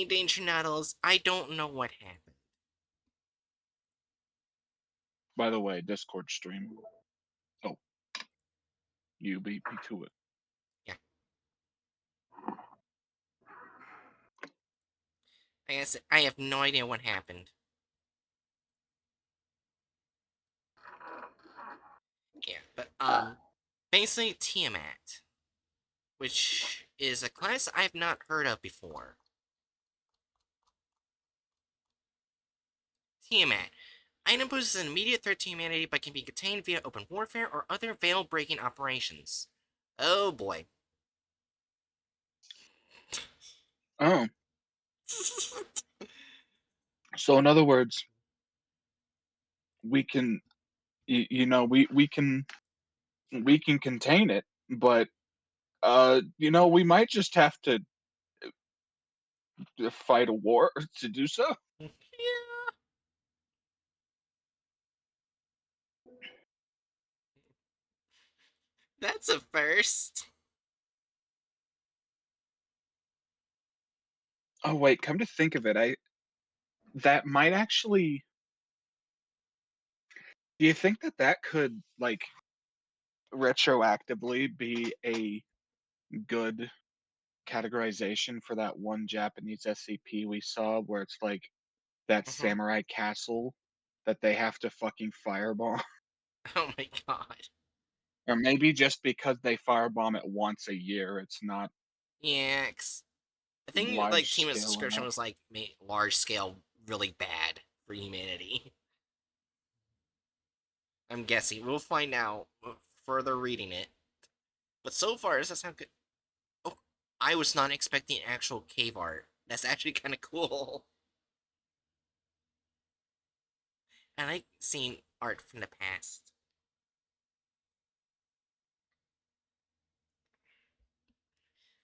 Danger Noodles, I don't know what happened. By the way, Discord stream. Oh, you beat me to it. Yeah. I guess I have no idea what happened. Yeah, but, basically Tiamat, which is a class I've not heard of before. Tiamat. Item poses an immediate threat to humanity but can be contained via open warfare or other veil-breaking operations. Oh boy. Oh, so in other words, we can, we can contain it, but we might just have to fight a war to do so. Yeah, that's a first. Oh wait, come to think of it, I that might actually. Do you think that that could like retroactively be a good categorization for that one Japanese SCP we saw, where it's like that Mm-hmm. samurai castle that they have to fucking firebomb? Oh my god. Or maybe just because they firebomb it once a year, it's not Yeah, I think like large Tiamat's scale description enough. was like large scale, really bad for humanity. I'm guessing we'll find out further reading it. But so far, this does sound good. Oh, I was not expecting actual cave art. That's actually kind of cool. I like seeing art from the past.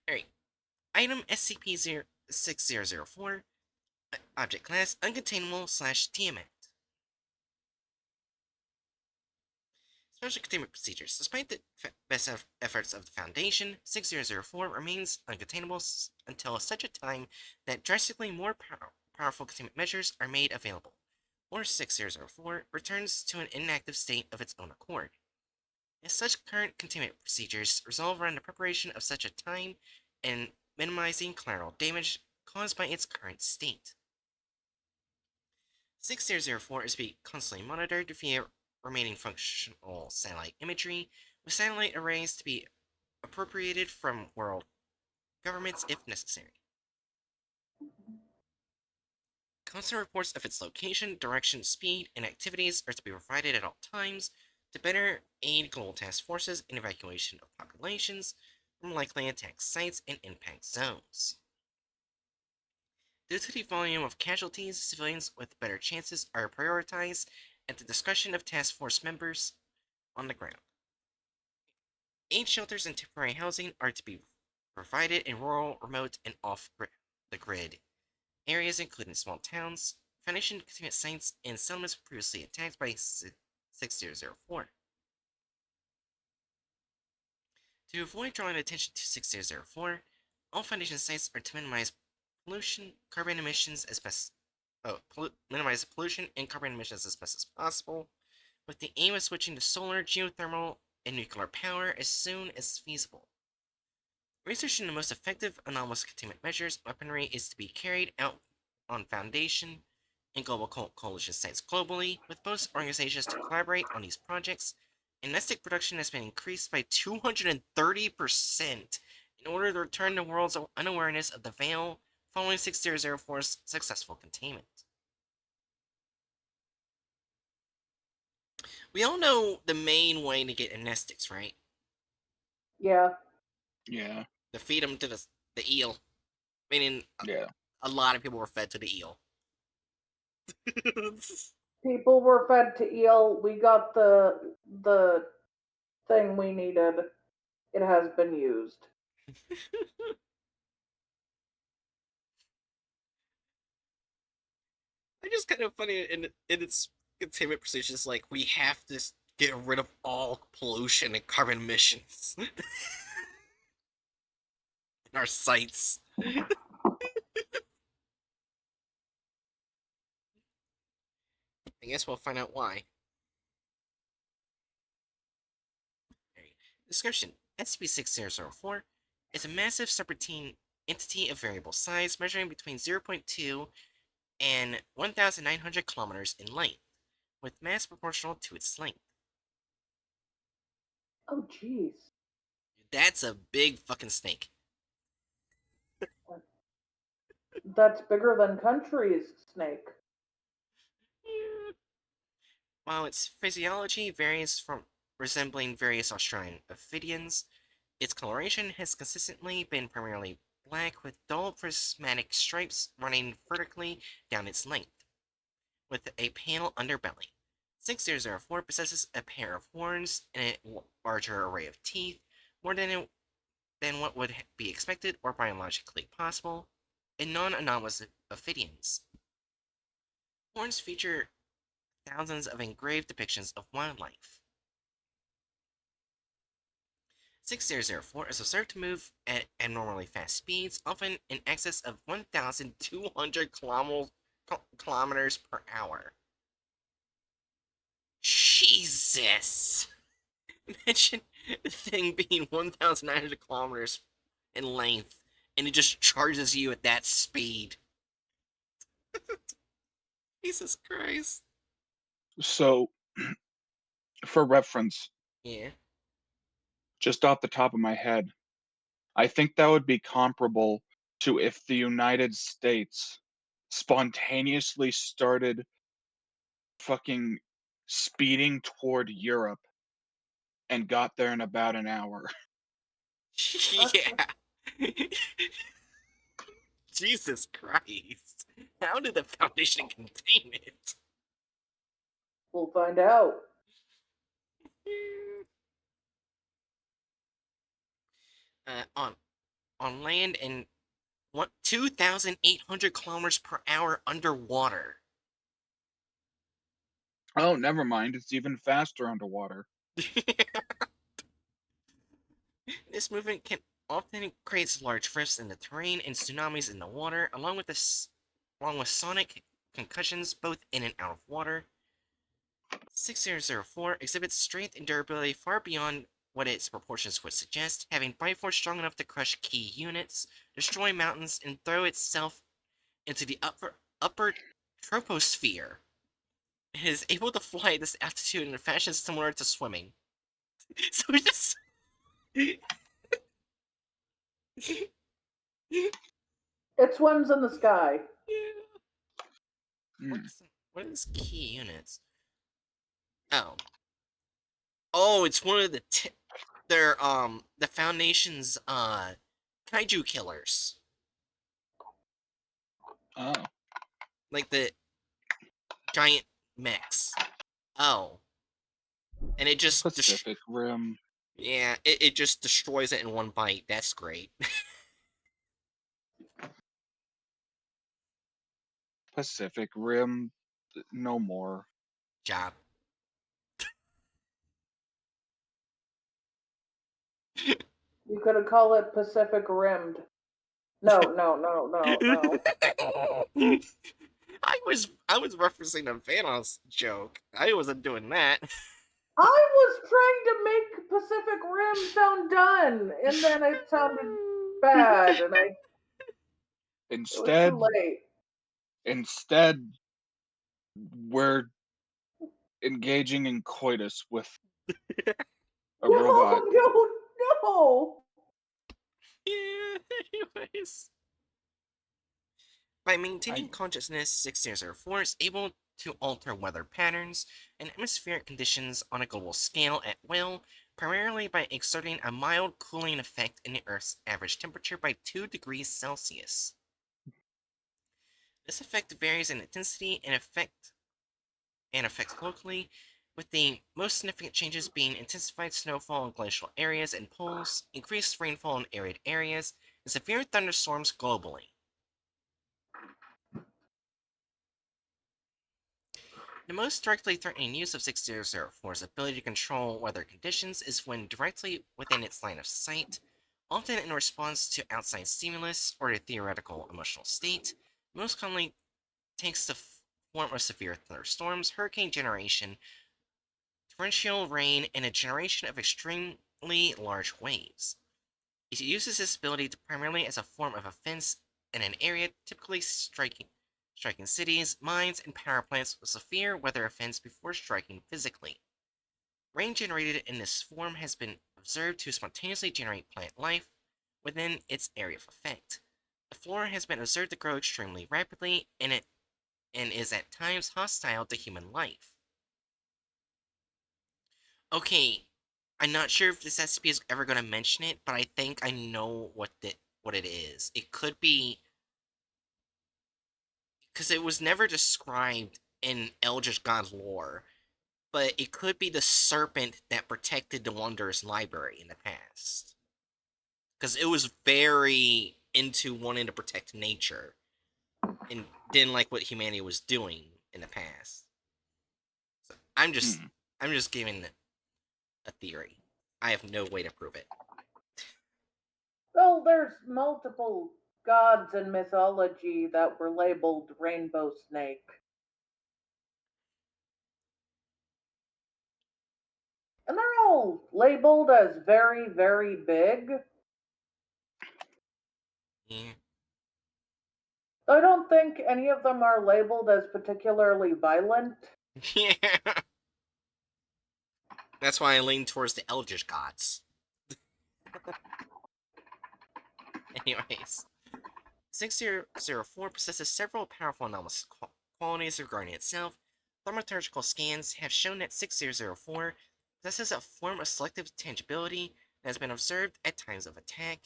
Alright. Item SCP-6004. Object class Uncontainable / Tiamat. Special containment procedures. Despite the best efforts of the Foundation, 6004 remains uncontainable until such a time that drastically more powerful containment measures are made available, or 6004 returns to an inactive state of its own accord. As such, current containment procedures revolve around the preparation of such a time and minimizing collateral damage caused by its current state. 6004 is being constantly monitored via remaining functional satellite imagery, with satellite arrays to be appropriated from world governments if necessary. Constant reports of its location, direction, speed, and activities are to be provided at all times to better aid global task forces in evacuation of populations from likely attack sites and impact zones. Due to the volume of casualties, civilians with better chances are prioritized at the discretion of task force members on the ground. Aid shelters and temporary housing are to be provided in rural, remote, and off the grid areas, including small towns, Foundation containment sites, and settlements previously attacked by 6004. To avoid drawing attention to 6004, all Foundation sites are to minimize pollution, carbon emissions as best minimize pollution and carbon emissions as best as possible, with the aim of switching to solar, geothermal, and nuclear power as soon as feasible. Research into the most effective anomalous containment measures and weaponry is to be carried out on Foundation and Global Coalition sites globally, with both organizations to collaborate on these projects. And domestic production has been increased by 230% in order to return the world's unawareness of the Veil following 6004's successful containment. We all know the main way to get amnestics, right? Yeah. Yeah, To feed them to the eel. Meaning, yeah. a lot of people were fed to the eel. People were fed to eel. We got the thing we needed. It has been used. I just kind of funny in its containment procedures, like we have to get rid of all pollution and carbon emissions in our sites. I guess we'll find out why. Alright. Description: SCP-6004 is a massive serpentine entity of variable size, measuring between 0.2 and 1,900 kilometers in length, with mass proportional to its length. Oh, jeez. That's a big fucking snake. That's bigger than Country's snake. While its physiology varies from resembling various Australian ophidians, its coloration has consistently been primarily black with dull prismatic stripes running vertically down its length, with a pale underbelly. 6004 possesses a pair of horns and a larger array of teeth, more than what would be expected or biologically possible in non-anomalous ophidians. Horns feature thousands of engraved depictions of wildlife. 6004 is observed to move at abnormally fast speeds, often in excess of 1,200 kilometers per hour. Jesus! Imagine the thing being 1,900 kilometers in length, and it just charges you at that speed. Jesus Christ. So, for reference, Yeah. just off the top of my head, I think that would be comparable to if the United States spontaneously started fucking speeding toward Europe and got there in about an hour. Yeah. Jesus Christ. How did the Foundation contain it? We'll find out. On land and 2,800 kilometers per hour underwater. Oh, never mind. It's even faster underwater. This movement can often creates large rifts in the terrain and tsunamis in the water, along with sonic concussions both in and out of water. 6004 exhibits strength and durability far beyond what its proportions would suggest, having bite force strong enough to crush key units, destroy mountains, and throw itself into the upper troposphere. It is able to fly at this altitude in a fashion similar to swimming. So it just It swims in the sky. Hmm. what is key units? Oh, oh, it's one of the Foundation's kaiju killers, Oh, like the giant mechs. Oh, and it just Pacific Rim. yeah, it just destroys it in one bite. That's great. Pacific Rim. No more. Job. You could have called it Pacific Rimmed. No. I was referencing a Thanos joke. I wasn't doing that. I was trying to make Pacific Rim sound done, and then it sounded bad, and it was too Instead, late. instead, we're engaging in coitus with a No, robot. no. Yeah, anyways. By maintaining I consciousness, 6004 is able to alter weather patterns and atmospheric conditions on a global scale at will, primarily by exerting a mild cooling effect in the Earth's average temperature by 2 degrees Celsius. This effect varies in intensity and affects locally, with the most significant changes being intensified snowfall in glacial areas and poles, increased rainfall in arid areas, and severe thunderstorms globally. The most directly threatening use of 6004's ability to control weather conditions is when directly within its line of sight, often in response to outside stimulus or a theoretical emotional state, most commonly takes the form of severe thunderstorms, hurricane generation, torrential rain, and a generation of extremely large waves. It uses this ability primarily as a form of offense in an area typically striking cities, mines, and power plants with severe weather events before striking physically. Rain generated in this form has been observed to spontaneously generate plant life within its area of effect. The flora has been observed to grow extremely rapidly and is at times hostile to human life. Okay, I'm not sure if this SCP is ever going to mention it, but I think I know what it is. It could be because it was never described in Eldritch God lore, but it could be the serpent that protected the Wanderer's library in the past. Because it was very into wanting to protect nature and didn't like what humanity was doing in the past. So Hmm. I'm just giving a theory. I have no way to prove it. Well, there's multiple gods in mythology that were labeled rainbow snake. And they're all labeled as very, very big. Yeah. I don't think any of them are labeled as particularly violent. Yeah. That's why I lean towards the Eldritch gods. Anyways, 6004 possesses several powerful anomalous qualities regarding itself. Thaumaturgical scans have shown that 6004 possesses a form of selective tangibility that has been observed at times of attack.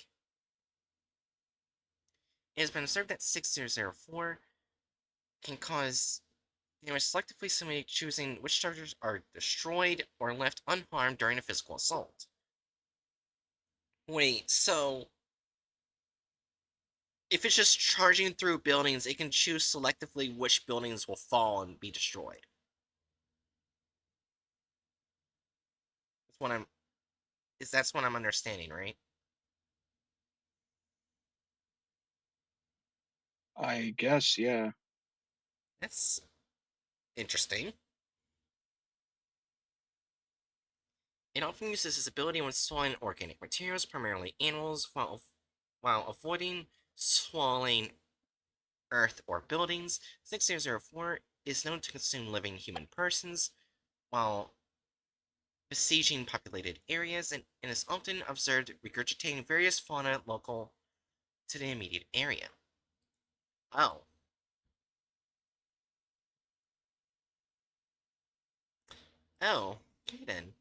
It has been observed that 6004 can cause selectively somebody choosing which charges are destroyed or left unharmed during a physical assault. Wait, so if it's just charging through buildings, it can choose selectively which buildings will fall and be destroyed. That's what I'm understanding, right? I guess, yeah. That's interesting. It often uses this ability when swallowing organic materials, primarily animals, while avoiding swallowing earth or buildings. 6004 is known to consume living human persons while besieging populated areas and is often observed regurgitating various fauna local to the immediate area. Oh. Oh. Okay then.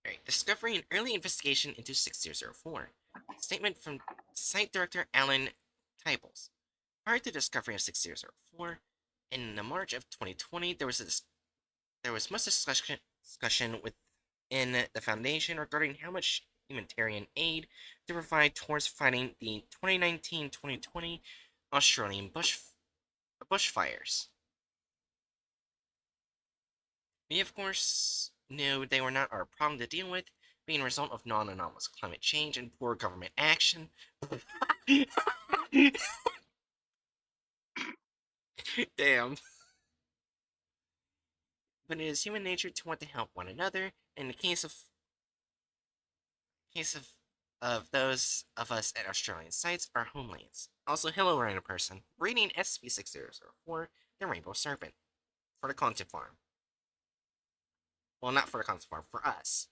Alright, discovery and early investigation into 6004. Statement from Site Director Alan Tybals. Prior to the discovery of 6004, in the March of 2020, there was much discussion within the Foundation regarding how much humanitarian aid to provide towards fighting the 2019-2020 Australian bushfires. We, of course, knew they were not our problem to deal with, being a result of non-anomalous climate change and poor government action. Damn. But it is human nature to want to help one another. In the case of those of us at Australian sites, our homelands. Also, hello, random person. Reading SCP-6004, the Rainbow Serpent, for the content farm. Well, not for the content farm, for us.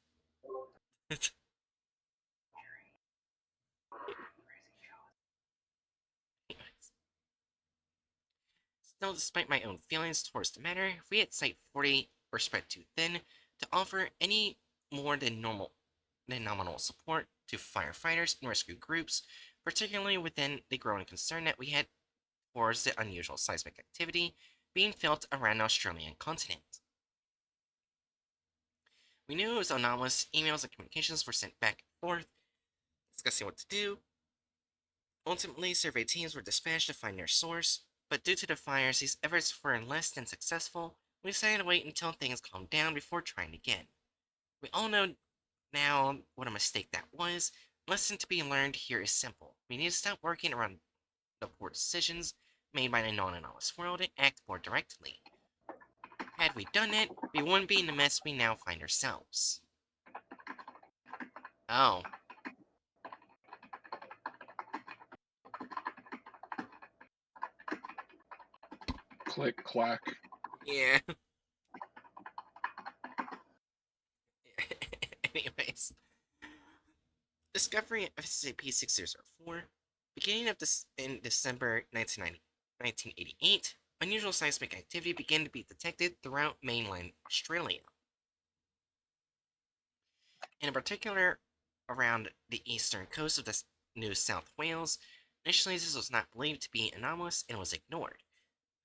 Still, despite my own feelings towards the matter, we at Site 40 were spread too thin to offer any more than nominal support to firefighters and rescue groups, particularly within the growing concern that we had towards the unusual seismic activity being felt around the Australian continent. We knew it was anomalous. Emails and communications were sent back and forth, discussing what to do. Ultimately, survey teams were dispatched to find their source, but due to the fires, these efforts were less than successful. We decided to wait until things calmed down before trying again. We all know now what a mistake that was. The lesson to be learned here is simple. We need to stop working around the poor decisions made by the non-anomalous world and act more directly. Had we done it, we wouldn't be in the mess we now find ourselves. Oh. Click, clack. Yeah. Anyways. Discovery of SCP-6004. Beginning of this in December 1988, unusual seismic activity began to be detected throughout mainland Australia. In particular, around the eastern coast of the New South Wales. Initially, this was not believed to be anomalous and was ignored.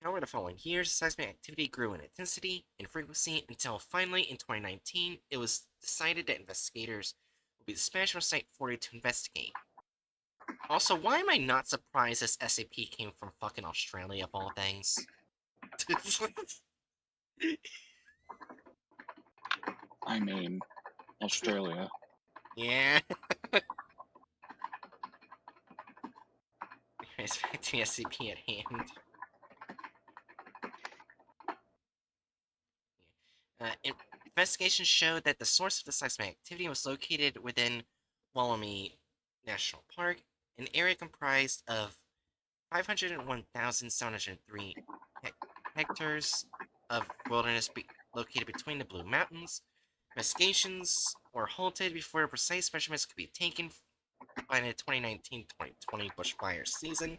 However, the following years, seismic activity grew in intensity and frequency until finally, in 2019, it was decided that investigators would be dispatched from Site 40 to investigate. Also, why am I not surprised this SCP came from fucking Australia of all things? I mean, Australia. Yeah. Anyways, back to the SCP at hand. Investigations showed that the source of the seismic activity was located within Wollemi National Park, an area comprised of 501,703 hectares of wilderness located between the Blue Mountains. Investigations were halted before precise measurements could be taken by the 2019-2020 bushfire season.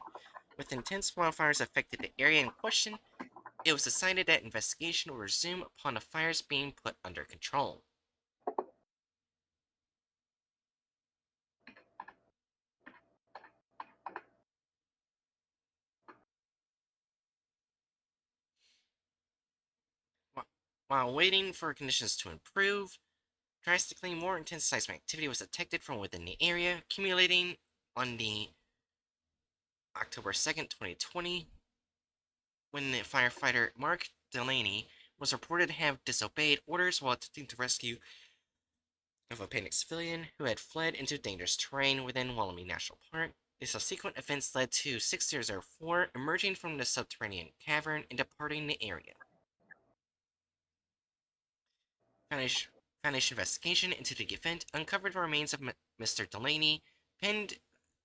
With intense wildfires affecting the area in question, it was decided that investigation would resume upon the fires being put under control. While waiting for conditions to improve, drastically more intense seismic activity was detected from within the area, accumulating on the October 2nd, 2020, when the firefighter Mark Delaney was reported to have disobeyed orders while attempting to rescue of a panicked civilian who had fled into dangerous terrain within Wollemi National Park. The subsequent events led to 6004 emerging from the subterranean cavern and departing the area. Foundation investigation into the event uncovered the remains of Mr. Delaney pinned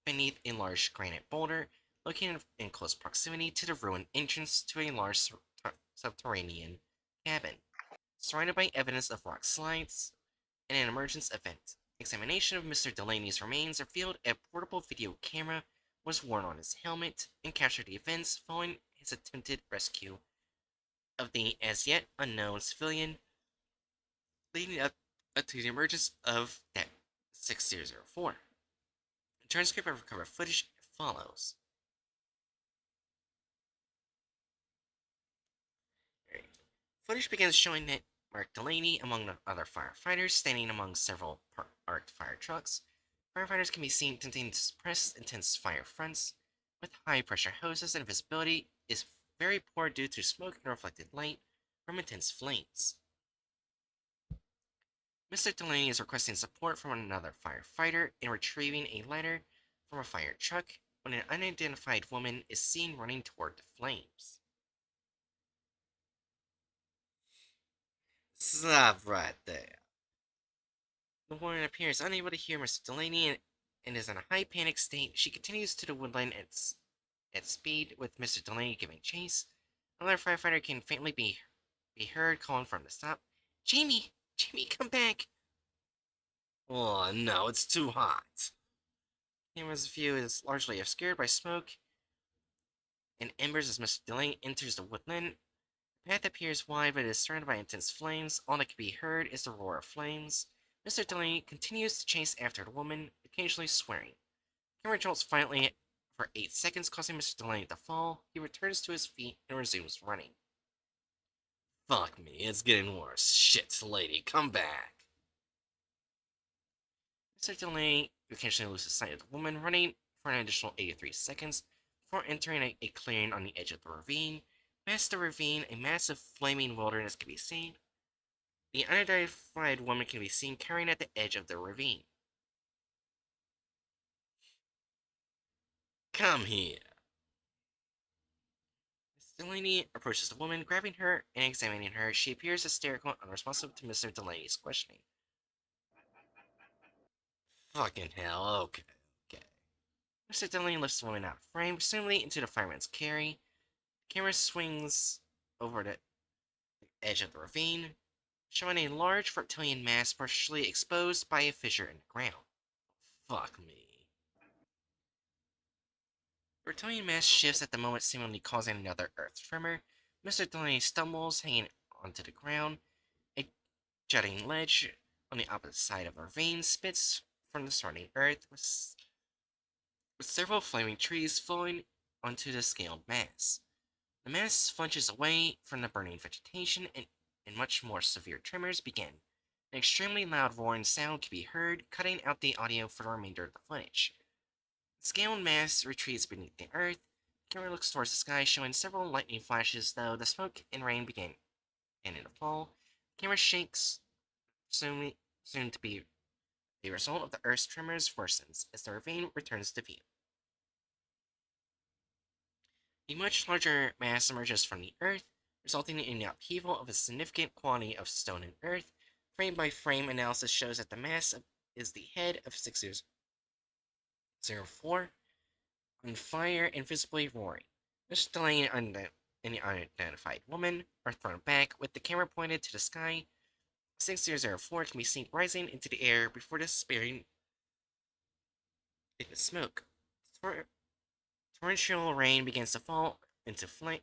beneath a large granite boulder located in close proximity to the ruined entrance to a large subterranean cabin, surrounded by evidence of rock slides and an emergence event. Examination of Mr. Delaney's remains revealed a portable video camera was worn on his helmet and captured the events following his attempted rescue of the as yet unknown civilian, leading up to the emergence of that 6004. A transcript of recovered footage follows. Footage begins showing that Mark Delaney, among the other firefighters, standing among several parked fire trucks. Firefighters can be seen attempting to suppress intense fire fronts with high pressure hoses, and visibility is very poor due to smoke and reflected light from intense flames. Mr. Delaney is requesting support from another firefighter in retrieving a ladder from a fire truck when an unidentified woman is seen running toward the flames. Stop right there. The woman appears unable to hear Mr. Delaney and is in a high panic state. She continues to the woodland at speed, with Mr. Delaney giving chase. Another firefighter can faintly be heard calling for him to stop. Jamie! Jamie, come back! Oh no, it's too hot. Camera's view is largely obscured by smoke and embers as Mr. Delaney enters the woodland. The path appears wide, but it is surrounded by intense flames. All that can be heard is the roar of flames. Mr. Delaney continues to chase after the woman, occasionally swearing. Camera jolts violently for 8 seconds, causing Mr. Delaney to fall. He returns to his feet and resumes running. Fuck me, it's getting worse. Shit, lady, come back. Mr. Delaney occasionally loses sight of the woman, running for an additional 83 seconds before entering a clearing on the edge of the ravine. Past the ravine, a massive flaming wilderness can be seen. The unidentified woman can be seen carrying at the edge of the ravine. Come here. Delaney approaches the woman, grabbing her and examining her. She appears hysterical and unresponsive to Mr. Delaney's questioning. Fucking hell, okay. Mr. Delaney lifts the woman out of frame, presumably into the fireman's carry. The camera swings over the edge of the ravine, showing a large reptilian mass partially exposed by a fissure in the ground. Fuck me. The reptilian mass shifts at the moment, seemingly causing another earth tremor. Mr. Delaney stumbles, hanging onto the ground. A jutting ledge on the opposite side of the ravine spits from the surrounding earth, with several flaming trees falling onto the scaled mass. The mass flinches away from the burning vegetation, and much more severe tremors begin. An extremely loud roaring sound can be heard, cutting out the audio for the remainder of the footage. The scaled mass retreats beneath the earth. The camera looks towards the sky, showing several lightning flashes, though the smoke and rain begin to fall. The camera shakes, soon to be the result of the Earth's tremors worsens as the ravine returns to view. A much larger mass emerges from the Earth, resulting in the upheaval of a significant quantity of stone and earth. Frame-by-frame analysis shows that the mass is the head of 6004 on fire and visibly roaring. Mr. Delaney and the unidentified woman are thrown back, with the camera pointed to the sky. 6004 can be seen rising into the air before disappearing in the smoke. Torrential rain begins to fall into frame,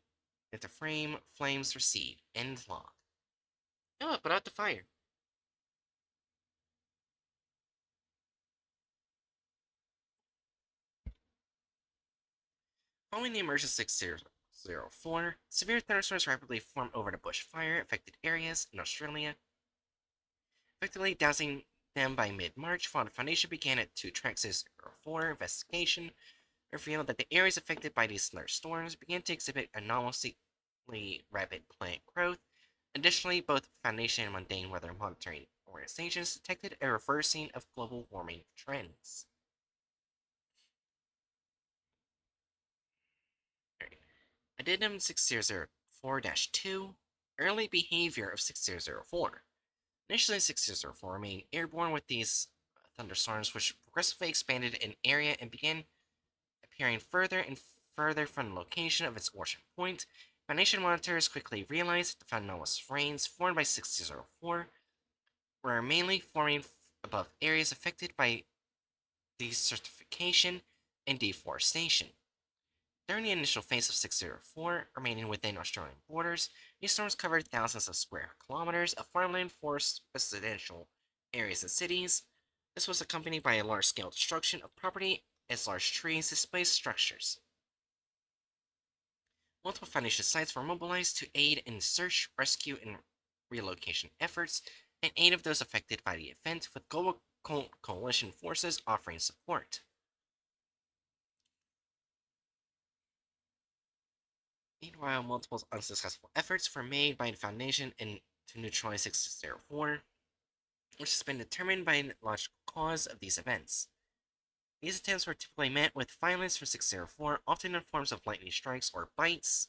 flames recede. End log. Oh, put out the fire. Following the emergence of 6004, severe thunderstorms rapidly form over the bushfire-affected areas in Australia, effectively dousing them by mid-March. While the Foundation began a 2-track 604 investigation, revealed that the areas affected by these thunderstorms began to exhibit anomalously rapid plant growth. Additionally, both Foundation and mundane weather monitoring organizations detected a reversing of global warming trends. Addendum 6004-2 Early behavior of 6004. Initially, 6004 remained airborne with these thunderstorms, which progressively expanded in area and began appearing further and further from the location of its origin point. Foundation monitors quickly realized that the anomalous rains formed by 6004 were mainly forming above areas affected by desertification and deforestation. During the initial phase of 604, remaining within Australian borders, these storms covered thousands of square kilometers of farmland, forests, residential areas, and cities. This was accompanied by a large-scale destruction of property as large trees displaced structures. Multiple Foundation sites were mobilized to aid in search, rescue, and relocation efforts, and aid of those affected by the event, with global coalition forces offering support. Meanwhile, multiple unsuccessful efforts were made by the Foundation to neutralize 604, which has been determined by the logical cause of these events. These attempts were typically met with violence from 604, often in forms of lightning strikes or bites.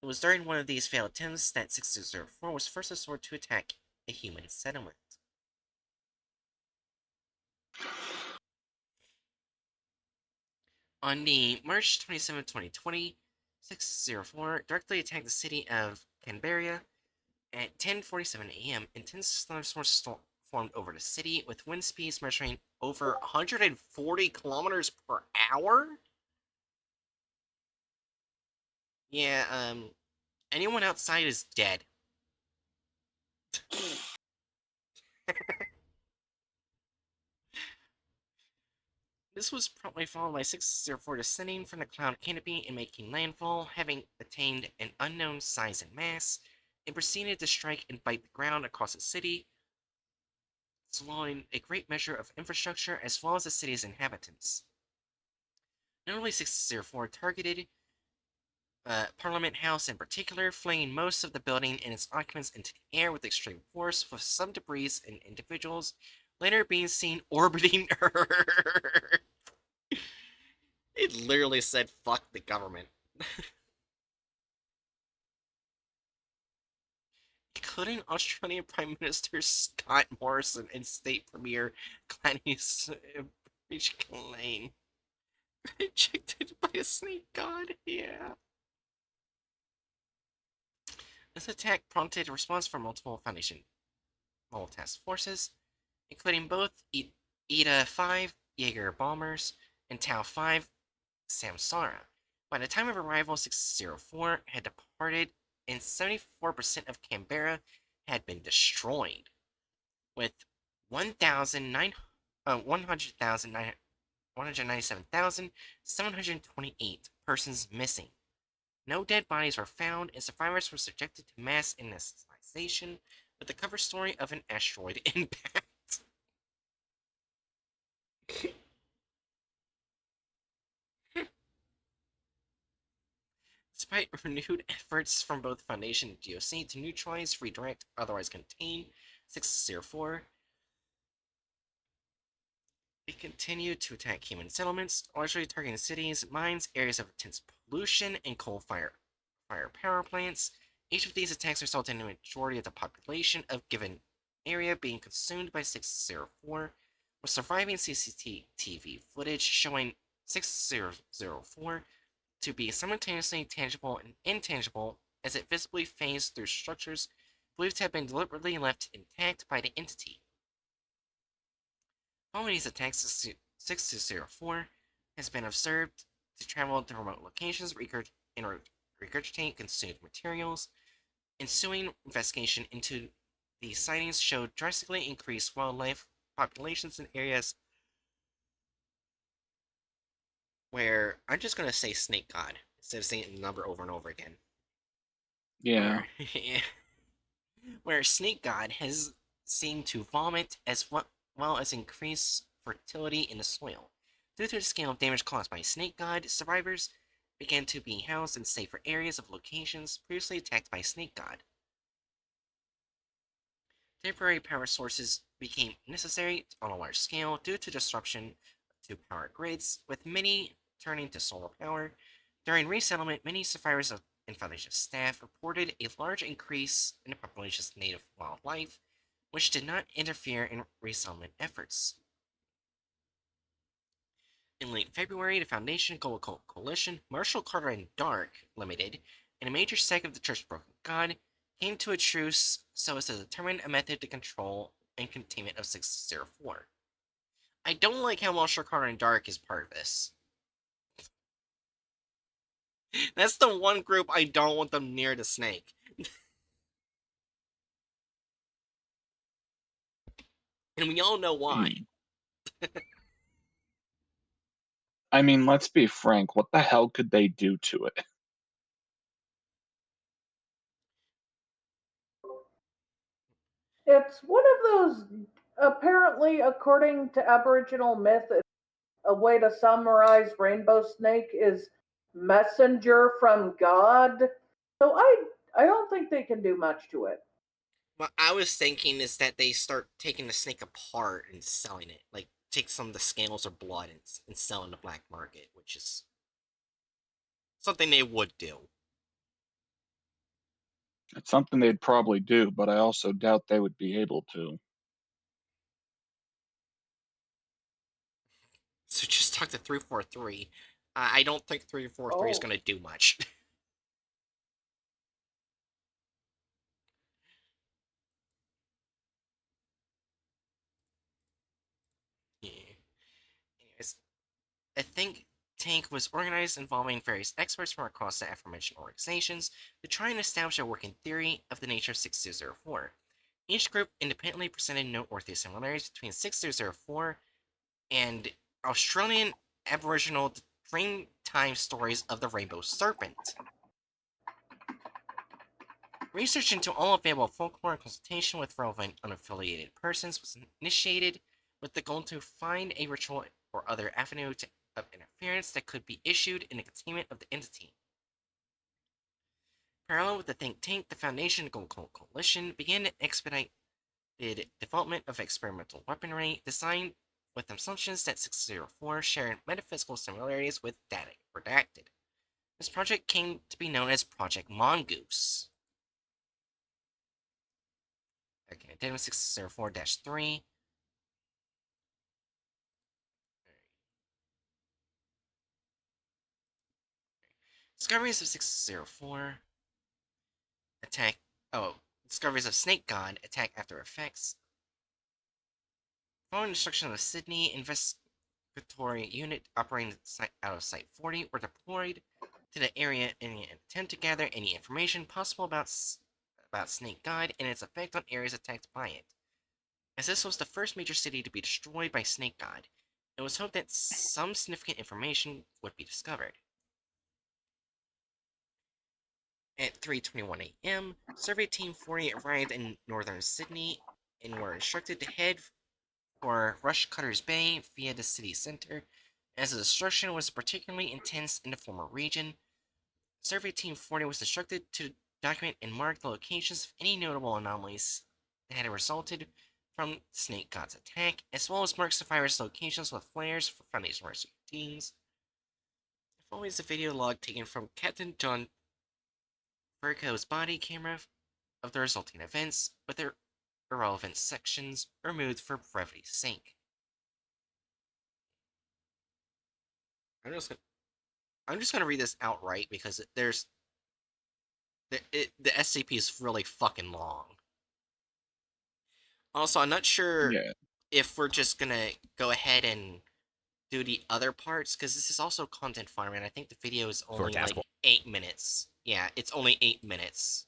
It was during one of these failed attempts that 604 was first resorted to attack a human settlement. On the March 27, 2020, 604 directly attacked the city of Canberra at 10:47 a.m. Intense thunderstorms formed over the city, with wind speeds measuring over 140 kilometers per hour. Yeah, anyone outside is dead. This was promptly followed by 604 descending from the cloud canopy and making landfall, having attained an unknown size and mass. It proceeded to strike and bite the ground across the city, swallowing a great measure of infrastructure as well as the city's inhabitants. Notably, 604 targeted Parliament House in particular, flinging most of the building and its occupants into the air with extreme force, with some debris and individuals later being seen orbiting Earth. It literally said, fuck the government. including Australian Prime Minister Scott Morrison and State Premier Gladys Berejiklian. Rejected by a snake god, yeah. This attack prompted a response from multiple Foundation mobile task forces, including both ETA 5 Jaeger bombers and Tau 5 Samsara. By the time of arrival, 604 had departed, and 74% of Canberra had been destroyed, with 197,728 persons missing. No dead bodies were found, and survivors were subjected to mass anesthetization with the cover story of an asteroid impact. Despite renewed efforts from both Foundation and GOC to neutralize, redirect, otherwise contain 604, they continued to attack human settlements, largely targeting cities, mines, areas of intense pollution, and coal-fired power plants. Each of these attacks resulted in a majority of the population of a given area being consumed by 604, with surviving CCTV footage showing 604 to be simultaneously tangible and intangible as it visibly phased through structures believed to have been deliberately left intact by the entity. Following these attacks, 604 has been observed to travel to remote locations and regurgitate consumed materials. Ensuing investigation into the sightings showed drastically increased wildlife populations in areas where I'm just gonna say Snake God instead of saying the number over and over again. Yeah. Where Snake God has seemed to vomit as well as increase fertility in the soil. Due to the scale of damage caused by Snake God, survivors began to be housed in safer areas of locations previously attacked by Snake God. Temporary power sources became necessary on a large scale due to disruption to power grids, with many turning to solar power. During resettlement, many survivors and Foundation staff reported a large increase in the population's native wildlife, which did not interfere in resettlement efforts. In late February, the Foundation Global Coalition, Marshall Carter and Dark Limited, and a major sect of the Church of Broken God came to a truce so as to determine a method to control and containment of 604. I don't like how Marshall Carter and Dark is part of this. That's the one group I don't want them near the snake. And we all know why. I mean, let's be frank. What the hell could they do to it? It's one of those, apparently, according to Aboriginal myth, a way to summarize Rainbow Snake is messenger from God. So I don't think they can do much to it. What I was thinking is that they start taking the snake apart and selling it. Like, take some of the scales or blood and sell in the black market, which is something they would do. It's something they'd probably do, but I also doubt they would be able to. So just talk to 343. I don't think 343 is Oh, going to do much. Yeah. Anyways, a think tank was organized involving various experts from across the aforementioned organizations to try and establish a working theory of the nature of 6204. Each group independently presented noteworthy similarities between 6004 and Australian Aboriginal Dreamtime stories of the Rainbow Serpent. Research into all available folklore and consultation with relevant unaffiliated persons was initiated with the goal to find a ritual or other avenue of interference that could be issued in the containment of the entity. Parallel with the think tank, the Foundation Global Coalition began an expedited development of experimental weaponry designed with assumptions that 604 shared metaphysical similarities with Data Redacted. This project came to be known as Project Mongoose. Addendum 604-3. Discoveries of 604. Attack. Oh, discoveries of Snake God. Attack after effects. Following instruction of Sydney, investigatory unit operating out of Site 40 were deployed to the area in an attempt to gather any information possible about Snake God and its effect on areas attacked by it. As this was the first major city to be destroyed by Snake God, it was hoped that some significant information would be discovered. At 3:21 a.m., Survey Team 40 arrived in northern Sydney and were instructed to head for Rushcutter's Bay via the city center, as the destruction was particularly intense in the former region. Survey Team 40 was instructed to document and mark the locations of any notable anomalies that had resulted from Snake God's attack, as well as mark survivors' locations with flares from these rescue teams. The following is a video log taken from Captain John Furco's body camera of the resulting events, with their irrelevant sections removed for brevity's sake. I'm just gonna, I'm just gonna read this outright because the SCP is really fucking long. Also, I'm not sure Yeah. if we're just gonna go ahead and do the other parts because this is also content farming. I think the video is only like 8 minutes. Yeah, it's only 8 minutes.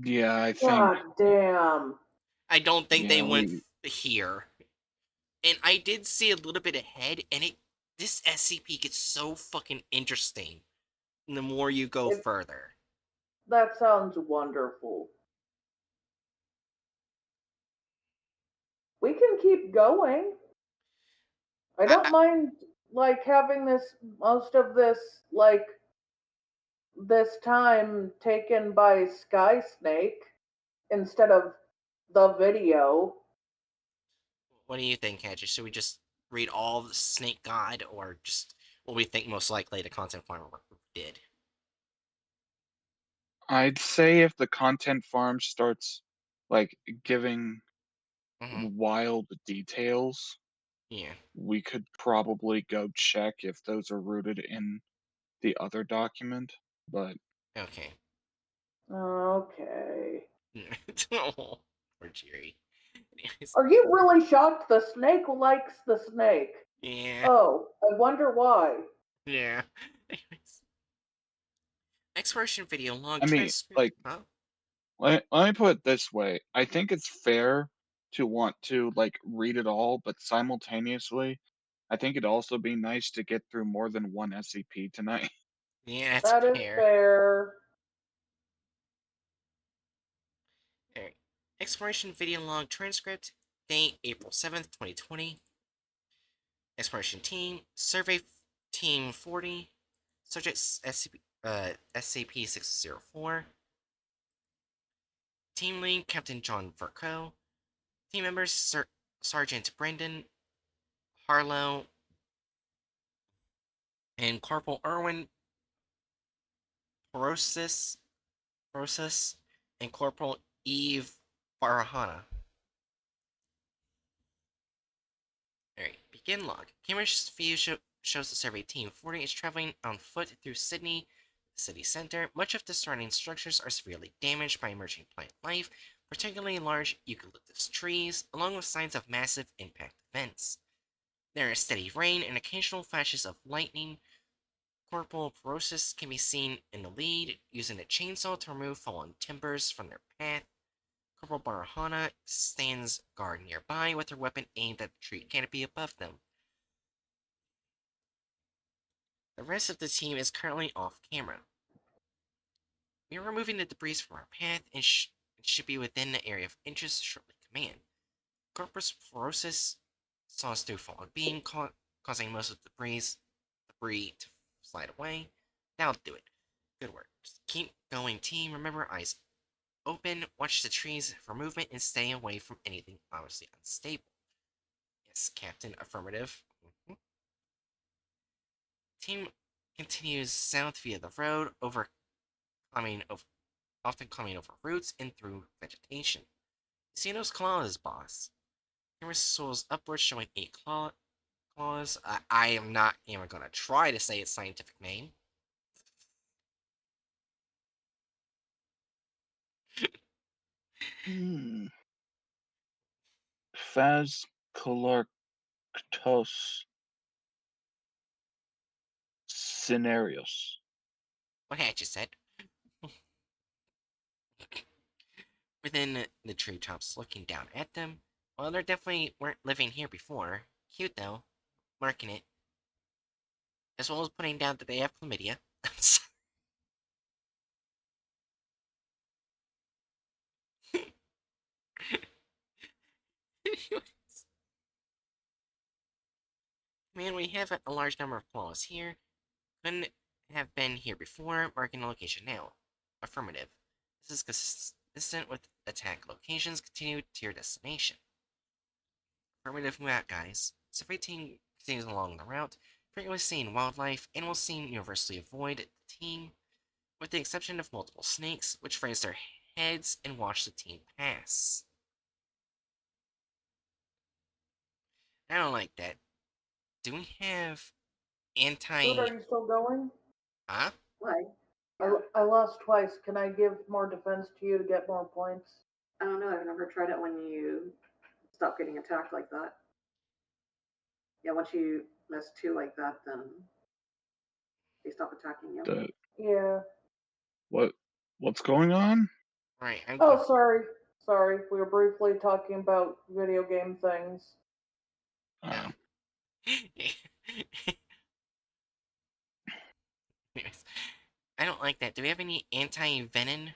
Yeah, I think. God damn. I don't think they Yeah, went we. here. And I did see a little bit ahead, and this SCP gets so fucking interesting the more you go It, further. that sounds wonderful. We can keep going. I don't I, mind like having this most of this like this time taken by Sky Snake instead of the video. what do you think, Hedges? Should we just read all the Snake God, or just what we think most likely the content farmer did? I'd say if the content farm starts like giving Mm-hmm. wild details, Yeah. we could probably go check if those are rooted in the other document. But Okay. Okay. Oh, poor Jerry. Anyways, Are you really shocked the snake likes the snake? yeah. Oh, I wonder why. Yeah. Anyways, exploration video log I mean, transcript. like, Huh? let me put it this way. I think it's fair to want to like read it all, but simultaneously, I think it'd also be nice to get through more than one SCP tonight. Yeah, that's That is fair. fair. Alright. Exploration video log transcript. Date April 7th, 2020. Exploration team. Survey team 40. Subject SCP-604. Team lead Captain John Furco. Team members Sergeant Brendan Harlow and Corporal Erwin Porosis, and Corporal Eve Barahana. Alright, begin log. Camera's view shows the survey team 40 is traveling on foot through Sydney city center. Much of the surrounding structures are severely damaged by emerging plant life, particularly large eucalyptus trees, along with signs of massive impact events. There is steady rain and occasional flashes of lightning. Corporal Porosis can be seen in the lead, using a chainsaw to remove fallen timbers from their path. Corporal Barahana stands guard nearby with her weapon aimed at the tree canopy above them. The rest of the team is currently off camera. We are removing the debris from our path and should be within the area of interest shortly. Command. Corpus Porosis saws through fallen beam, causing most of the debris to slide away. That'll do it. Good work. Just keep going, team. Remember, eyes open, watch the trees for movement, and stay away from anything obviously unstable. Yes, Captain. Affirmative. Team continues south via the road, often climbing over roots and through vegetation. See those claws, boss? Camera swirls upwards, showing 8 claws. I am not even gonna try to say its scientific name. Hmm. Phascolarctos scenarios. What Hatch said. Within the treetops, looking down at them. Well, they definitely weren't living here before. Cute though, marking it, as well as putting down that they have chlamydia. Man, we have a large number of claws here. Couldn't have been here before, marking the location now. Affirmative. This is consistent with attack locations. Continue to your destination. Affirmative, move out, guys. So if 18 continues along the route, frequently seeing wildlife, animals seen universally avoid the team, with the exception of multiple snakes, which raise their heads and watch the team pass. I don't like that. Do we have Dude, are anti... you still going? Huh? Why? I lost twice. Can I give more defense to you to get more points? I don't know. I've never tried it when you stop getting attacked like that. Yeah, once you miss two like that, then they stop attacking you. The Yeah. what's going on? Right, I'm Oh, sorry. Sorry. We were briefly talking about video game things. Uh, Anyways, I don't like that. Do we have any anti-venom?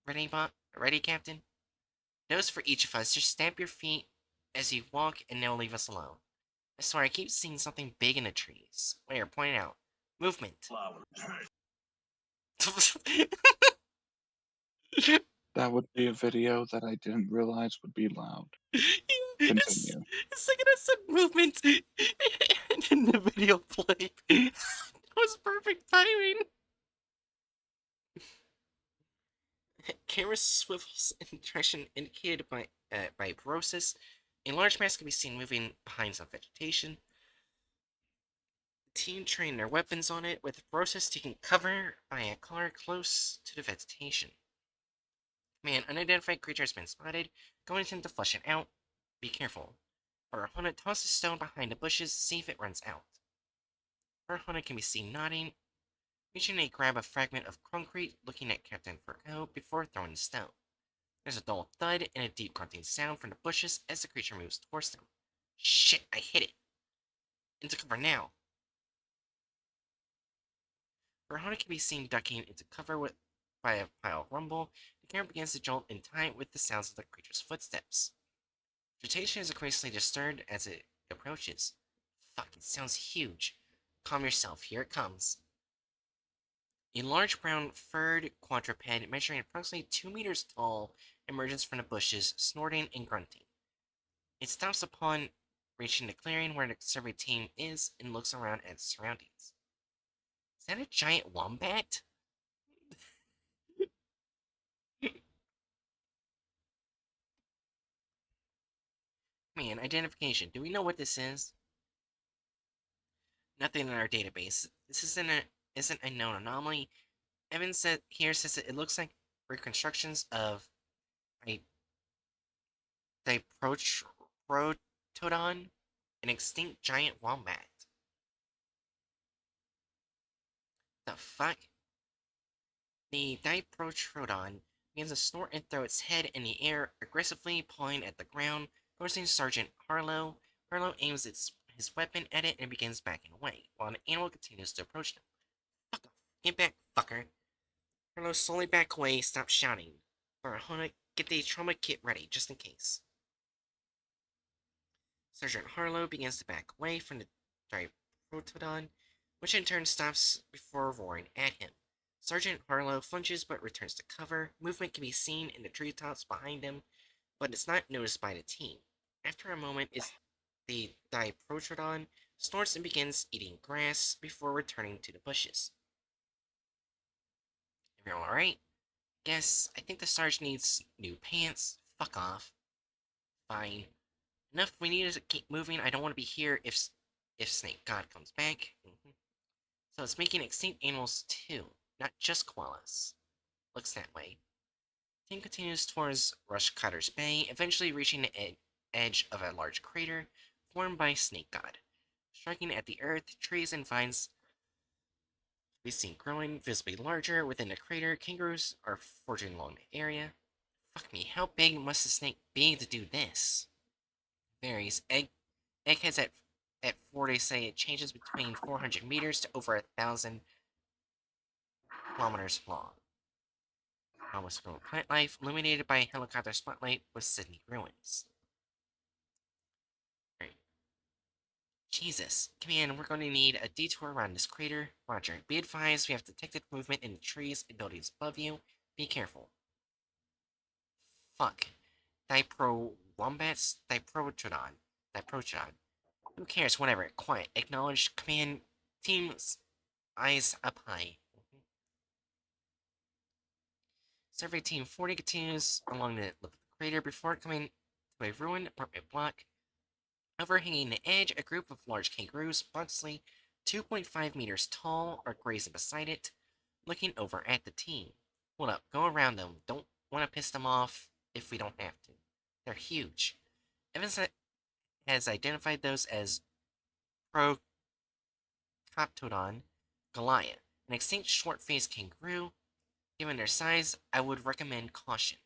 Ready, Captain? Those for each of us. Just stamp your feet as you walk, and they'll leave us alone. I swear, I keep seeing something big in the trees. Where? Point it out. Movement. that would be a video that I didn't realize would be loud. it's, Continue. it's like I said movement, and then the video played. That was perfect timing. Camera swivels in direction indicated by Brosis. A large mass can be seen moving behind some vegetation. The team train their weapons on it, with Brosis taking cover by a car close to the vegetation. Man, unidentified creature has been spotted. Go and attempt to flush it out. Be careful. Our opponent tosses a stone behind the bushes, see if it runs out. Our opponent can be seen nodding, reaching to grab a fragment of concrete, looking at Captain Furco before throwing the stone. There's a dull thud and a deep grunting sound from the bushes as the creature moves towards them. Shit, I hit it! Into cover now! Verona can be seen ducking into cover by a pile of rumble. The camera begins to jolt in time with the sounds of the creature's footsteps. Vegetation is increasingly disturbed as it approaches. Fuck, it sounds huge. Calm yourself, here it comes. A large brown furred quadruped measuring approximately 2 meters tall emerges from the bushes, snorting and grunting. It stops upon reaching the clearing where the survey team is and looks around at its surroundings. Is that a giant wombat? Man, identification. Do we know what this is? Nothing in our database. This isn't a known anomaly. Evan says that it looks like reconstructions of a diprotodon, an extinct giant wombat. The fuck? The diprotodon begins to snort and throw its head in the air, aggressively pawing at the ground, forcing Sergeant Harlow. Harlow aims his weapon at it and begins backing away, while the animal continues to approach them. Fuck off. Get back, fucker. Harlow slowly back away, stop shouting. Barahona, get the trauma kit ready, just in case. Sergeant Harlow begins to back away from the diprotodon, which in turn stops before roaring at him. Sergeant Harlow flinches but returns to cover. Movement can be seen in the treetops behind him, but it's not noticed by the team. After a moment, the diprotodon snorts and begins eating grass before returning to the bushes. Everyone alright? I think the Sarge needs new pants. Fuck off. Fine. Enough, we need to keep moving. I don't want to be here if Snake God comes back. So it's making extinct animals too, not just koalas. Looks that way. Team continues towards Rush Cutter's Bay, eventually reaching the edge of a large crater formed by Snake God. Striking at the earth, trees and vines can be seen growing, visibly larger within the crater. Kangaroos are foraging along the area. Fuck me, how big must the snake be to do this? Varies. Eggheads at 4, they say it changes between 400 meters to over 1,000 kilometers long. Almost grown plant life, illuminated by a helicopter spotlight with Sydney ruins. Right. Jesus. Command, we're going to need a detour around this crater. Roger. Be advised, we have detected movement in the trees and buildings above you. Be careful. Fuck. Diprotodon. Diprotodon. Who cares? Whatever. Quiet. Acknowledge. Command. Team's eyes up high. Survey Team 40 continues along the lip of the crater before coming to a ruined apartment block. Overhanging the edge, a group of large kangaroos, approximately 2.5 meters tall, are grazing beside it, looking over at the team. Hold up, go around them. Don't want to piss them off if we don't have to. They're huge. Evans has identified those as Procoptodon Goliath, an extinct short-faced kangaroo. Given their size, I would recommend caution.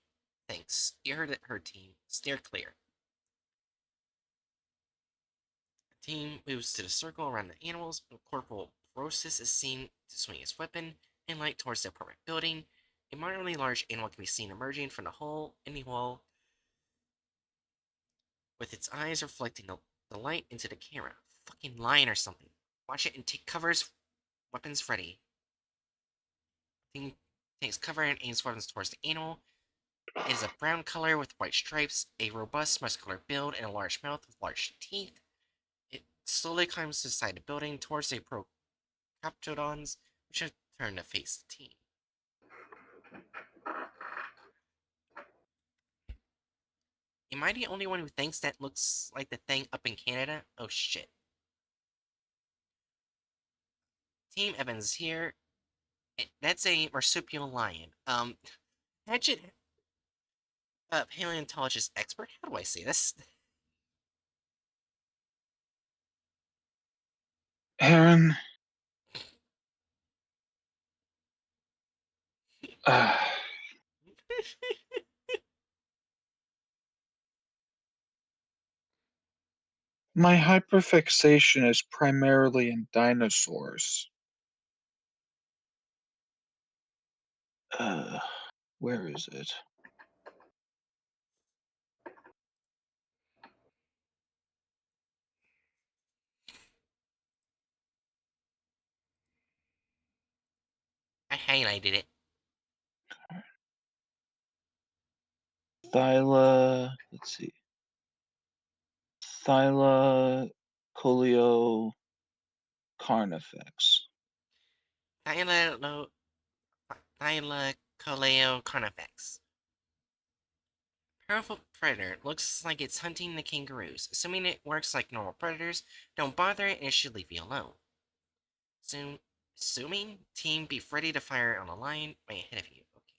Thanks. You heard it, her team. Steer clear. The team moves to the circle around the animals, and Corporal Brosis is seen to swing his weapon and light towards the apartment building. A moderately large animal can be seen emerging from the hole in the wall, with its eyes reflecting the light into the camera. Fucking lion or something. Watch it and take covers. Weapons ready. Thing takes cover and aims weapons towards the animal. It is a brown color with white stripes, a robust, muscular build, and a large mouth with large teeth. It slowly climbs to the side of the building towards the Procoptodons, which have turned to face the team. Am I the only one who thinks that looks like the thing up in Canada? Oh shit. Team Evans is here. That's a marsupial lion. Hatchet, paleontologist expert. How do I say this? Aaron, my hyperfixation is primarily in dinosaurs. Uh, where is it? I highlighted it. Let's see. Thylacoleo carnifex. Thylacoleo carnifex. Powerful predator. Looks like it's hunting the kangaroos. Assuming it works like normal predators, don't bother it and it should leave you alone. Assuming? Team, be ready to fire on a lion way ahead of you. Okay,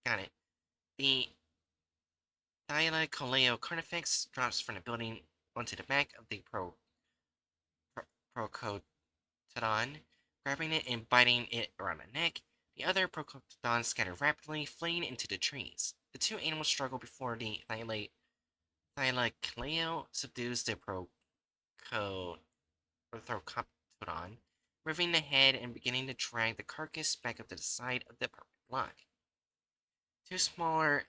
got it. The Thylacoleo carnifex drops from the building onto the back of the Procoptodon, grabbing it and biting it around the neck. The other Procoptodons scatter rapidly, fleeing into the trees. The two animals struggle before the Thylacoleo subdues the Procoptodon, moving the head and beginning to drag the carcass back up to the side of the apartment block. Two smaller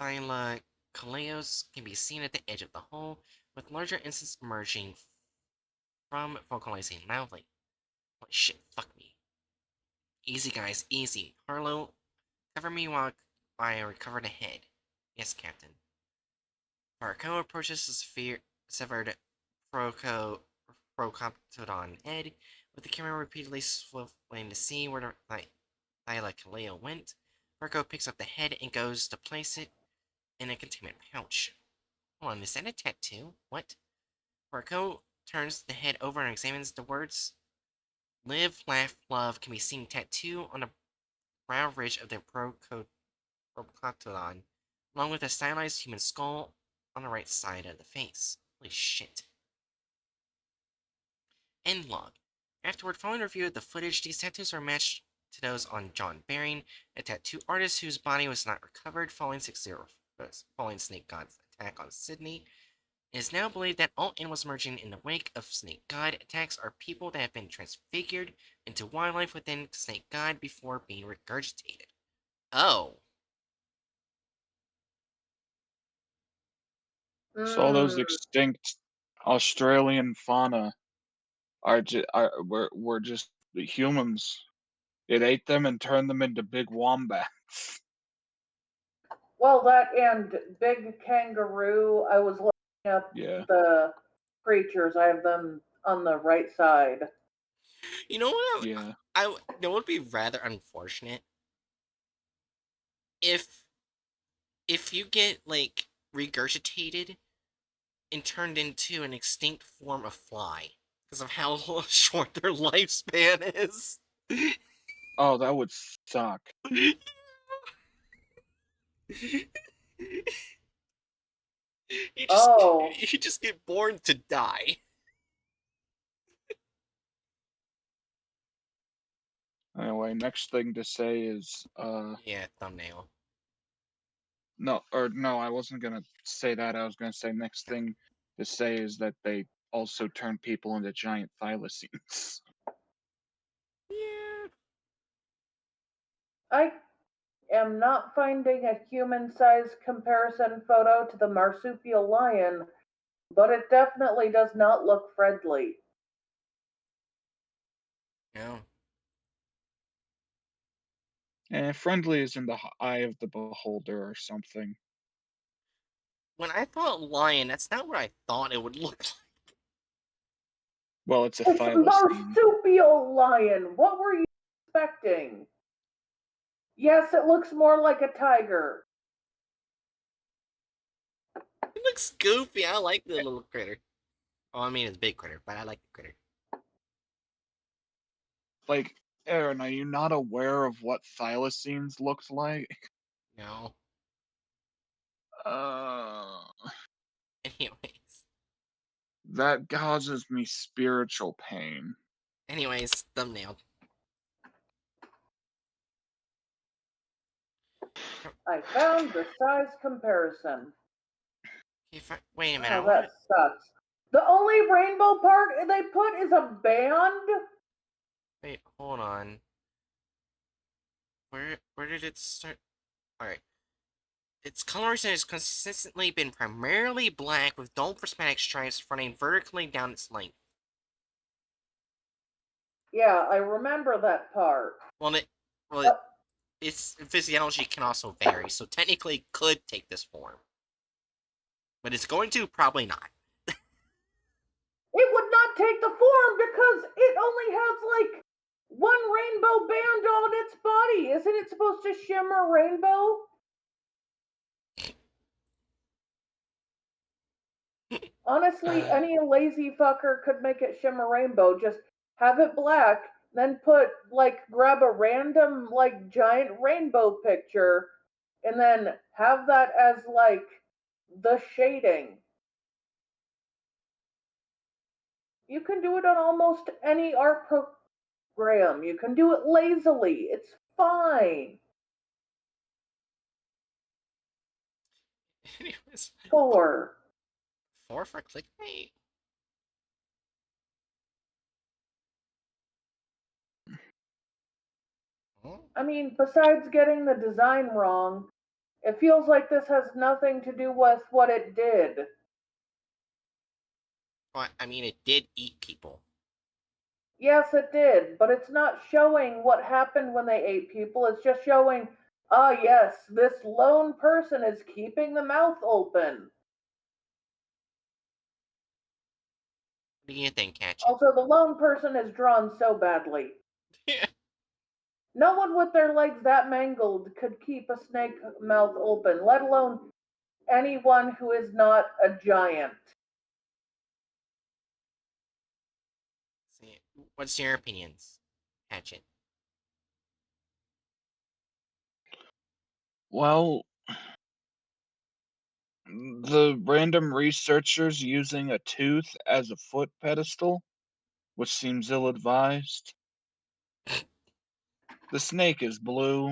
Thylacoleos can be seen at the edge of the hole, with larger instances emerging from vocalizing loudly. Holy shit, fuck me. Easy, guys, easy. Harlow, cover me while I recover the head. Yes, Captain. Barco approaches the severed Procoptodon head, with the camera repeatedly swiveling to see where the Thylacoleo went. Marco picks up the head and goes to place it in a containment pouch. Hold on, is that a tattoo? What? Marco turns the head over and examines the words. Live, laugh, love can be seen tattooed on the brow ridge of the proctodon, along with a stylized human skull on the right side of the face. Holy shit. End log. Afterward, following review of the footage, these tattoos are matched to those on John Baring, a tattoo artist whose body was not recovered following Snake God's attack on Sydney. It is now believed that all animals emerging in the wake of Snake God attacks are people that have been transfigured into wildlife within Snake God before being regurgitated. Oh. So all those Mm. extinct Australian fauna were just the humans. It ate them and turned them into big wombats. Well, that and big kangaroo. I was looking up Yeah. the creatures. I have them on the right side. You know what? Yeah. You know what would be rather unfortunate if you get like regurgitated and turned into an extinct form of fly because of how short their lifespan is. Oh, that would suck. you just Oh, you just get born to die. Anyway, next thing to say is Yeah, thumbnail. no, I wasn't gonna say that. I was gonna say next thing to say is that they also turn people into giant thylacines. Yeah. I am not finding a human-sized comparison photo to the marsupial lion, but it definitely does not look friendly. No. And friendly is in the eye of the beholder or something. When I thought lion, that's not what I thought it would look like. Well, it's a It's thylacine. marsupial lion. What were you expecting? Yes, it looks more like a tiger. It looks goofy. I like the little critter. Oh, I mean, it's a big critter, but I like the critter. Like, Aaron, are you not aware of what thylacines looked like? No. Uh, Anyways. that causes me spiritual pain. Anyways, thumbnail. I found the size comparison. Wait a minute. I Oh, want that sucks. The only rainbow part they put is a band? wait. Hold on. Where did it start? All right. Its colors has consistently been primarily black with dull prismatic stripes running vertically down its length. Yeah, I remember that part. Well, Uh, its physiology can also vary, so technically it could take this form, but it's going to probably not. It would not take the form because it only has like one rainbow band on its body. Isn't it supposed to shimmer rainbow? Honestly, any lazy fucker could make it shimmer rainbow. Just have it black, then grab a random like giant rainbow picture, and then have that as like the shading. You can do it on almost any art program. You can do it lazily. It's fine. Anyways, Four. 4 for clickbait. Huh? I mean, besides getting the design wrong, it feels like this has nothing to do with what it did. Well, I mean, it did eat people. Yes, it did, but it's not showing what happened when they ate people. It's just showing, ah, yes, this lone person is keeping the mouth open. What do you think, Catchy? Also, the lone person is drawn so badly. No one with their legs that mangled could keep a snake mouth open, let alone anyone who is not a giant. See, what's your opinions, Hatchet? Well, the random researchers using a tooth as a foot pedestal, which seems ill-advised. The snake is blue.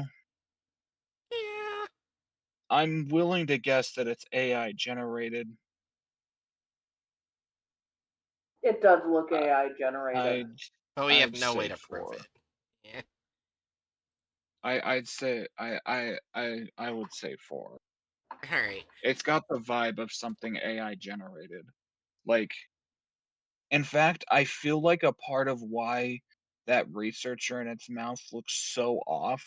Yeah. I'm willing to guess that it's AI generated. It does look I, AI generated. But we have I'd no way say to prove 4. it. Yeah. I'd say I would say 4. Alright. It's got the vibe of something AI generated. Like, in fact, I feel like a part of why that researcher in its mouth looks so off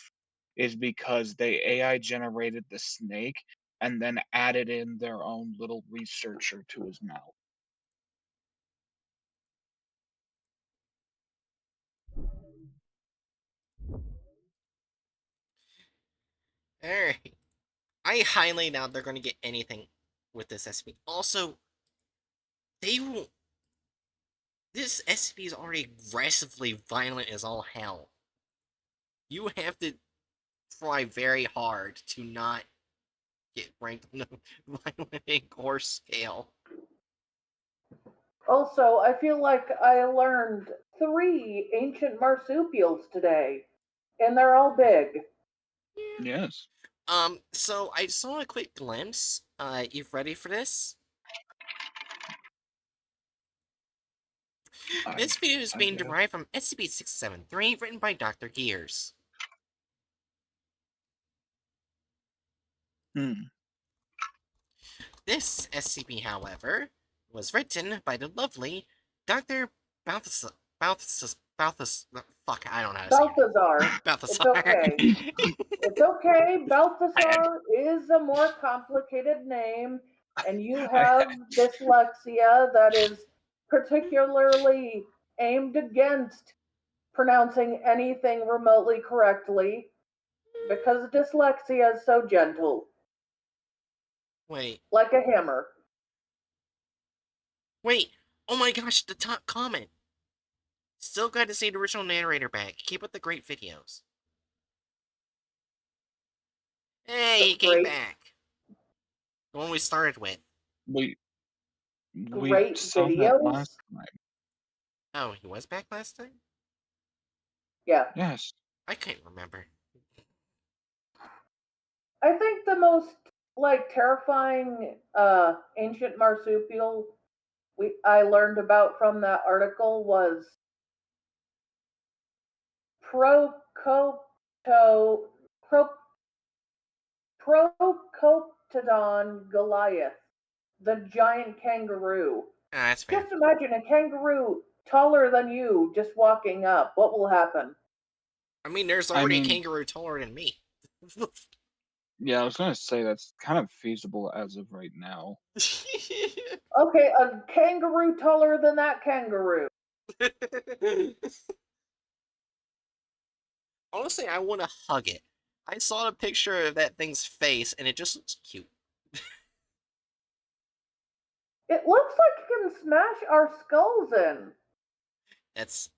is because they AI generated the snake and then added in their own little researcher to his mouth. Alright. I highly doubt they're going to get anything with this SCP. Also, they will. This SCP is already aggressively violent as all hell. You have to try very hard to not get ranked on the violent and gore scale. Also, I feel like I learned 3 ancient marsupials today, and they're all big. Yeah. Yes. So I saw a quick glimpse. You ready for this? This video is I being guess. derived from SCP-673, written by Dr. Gears. Hmm. This SCP, however, was written by the lovely Dr. Balthus. Fuck, I don't know how to say it. Balthazar. It's Balthasar. okay. It's okay. Balthazar is a more complicated name, and you I have dyslexia that is particularly aimed against pronouncing anything remotely correctly because dyslexia is so gentle, Wait, like a hammer. wait. Oh my gosh, the top comment. Still glad to see the original narrator back. Keep up the great videos. Hey, he came Great, back. The one we started with. we great saw that videos. last time. Oh, he was back last time? Yeah, Yes. I couldn't remember. I think the most terrifying ancient marsupial I learned about from that article was Procoto Pro, Procoptodon Goliath, the giant kangaroo. Ah, that's fair. Just imagine a kangaroo taller than you just walking up. What will happen? I mean, there's I already a mean, kangaroo taller than me. yeah, I was gonna say that's kind of feasible as of right now. Okay, a kangaroo taller than that kangaroo. Honestly, I want to hug it. I saw a picture of that thing's face, and it just looks cute. It looks like it can smash our skulls in. That's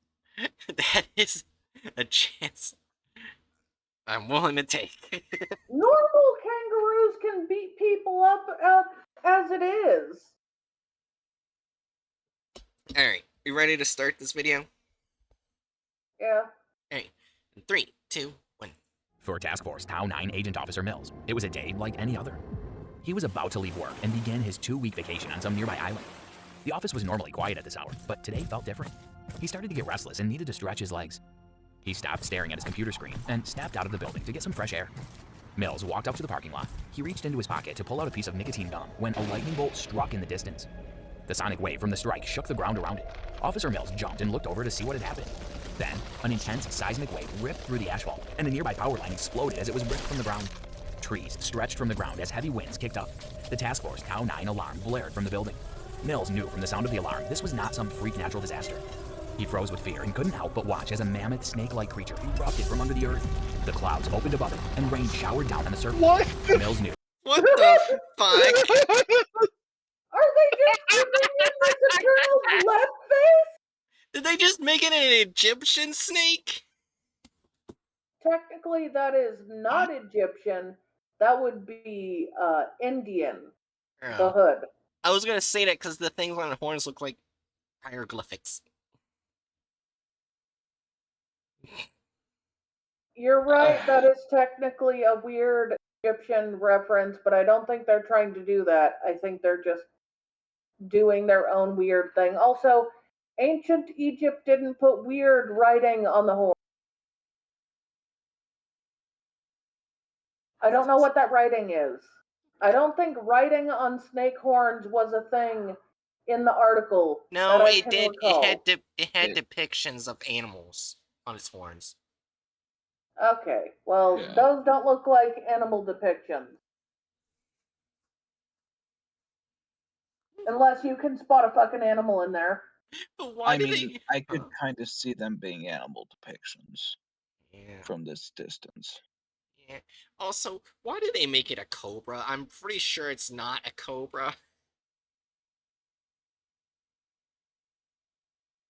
that is a chance I'm willing to take. Normal kangaroos can beat people up as it is. All right, you ready to start this video? Yeah. All right, in 3, 2, 1. For Task Force Tau 9 Agent Officer Mills, it was a day like any other. He was about to leave work and begin his 2-week vacation on some nearby island. The office was normally quiet at this hour, but today felt different. He started to get restless and needed to stretch his legs. He stopped staring at his computer screen and snapped out of the building to get some fresh air. Mills walked up to the parking lot. He reached into his pocket to pull out a piece of nicotine gum when a lightning bolt struck in the distance. The sonic wave from the strike shook the ground around it. Officer Mills jumped and looked over to see what had happened. Then, an intense seismic wave ripped through the asphalt, and a nearby power line exploded as it was ripped from the ground. Trees stretched from the ground as heavy winds kicked up. The Task Force Tau 9 alarm blared from the building. Mills knew from the sound of the alarm this was not some freak natural disaster. He froze with fear and couldn't help but watch as a mammoth snake-like creature erupted from under the earth. The clouds opened above it, and rain showered down on the surface. What? Mills knew. What the fuck? Are they just giving him this eternal left face? Did they just make it an Egyptian snake? Technically, that is not Egyptian. That would be Indian. The Oh. hood. I was gonna say that because the things on the horns look like hieroglyphics. You're right, that is technically a weird Egyptian reference, but I don't think they're trying to do that. I think they're just doing their own weird thing. Also, ancient Egypt didn't put weird writing on the horn. I don't know what that writing is. I don't think writing on snake horns was a thing in the article. No, that I it can did. Recall. It had depictions of animals on its horns. Okay, well, Yeah. those don't look like animal depictions. Unless you can spot a fucking animal in there. But why I did mean, they? I could kind of see them being animal depictions Yeah. from this distance. Yeah. Also, why did they make it a cobra? I'm pretty sure it's not a cobra.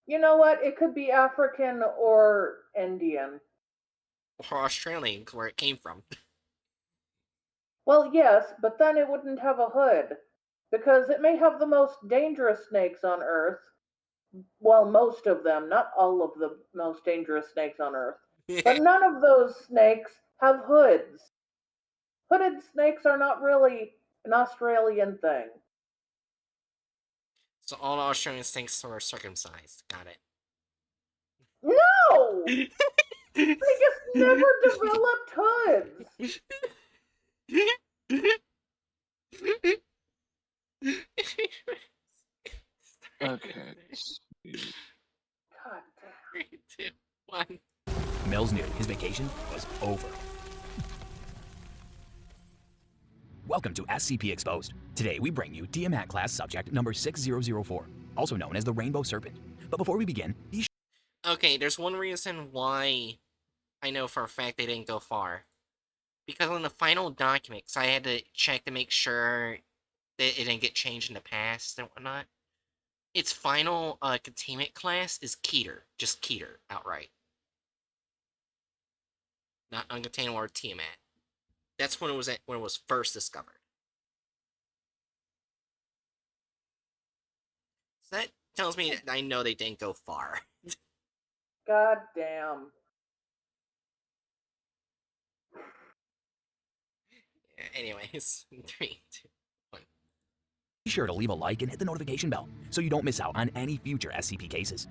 You know what? It could be African or Indian. Or Australian, where it came from. Well, yes, but then it wouldn't have a hood. Because it may have the most dangerous snakes on Earth. Well, most of them, not all of the most dangerous snakes on Earth. But none of those snakes have hoods. Hooded snakes are not really an Australian thing. So all Australian snakes were circumcised. Got it. No! They just never developed hoods. Okay. God damn. 3, 2, 1. Mills knew his vacation was over. Welcome to SCP Exposed. Today we bring you Tiamat class subject number 6004, also known as the Rainbow Serpent. But before we begin, be sure. Okay, there's one reason why I know for a fact they didn't go far. Because on the final documents, I had to check to make sure that it didn't get changed in the past and whatnot. Its final containment class is Keter. Just Keter, outright. Not uncontained or Tiamat. That's when it was first discovered. So that tells me that I know they didn't go far. God damn. Anyways, 3, 2, 1. Be sure to leave a like and hit the notification bell so you don't miss out on any future SCP cases.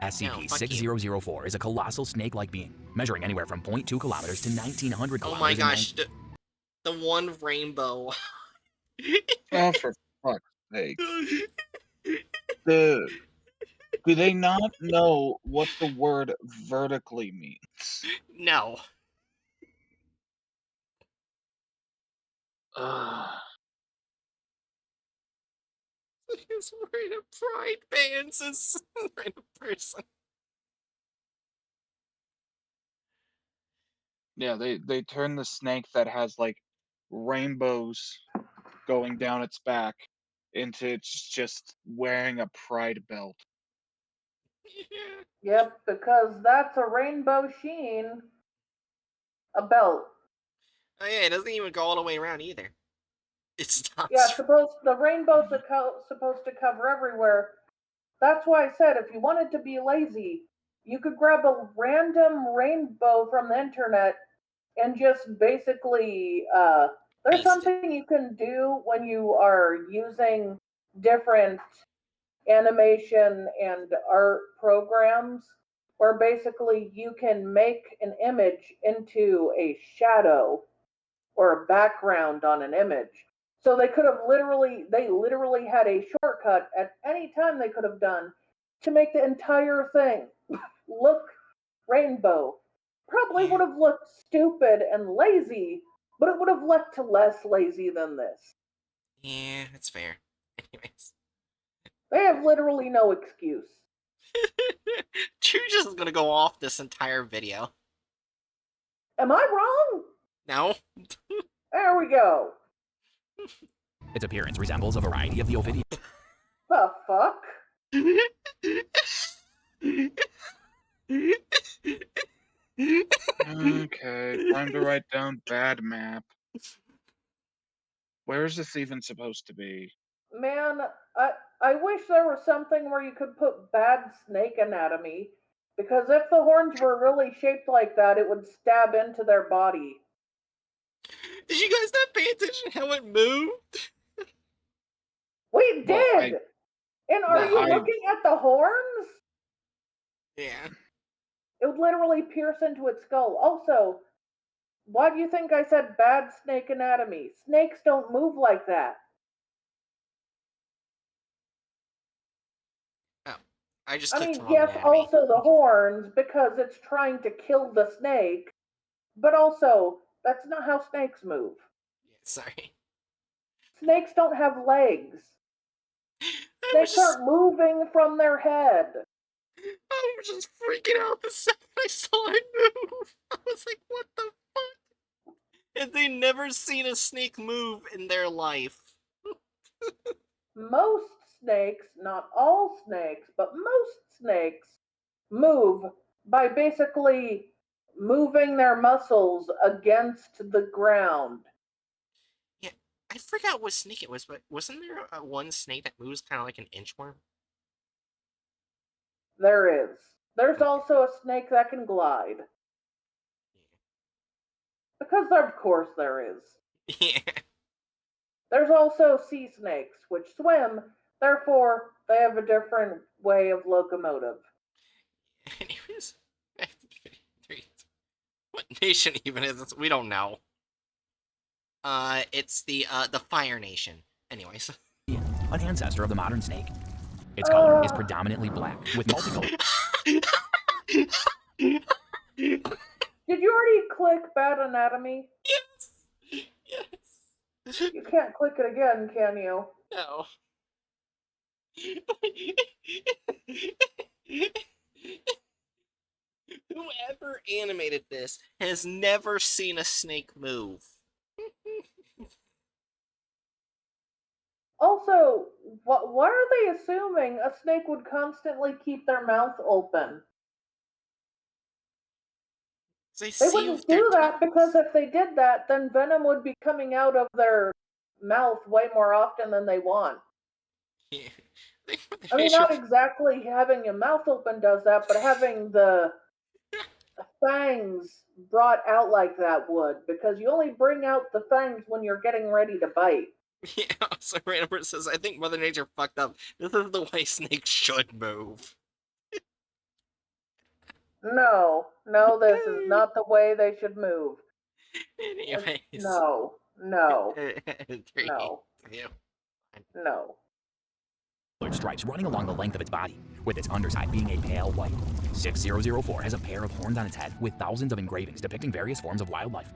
SCP-6004 is a colossal snake-like being, measuring anywhere from 0.2 kilometers to 1,900 kilometers. Oh my gosh, the one rainbow. Oh, for fuck's sake. Do they not know what the word vertically means? No. He's wearing a pride bands as random person. Yeah, they turn the snake that has like rainbows going down its back into it's just wearing a pride belt. Yeah. Yep, because that's a rainbow sheen. A belt. Oh yeah, it doesn't even go all the way around either. It stops. Yeah, the rainbow's supposed to cover everywhere. That's why I said if you wanted to be lazy, you could grab a random rainbow from the internet and just basically there's Paste it. something you can do when you are using different animation and art programs where basically you can make an image into a shadow or a background on an image. So they literally had a shortcut at any time they could have done to make the entire thing look rainbow. Probably would have looked stupid and lazy, but it would have looked less lazy than this. Yeah, that's fair. Anyways. They have literally no excuse. You're just gonna go off this entire video. Am I wrong? No? There we go. Its appearance resembles a variety of the Ovidian. The fuck? Okay, time to write down bad map. Where is this even supposed to be? Man, I wish there was something where you could put bad snake anatomy. Because if the horns were really shaped like that, it would stab into their body. Did you guys not pay attention how it moved? We Well, did! And are you I- looking at the horns? Yeah. It would literally pierce into its skull. Also, why do you think I said bad snake anatomy? Snakes don't move like that. Oh, I just I clicked mean, wrong yes, anatomy. also the horns, because it's trying to kill the snake, but also, that's not how snakes move. Yeah, sorry. Snakes don't have legs. I was Snakes just aren't moving from their head. I was just freaking out the second I saw it move. I was like, what the fuck? And they never seen a snake move in their life. Most snakes, not all snakes, but most snakes move by basically moving their muscles against the ground. Yeah, I forgot what snake it was, but wasn't there one snake that moves kind of like an inchworm? There is. There's Okay. also a snake that can glide. Because of course there is. Yeah. There's also sea snakes, which swim, therefore they have a different way of locomotive. Anyways, back to the video. What nation even is this? We don't know. It's the Fire Nation. Anyways. An ancestor of the modern snake. Its color is predominantly black, with multicolored. Did you already click bad anatomy? Yes. Yes. You can't click it again, can you? No. Whoever animated this has never seen a snake move. Also, why are they assuming a snake would constantly keep their mouth open? They They see wouldn't with their do that because tongues. if they did that, then venom would be coming out of their mouth way more often than they want. Yeah. I mean, not exactly having your mouth open does that, but having the fangs brought out like that would, because you only bring out the fangs when you're getting ready to bite. Yeah, so random person says, I think Mother Nature fucked up. This is the way snakes should move. No, this is not the way they should move. Anyways. No. 3, No. 2, No. Stripes running along the length of its body, with its underside being a pale white. 6004 has a pair of horns on its head with thousands of engravings depicting various forms of wildlife.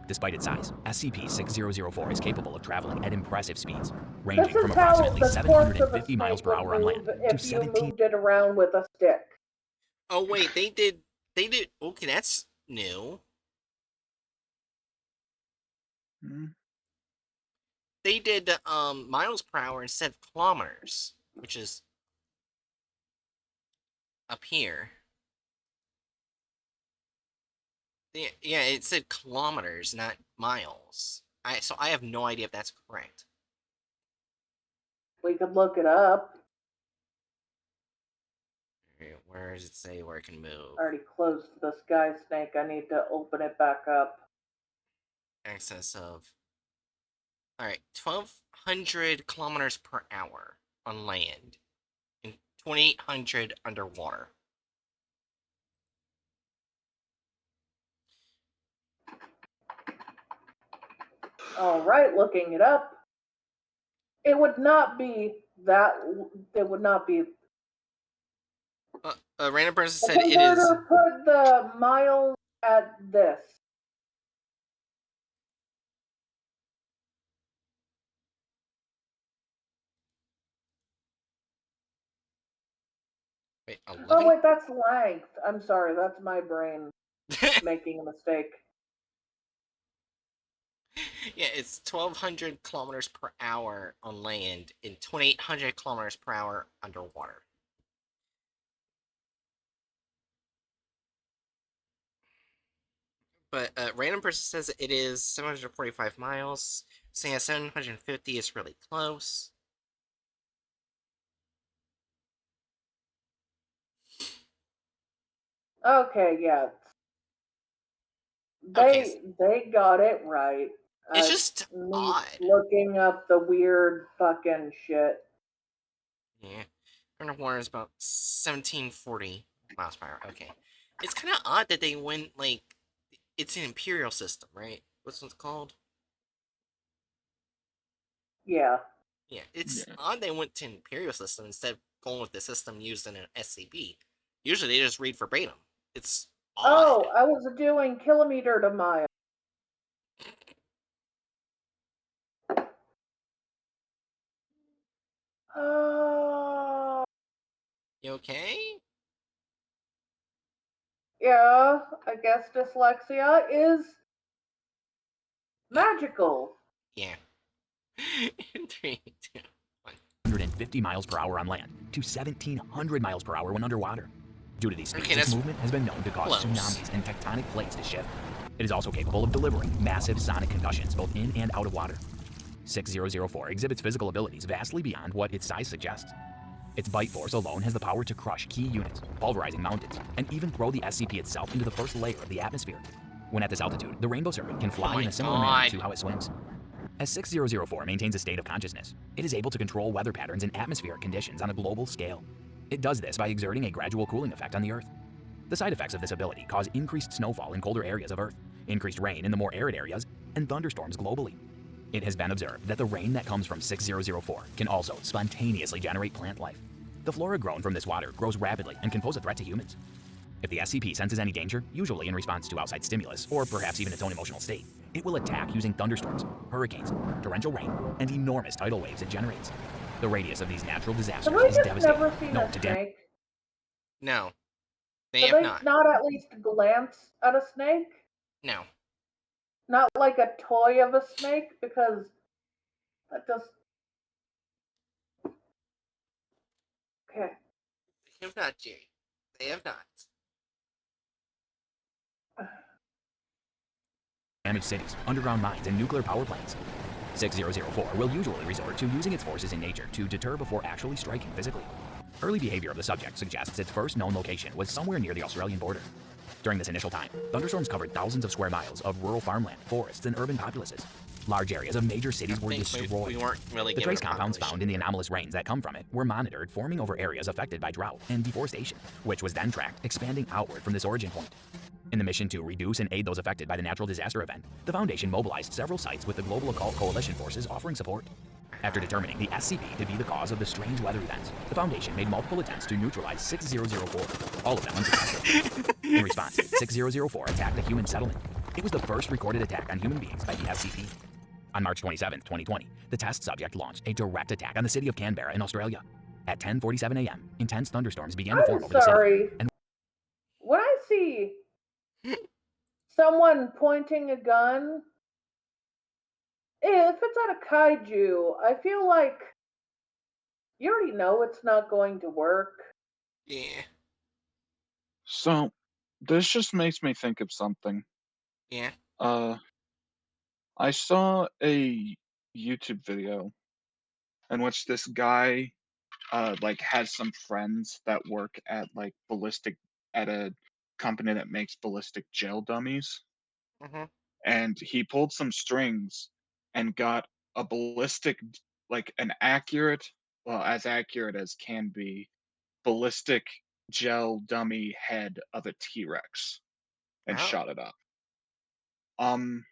Despite its size, SCP-6004 is capable of traveling at impressive speeds, ranging This from is how approximately the corpse of a 750 miles snake per would hour on land move to if you 17. moved it around with a stick. Oh wait, they did, okay, that's new. Hmm? They did, miles per hour instead of kilometers, which is up here. Yeah, it said kilometers, not miles. So I have no idea if that's correct. We could look it up. Alright, where does it say where it can move? I already closed the sky snake. I need to open it back up. Excess of. Alright, 1,200 kilometers per hour on land, and 2,800 underwater. All right, looking it up. It would not be that. It would not be. A random person The said it is. converter put the miles at this. Wait, Oh 11? wait, that's length. I'm sorry, that's my brain making a mistake. Yeah, it's 1,200 kilometers per hour on land and 2,800 kilometers per hour underwater. But random person says it is 745 miles. Saying 750 is really close. Okay, yeah. Okay, They got it right. it's just Me odd. looking up the weird fucking shit. Yeah, underwater is about 1740 miles per hour. Okay, it's kind of odd that they went like it's an imperial system, right? What's it called? Yeah. Yeah, it's Yeah. odd they went to imperial system instead of going with the system used in an SCP. Usually they just read verbatim. It's odd. Oh, I was doing kilometer to mile. Oh, You okay? yeah. I guess dyslexia is magical. Yeah. 3, 2, 1. 150 miles per hour on land to 1,700 miles per hour when underwater. Due to these speeds, Okay, its that's movement has been known to cause close. tsunamis and tectonic plates to shift. It is also capable of delivering massive sonic concussions both in and out of water. 6004 exhibits physical abilities vastly beyond what its size suggests. Its bite force alone has the power to crush key units, pulverizing mountains, and even throw the SCP itself into the first layer of the atmosphere. When at this altitude, the rainbow serpent can fly my in a similar manner God. to how it swims. As 6004 maintains a state of consciousness, it is able to control weather patterns and atmospheric conditions on a global scale. It does this by exerting a gradual cooling effect on the Earth. The side effects of this ability cause increased snowfall in colder areas of Earth, increased rain in the more arid areas, and thunderstorms globally. It has been observed that the rain that comes from 6004 can also spontaneously generate plant life. The flora grown from this water grows rapidly and can pose a threat to humans. If the SCP senses any danger, usually in response to outside stimulus, or perhaps even its own emotional state, it will attack using thunderstorms, hurricanes, torrential rain, and enormous tidal waves it generates. The radius of these natural Have disasters I is just devastating, never seen known a to damage. snake? No, they Have have they not. not at least glanced at a snake? No. Not like a toy of a snake? Because that just. Okay. They have not, Jerry. They have not. Damaged cities, underground mines, and nuclear power plants. 6004 will usually resort to using its forces in nature to deter before actually striking physically. Early behavior of the subject suggests its first known location was somewhere near the Australian border. During this initial time, thunderstorms covered thousands of square miles of rural farmland, forests, and urban populaces. Large areas of major cities were We destroyed. weren't really The given trace a compounds population. found in the anomalous rains that come from it were monitored, forming over areas affected by drought and deforestation, which was then tracked, expanding outward from this origin point. In the mission to reduce and aid those affected by the natural disaster event, the Foundation mobilized several sites with the Global Occult Coalition forces offering support. After determining the SCP to be the cause of the strange weather events, the Foundation made multiple attempts to neutralize 6004, all of them unsuccessful. In response, 6004 attacked a human settlement. It was the first recorded attack on human beings by the SCP. On March 27, 2020, the test subject launched a direct attack on the city of Canberra in Australia. At 10:47 a.m., intense thunderstorms began to form I'm over the city. sorry. And When I see someone pointing a gun, if it's at a kaiju, I feel like you already know it's not going to work. Yeah. So, this just makes me think of something. Yeah. Uh, I saw a YouTube video in which this guy, like, has some friends that work at, like, at a company that makes ballistic gel dummies, Mm-hmm. and he pulled some strings and got a like, an accurate well, as accurate as can be, ballistic gel dummy head of a T-Rex and Oh. shot it up. Um,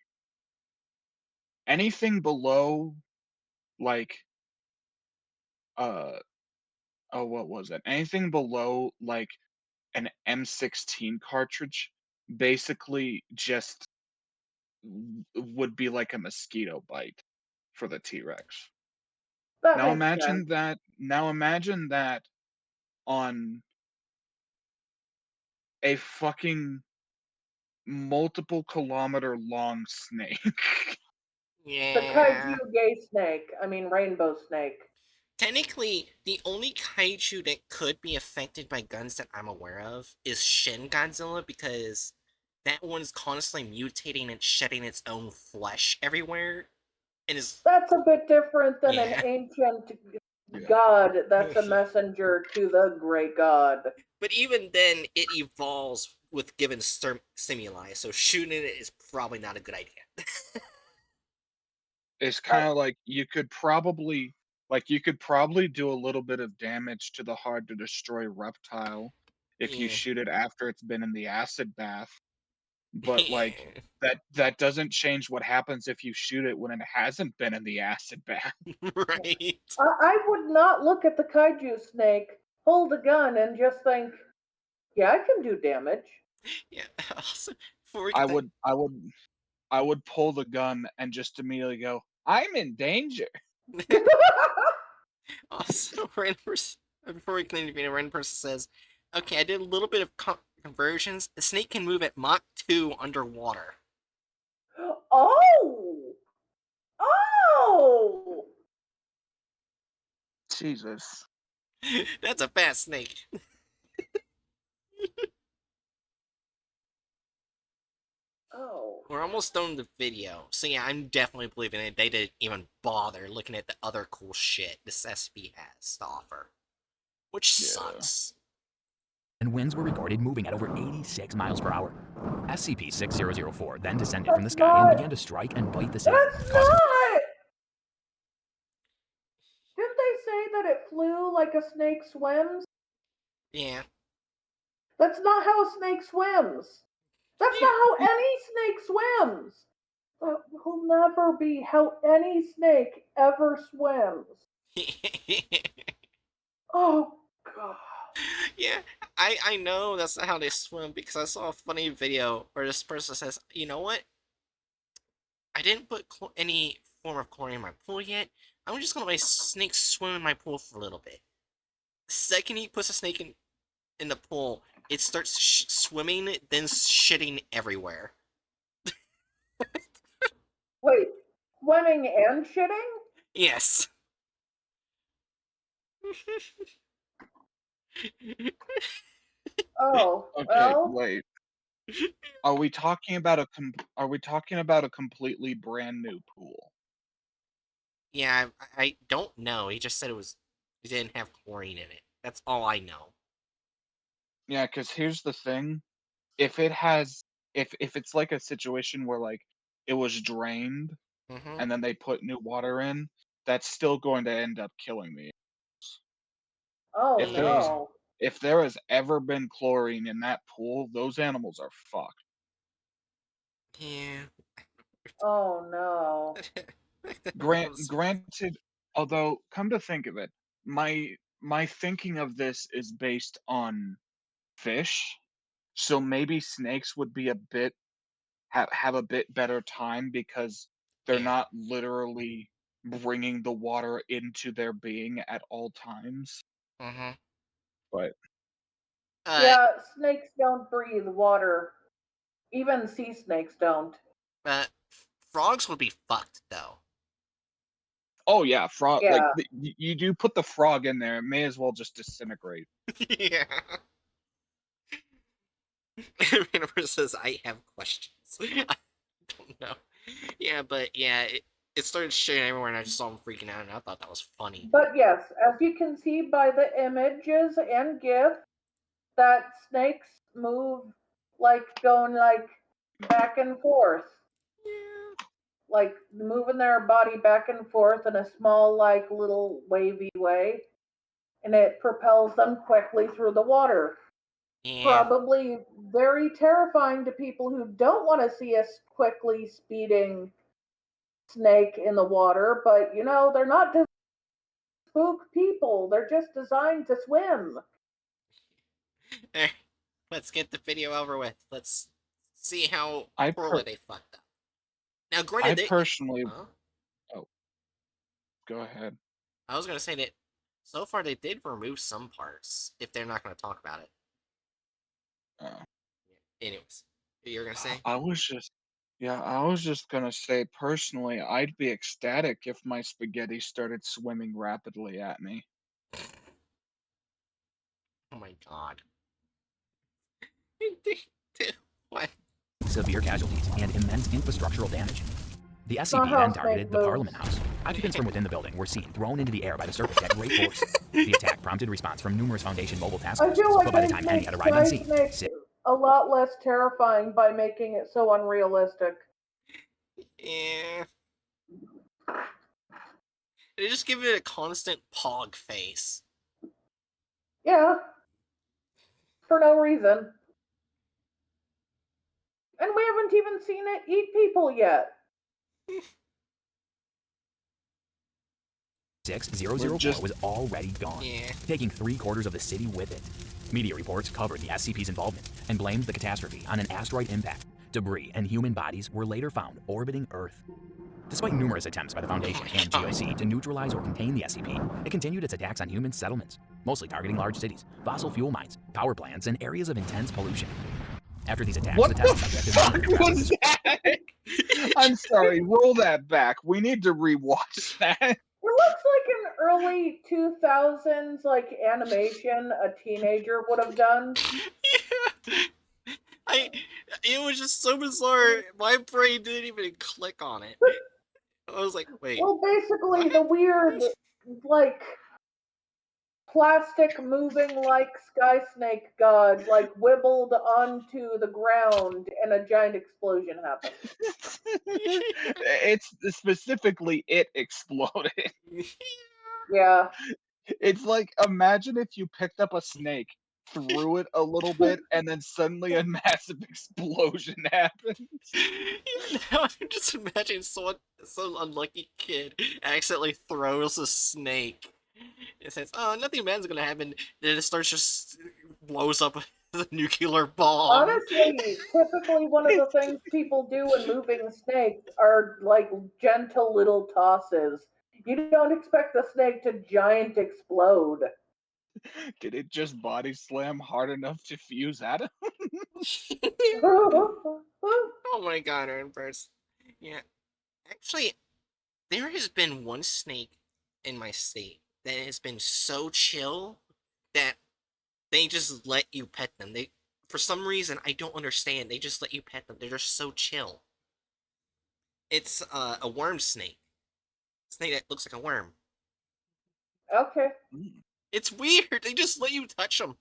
anything below, like, uh oh, what was it? Anything below, like, an M16 cartridge basically just would be like a mosquito bite for the T-Rex. That makes sense. Now imagine that on a fucking multiple kilometer long snake. The Yeah. kaiju gay snake. I mean, rainbow snake. Technically, the only kaiju that could be affected by guns that I'm aware of is Shin Godzilla because that one's constantly mutating and shedding its own flesh everywhere and is That's a bit different than an yeah. ancient Yeah. god that's a messenger to the great god. But even then, it evolves with given stimuli, so shooting it is probably not a good idea. It's Uh, kind of like you could probably do a little bit of damage to the hard to destroy reptile if you Yeah. shoot it after it's been in the acid bath, but like Yeah. that doesn't change what happens if you shoot it when it hasn't been in the acid bath. Right. I would not look at the kaiju snake, hold a gun, and just think, yeah, I can do damage. Yeah. Also, before we I get that, would I would I would pull the gun and just immediately go, "I'm in danger." also, random person, before we continue, a random person says, "Okay, I did a little bit of conversions. The snake can move at Mach 2 underwater." Oh! Oh! Jesus. That's a fast snake. Oh. We're almost done with the video, so yeah, I'm definitely believing it. They didn't even bother looking at the other cool shit this SCP has to offer, which Yeah. sucks. And winds were recorded moving at over 86 miles per hour. SCP-6004 then descended from the That's sky and not. began to strike and bite the city, That's causing... not. Didn't they say that it flew like a snake swims? Yeah. That's not how a snake swims. That's not how any snake swims. That will never be how any snake ever swims. Oh, God. Yeah, I know that's not how they swim because I saw a funny video where this person says, "You know what? I didn't put any form of chlorine in my pool yet. I'm just gonna let my snake swim in my pool for a little bit." The second he puts a snake in the pool, it starts swimming, then shitting everywhere. Wait, swimming and shitting? Yes. Oh, Okay, well, wait. Are we talking about a completely brand new pool? Yeah, I don't know. He just said it didn't have chlorine in it. That's all I know. Yeah, because here's the thing. If it has if it's like a situation where like it was drained Mm-hmm. and then they put new water in, that's still going to end up killing me. oh If there was Yeah. no. if there has ever been chlorine in that pool, those animals are fucked. Yeah. Oh no. Granted, although come to think of it, my thinking of this is based on fish, so maybe snakes would be a bit have a bit better time because they're Yeah. not literally bringing the water into their being at all times. Mm-hmm. But Uh, Yeah, snakes don't breathe water. Even sea snakes don't. but frogs would be fucked though. oh yeah, frog like Yeah. you do put the frog in there, it may as well just disintegrate. Yeah. Random says I have questions. I don't know. Yeah, but yeah, it started shitting everywhere, and I just saw him freaking out, and I thought that was funny. But yes, as you can see by the images and GIF, that snakes move like going like back and forth, Yeah. like moving their body back and forth in a small, like little wavy way, and it propels them quickly through the water. Yeah. Probably very terrifying to people who don't want to see a quickly speeding snake in the water, but they're not to spook people, they're just designed to swim. Eh, let's get the video over with. Let's see how I poorly per they fucked up. Now, I granted, they. personally Huh? oh, go ahead. I was gonna say that so far they did remove some parts. If they're not gonna talk about it. Oh. Anyways, you're gonna say? I was just yeah, I was just gonna say personally, I'd be ecstatic if my spaghetti started swimming rapidly at me. Oh my god. What? severe casualties, and immense infrastructural damage. The Not SCP how then Snake targeted the moves. Parliament House. Occupants from within the building were seen thrown into the air by the surface at great force. The attack prompted response from numerous Foundation mobile task I forces, feel like but by the they time Penny make had arrived on Sky scene, Snake a lot less terrifying by making it so unrealistic. Yeah. They just give it a constant pog face. Yeah, for no reason. And we haven't even seen it eat people yet. 6004 was already gone, Yeah. taking 3/4 of the city with it. Media reports covered the SCP's involvement and blamed the catastrophe on an asteroid impact. Debris and human bodies were later found orbiting Earth. Despite numerous attempts by the Foundation and GOC to neutralize or contain the SCP, it continued its attacks on human settlements, mostly targeting large cities, fossil fuel mines, power plants, and areas of intense pollution. After these attacks, What the the test subject is fuck monitored rather was than that? I'm sorry, roll that back. We need to rewatch that. It looks like an early 2000s like animation a teenager would have done. I. It was just so bizarre. My brain didn't even click on it. I was like, wait. Well, basically, What? the weird, like, plastic moving like Sky Snake god, like, wibbled onto the ground and a giant explosion happened. It's specifically it exploded. Yeah. It's like imagine if you picked up a snake, threw it a little bit, and then suddenly a massive explosion happens. Yeah, now I'm just imagining some unlucky kid accidentally throws a snake. It says, "Oh, nothing bad's gonna happen." Then it starts just blows up as a nuclear bomb. Honestly, typically one of the things people do in moving snakes are like gentle little tosses. You don't expect the snake to giant explode. Did it just body slam hard enough to fuse atoms? Oh my god, Ernburst. Yeah, actually, there has been one snake in my state that has been so chill that they just let you pet them. They, for some reason, I don't understand. They just let you pet them. They're just so chill. It's a worm snake. Snake that looks like a worm. Okay. It's weird. They just let you touch them.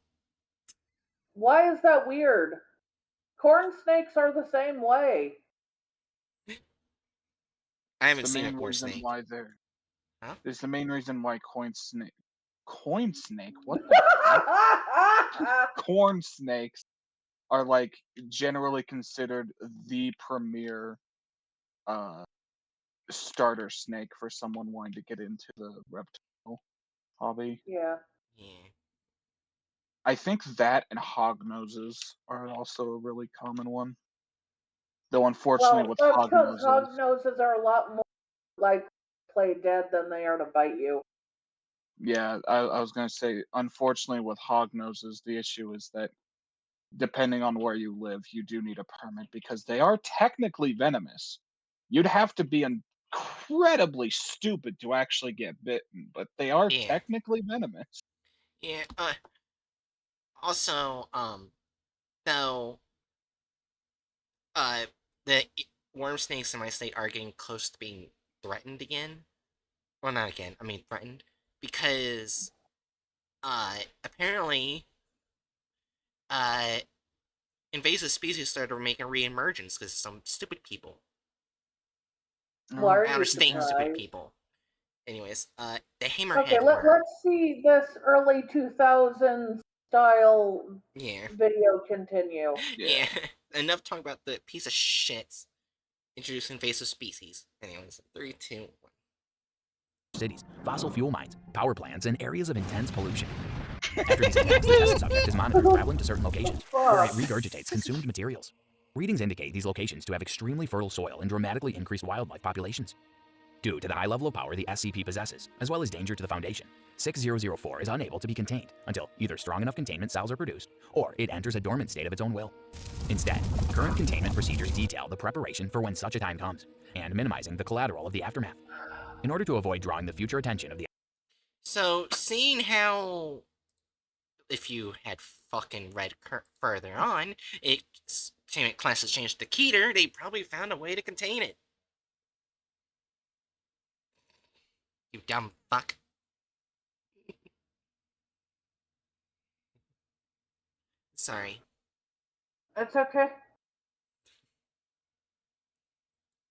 Why is that weird? Corn snakes are the same way. I haven't The seen a main corn reason snake. why they're Huh? It's the main reason why coin snake? What corn snakes are like generally considered the premier uh starter snake for someone wanting to get into the reptile hobby. Yeah. Yeah. I think that and hog noses are also a really common one. Though unfortunately Well, with that's hog because hog noses, noses are a lot more like to play dead than they are to bite you. yeah, I was gonna say unfortunately with hog noses, the issue is that depending on where you live, you do need a permit because they are technically venomous. You'd have to be incredibly stupid to actually get bitten, but they are Yeah. technically venomous. Yeah. Also, though, uh, the worm snakes in my state are getting close to being threatened again. Well, not again. I mean, threatened because, apparently, uh, invasive species started making re-emergence because some stupid people, Why Oh, are out you of state stupid surprised? people. Anyways, the Okay, hammerhead worm. let's see this early 2000s style Yeah. video continue. yeah. Yeah. Enough talk about the piece of shit introducing invasive species. Anyways, 3, 2, 1. cities, fossil fuel mines, power plants, and areas of intense pollution. After these attacks, the test subject is monitored traveling to certain locations, where it Fuck. regurgitates consumed materials. Readings indicate these locations to have extremely fertile soil and dramatically increased wildlife populations. Due to the high level of power the SCP possesses, as well as danger to the Foundation, 6004 is unable to be contained until either strong enough containment cells are produced or it enters a dormant state of its own will. Instead, current containment procedures detail the preparation for when such a time comes and minimizing the collateral of the aftermath. In order to avoid drawing the future attention of the So, seeing how if you had fucking read further on, containment classes changed to Keter, they probably found a way to contain it. You dumb fuck. Sorry. It's okay.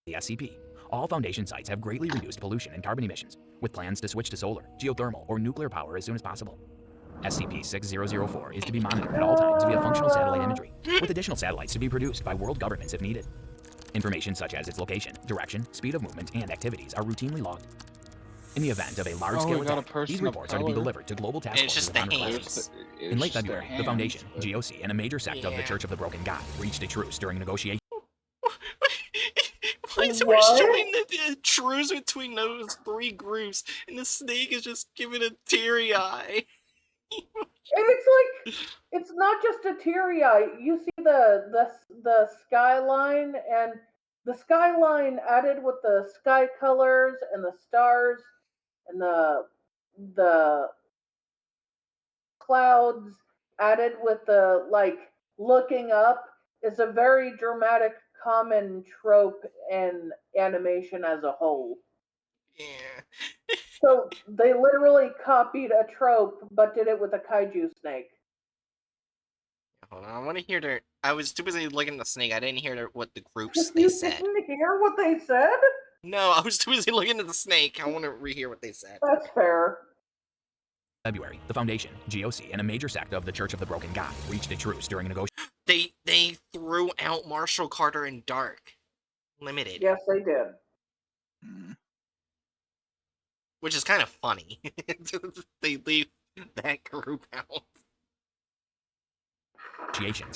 SCP, all Foundation sites have greatly reduced pollution and carbon emissions, with plans to switch to solar, geothermal, or nuclear power as soon as possible. SCP-6004 is to be monitored at all times via functional satellite imagery, with additional satellites to be produced by world governments if needed. Information such as its location, direction, speed of movement, and activities are routinely logged. In the event of a large-scale attack, these reports are to be delivered to global task It's forces just the upon request. hands. In late February, the Foundation, GOC, and a major sect of the Yeah. Church of the Broken God reached a truce during negotiations. Why is there showing the truce between those three groups, and the snake is just giving a teary eye? And it's like, it's not just a teary eye. You see the skyline, and the skyline added with the sky colors and the stars and the clouds added with the like looking up is a very dramatic common trope in animation as a whole. Yeah. So they literally copied a trope but did it with a kaiju snake. Hold on, I want to hear their. I was too busy looking at the snake. I didn't hear what the groups they You said. didn't hear what they said? No, I was too busy looking at the snake. I want to rehear what they said. That's fair. February, the Foundation, GOC, and a major sect of the Church of the Broken God reached a truce during negotiations. They threw out Marshall Carter and Dark Limited. Yes, they did. Which is kind of funny. They leave that group out.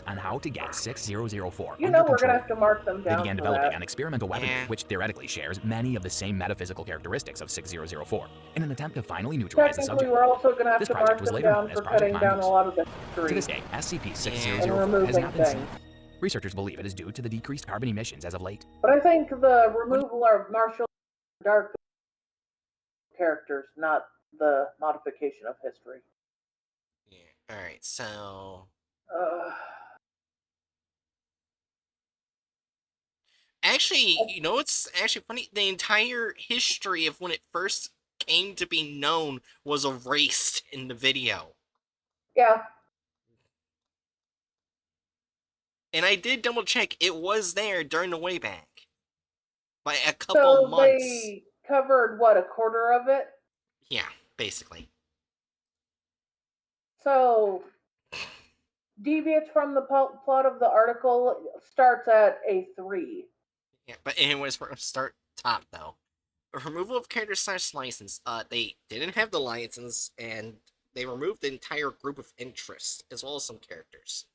On how to get 6004 You under know we're control. gonna have to mark them They down began for developing that. an experimental weaponry Yeah. which theoretically shares many of the same metaphysical characteristics of 6004 in an attempt to finally neutralize the Technically, subject. we're also gonna have This to project mark was them later down known as for Project cutting down a Mongoose. lot of the To history this day, and SCP-6004 has removing not been seen. things. Researchers believe it is due to the decreased carbon emissions as of late. But I think the removal of Marshall Dark characters, not the modification of history. Yeah. Alright, so. Uh, Actually, you know what's actually funny? The entire history of when it first came to be known was erased in the video. yeah. And I did double check, it was there during the way back. By a couple So months. they covered what, a quarter of it? Yeah, basically. So deviates from the plot of the article starts at a 3. Yeah, but anyways, for start top though. A removal of character slash license. They didn't have the license, and they removed the entire group of interest, as well as some characters.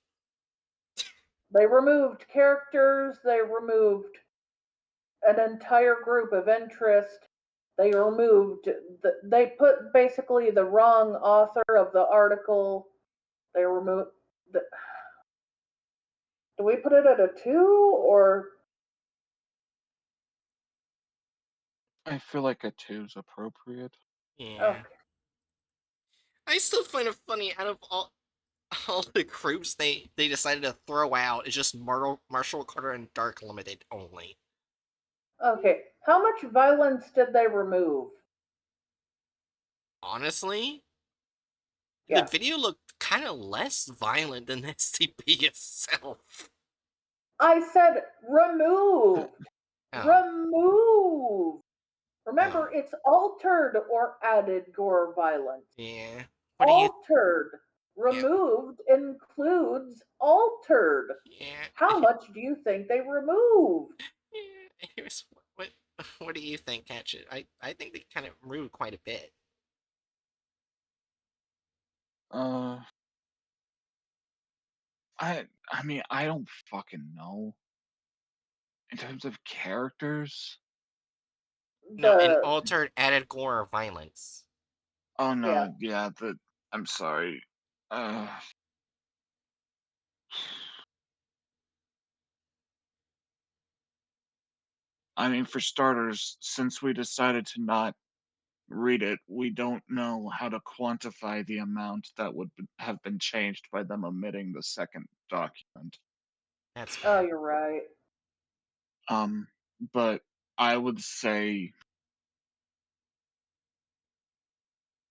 They removed characters, they removed an entire group of interest. They removed, they put basically the wrong author of the article. They removed, do we put it at a 2 or? I feel like a 2 is appropriate. Yeah. Okay. I still find it funny, out of all the groups they decided to throw out, is just Marshall Carter and Dark Limited only. Okay. How much violence did they remove? Honestly, Yeah. the video looked kind of less violent than SCP itself. I said remove. Oh. Remove. Remember, it's altered or added gore violence. Yeah. What do you? Altered. Removed includes altered. Yeah. How much do you think they removed? Yeah. Here's what do you think, Hatchet? I think they kind of removed quite a bit. I mean, I don't fucking know. In terms of characters, No, an The altered added gore or violence. Oh Yeah. no, yeah, I'm sorry. Uh, I mean, for starters, since we decided to not read it, we don't know how to quantify the amount that would have been changed by them omitting the second document. That's Oh, fair. you're right. Um, but I would say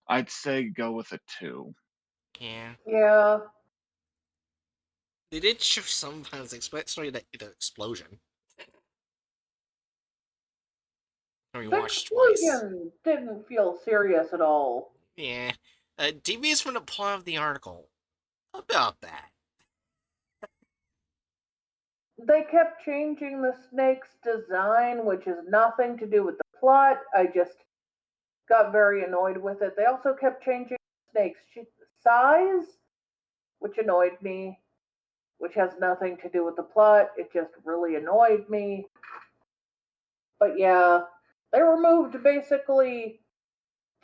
I'd say go with a 2. Yeah. Yeah. They did show some violence, especially the explosion. We The watched twice. explosion didn't feel serious at all. Yeah. Devious from the plot of the article. About that. They kept changing the snake's design, which has nothing to do with the plot. I just got very annoyed with it. They also kept changing the snake's size, which annoyed me, which has nothing to do with the plot. It just really annoyed me. But yeah, they removed basically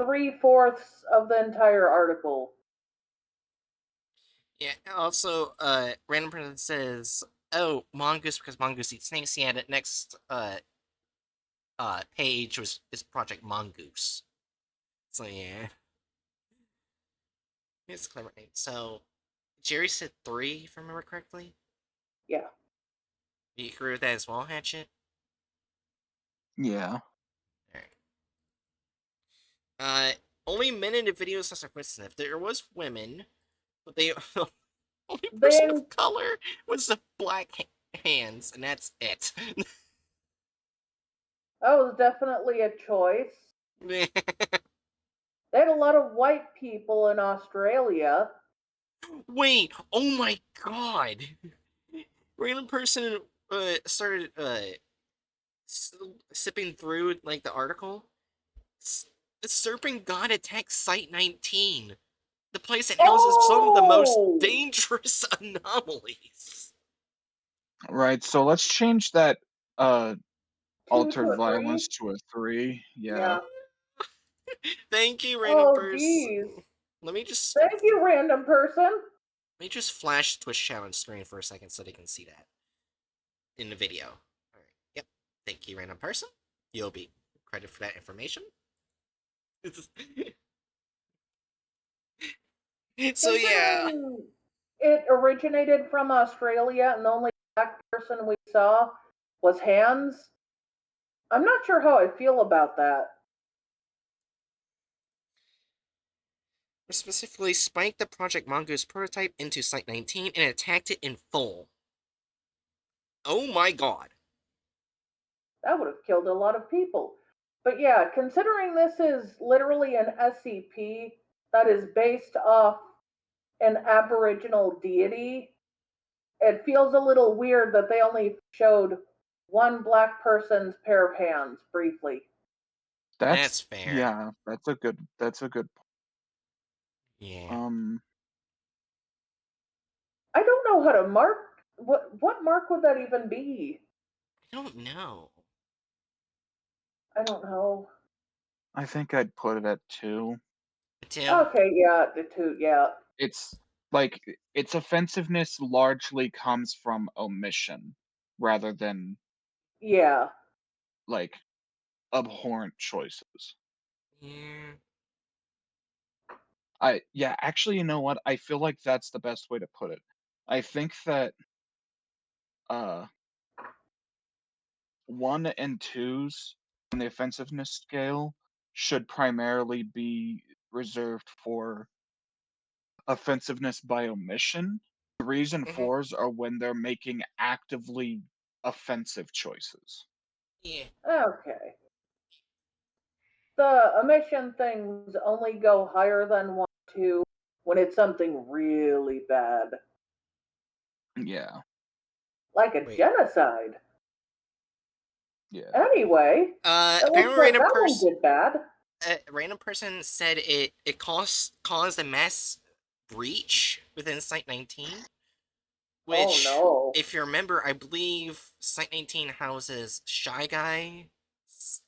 3/4 of the entire article. Yeah, also, random person says, oh, Mongoose, because Mongoose eats snakes. Yeah, the next, page is Project Mongoose. So, yeah. It's a clever name. So, Jerry said 3, if I remember correctly. Yeah. Do you agree with that as well, Hatchet? Yeah. Alright. Only men in the video slash If there was women, but they only person Then of color was the black hands, and that's it. that was definitely a choice. They had a lot of white people in Australia. Wait, oh my god! Random person started sipping through like the article. The Serpent God attacks Site 19, the place that houses some of the most Oh, dangerous anomalies. Right, so let's change that two to altered a three. violence to a 3. Yeah. Yeah. Thank you, random Oh, person. geez. Let me just Thank you, random person. flash Twitch challenge screen for a second so they can see that in the video. All right. Yep. Thank you, random person. You'll be credited for that information. So yeah. Considering it originated from Australia and the only black person we saw was Hans, I'm not sure how I feel about that. Specifically, spiked the Project Mongoose prototype into Site 19 and attacked it in full. Oh my god. That would have killed a lot of people. But yeah, considering this is literally an SCP that is based off an Aboriginal deity, it feels a little weird that they only showed one black person's pair of hands briefly. That's fair. Yeah, that's a good Yeah. um I don't know how to mark what mark would that even be? I don't know. I don't know. I think I'd put it at 2. Two? Okay, yeah, the two, yeah. It's like its offensiveness largely comes from omission rather than Yeah. like abhorrent choices. Yeah. Yeah, actually, you know what? I feel like that's the best way to put it. I think that uh 1 and 2s on the offensiveness scale should primarily be reserved for offensiveness by omission. 3s and Mm-hmm. 4s are when they're making actively offensive choices. Yeah. Okay. The omission things only go higher than 1, 2 when it's something really bad, Yeah, like a Wait. genocide. yeah. Anyway, it looks Apparently like that one did bad. a random person said it caused a mass breach within Site 19, Oh which, no. if you remember, I believe Site 19 houses Shy Guy,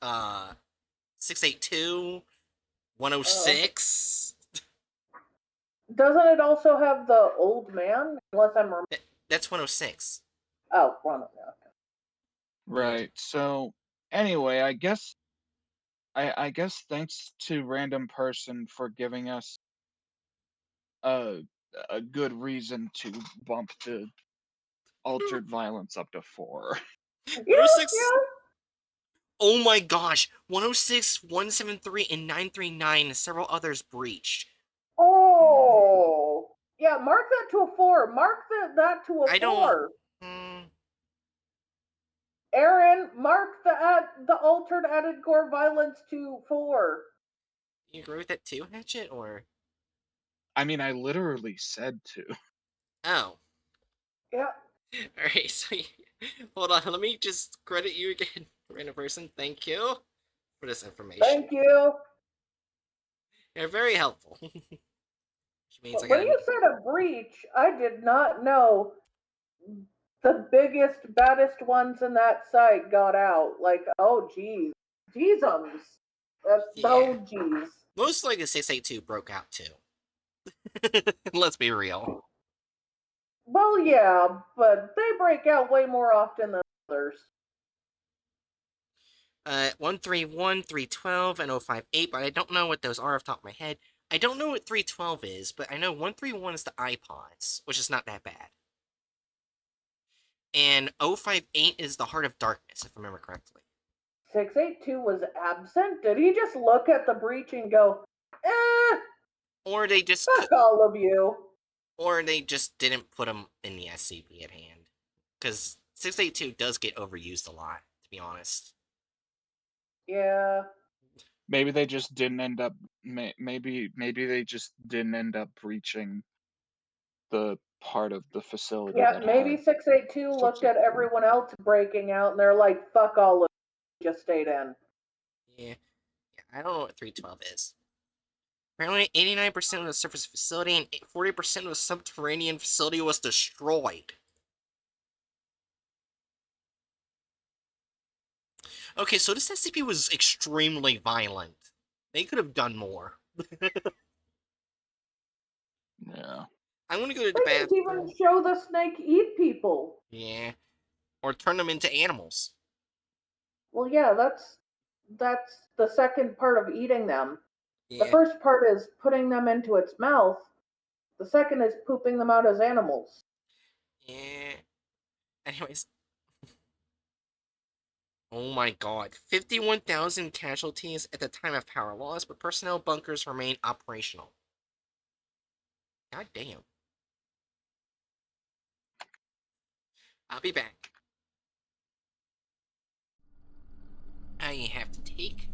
uh, 682, 106? Doesn't it also have the old man? Unless I'm That's 106. oh, wrong. Right. So anyway, I guess thanks to random person for giving us a a good reason to bump the altered violence up to 4. Yeah, 106? yeah. Oh my gosh. 106, 173, and 939, and several others breached. Oh, yeah. Mark that to a 4. Mark that to a I don't. 4. Mm, Aaron, mark the altered added gore violence to 4. you agree with that too, Hatchet? Or. I mean, I literally said to. Oh. Yeah. Alright, so. Hold on, let me just credit you again, random person. Thank you for this information. Thank you. You're very helpful. Which means I When gotta. you said a breach, I did not know the biggest, baddest ones in that site got out. Like, oh, geez. Jeezums. Yeah. Oh, geez. Most likely 682 broke out too. Let's be real. Well, yeah, but they break out way more often than others. 131, 312, and 058, but I don't know what those are off the top of my head. I don't know what 312 is, but I know 131 is the iPods, which is not that bad. And 058 is the Heart of Darkness, if I remember correctly. 682 was absent. Did he just look at the breach and go, Or they just fuck all of you? or they just didn't put them in the SCP at hand. Because 682 does get overused a lot, to be honest. Yeah. Maybe they just didn't end up. Maybe they just didn't end up breaching the part of the facility. Yeah, that maybe had 682 looked at 682. everyone else breaking out and they're like, fuck all of you, just stayed in. Yeah, I don't know what 312 is. Apparently, 89% of the surface facility and 40% of the subterranean facility was destroyed. Okay, so this SCP was extremely violent. They could have done more. Yeah. I'm gonna go to the They didn't bathroom. even show the snake eat people. Yeah. Or turn them into animals. Well, yeah, that's the second part of eating them. The Yeah. first part is putting them into its mouth. The second is pooping them out as animals. Yeah. Anyways. Oh my god. 51,000 casualties at the time of power loss, but personnel bunkers remain operational. God damn. I'll be back. I have to take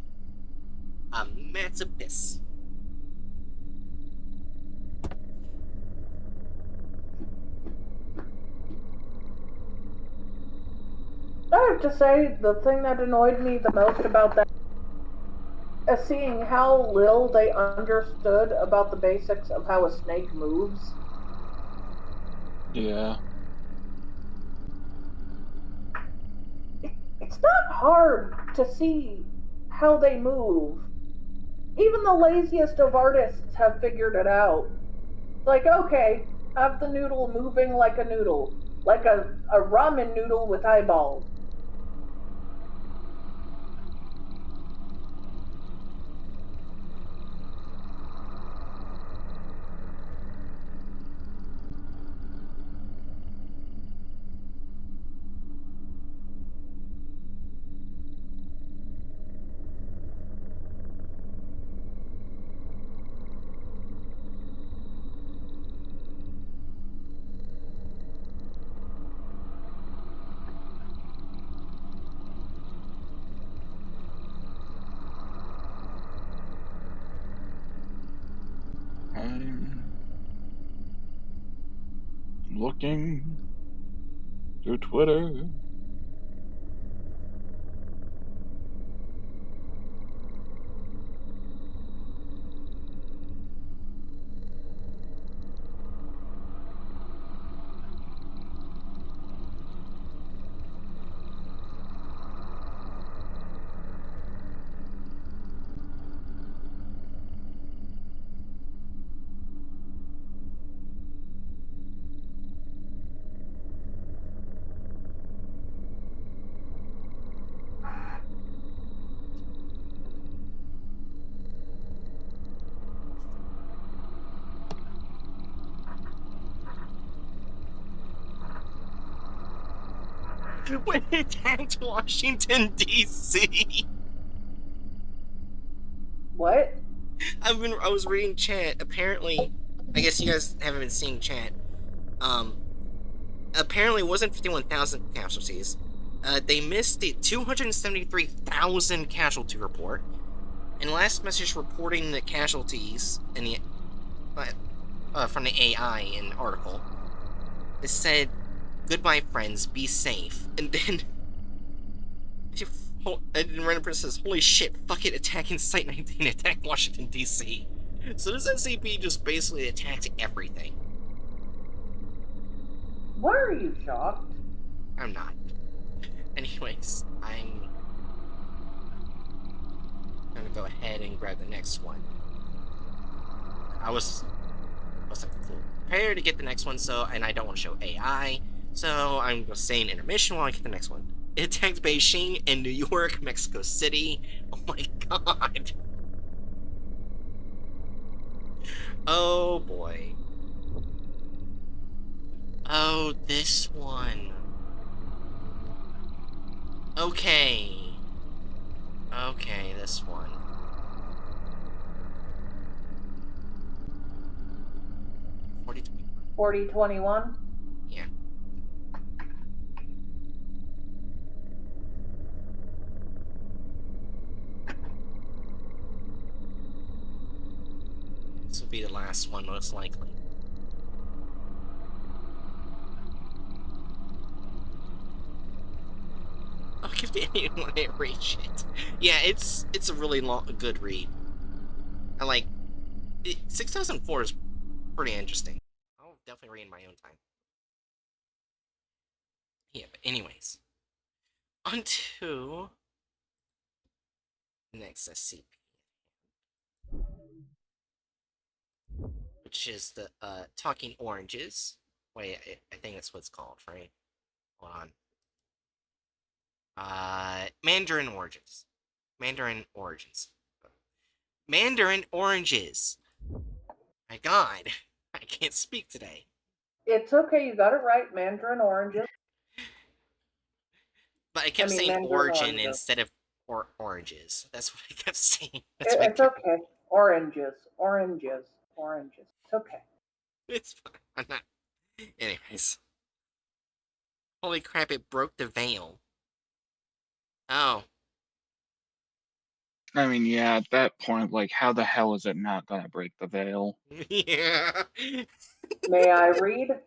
a massive piss. I have to say, the thing that annoyed me the most about that is seeing how little they understood about the basics of how a snake moves. Yeah. It's not hard to see how they move. Even the laziest of artists have figured it out. Like, okay, have the noodle moving like a noodle, like a ramen noodle with eyeballs. I'm looking through Twitter. when it attacked Washington, D.C. What? I was reading chat. Apparently, I guess you guys haven't been seeing chat. Apparently it wasn't 51,000 casualties. They missed the 273,000 casualty report. And last message reporting the casualties in the from the AI in article, it said, "Goodbye, friends. Be safe." And then Random says, "Holy shit! Fuck it! Attacking Site 19. Attack Washington D.C." So this SCP just basically attacked everything. Why are you shocked? I'm not. Anyways, I'm gonna go ahead and grab the next one. I wasn't prepared to get the next one, and I don't want to show AI, so I'm gonna say an intermission while I get the next one. It attacked Beijing and New York, Mexico City. Oh my god. Oh boy. Oh, this one. Okay. Okay, this one. $40. 4021? Yeah. This will be the last one, most likely. I'll give it anyone I reach it. Yeah, it's a really good read. I like it. 6004 is pretty interesting. I'll definitely read in my own time. Yeah, but anyways, on to the next SCP, which is the Talking Oranges. Wait, I think that's what it's called, right? Hold on. Mandarin Oranges. Mandarin Origins. Mandarin Oranges. My god. I can't speak today. It's okay, you got it right. Mandarin oranges. But I kept saying Mandarin origin oranges. instead of oranges. That's what I kept saying. It's okay. Oranges. Oranges. Oranges. It's okay. It's fine. I'm not. Anyways. Holy crap, it broke the veil. Oh. I mean, yeah, at that point, like, how the hell is it not gonna break the veil? Yeah. May I read?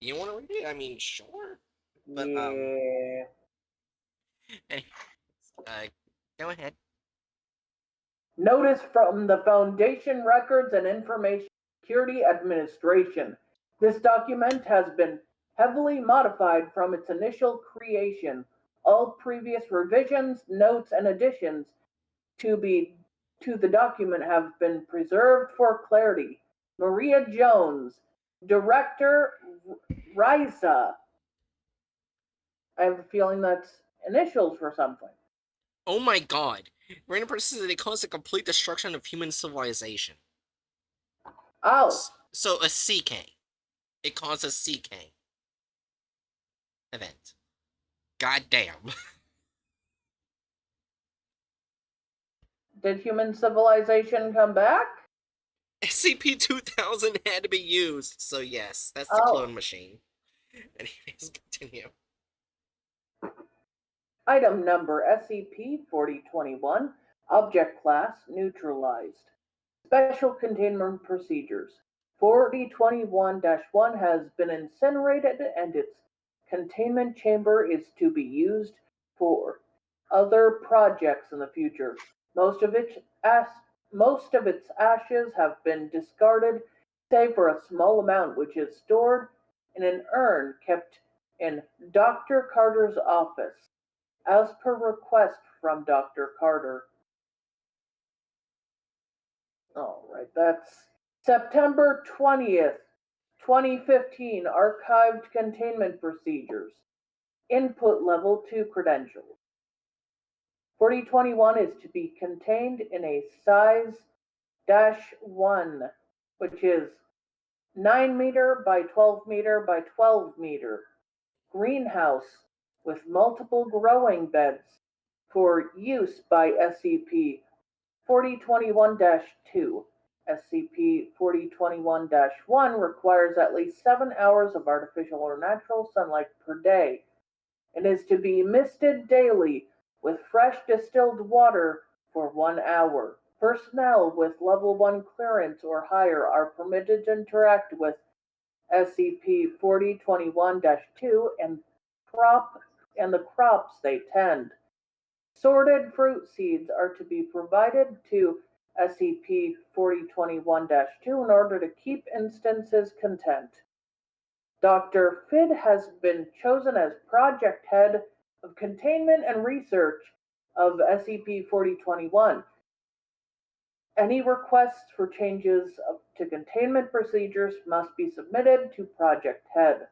You want to read it? I mean, sure. But, Yeah. anyways, go ahead. Notice from the Foundation Records and Information Security Administration. This document has been heavily modified from its initial creation. All previous revisions, notes, and additions to the document have been preserved for clarity. Maria Jones, Director Risa. I have a feeling that's initials for something. Oh my god. Random person said it caused the complete destruction of human civilization. Oh. So a CK. It caused a CK event. God damn. Did human civilization come back? SCP-2000 had to be used, so yes, that's the Oh. clone machine. Anyways, continue. Item number SCP-4021, Object Class Neutralized. Special Containment Procedures. 4021-1 has been incinerated and its containment chamber is to be used for other projects in the future. Most of its ashes have been discarded, save for a small amount which is stored in an urn kept in Dr. Carter's office, as per request from Dr. Carter. All right, that's September 20th, 2015, archived containment procedures. Input level 2 credentials. 4021 is to be contained in a size -1, which is 9 meter by 12 meter by 12 meter greenhouse with multiple growing beds for use by SCP 4021-2. SCP 4021-1 requires at least 7 hours of artificial or natural sunlight per day and is to be misted daily with fresh distilled water for 1 hour. Personnel with level 1 clearance or higher are permitted to interact with SCP-4021-2 and the crops they tend. Sorted fruit seeds are to be provided to SCP-4021-2 in order to keep instances content. Dr. Fid has been chosen as project head of containment and research of SCP-4021. Any requests for changes to containment procedures must be submitted to project head.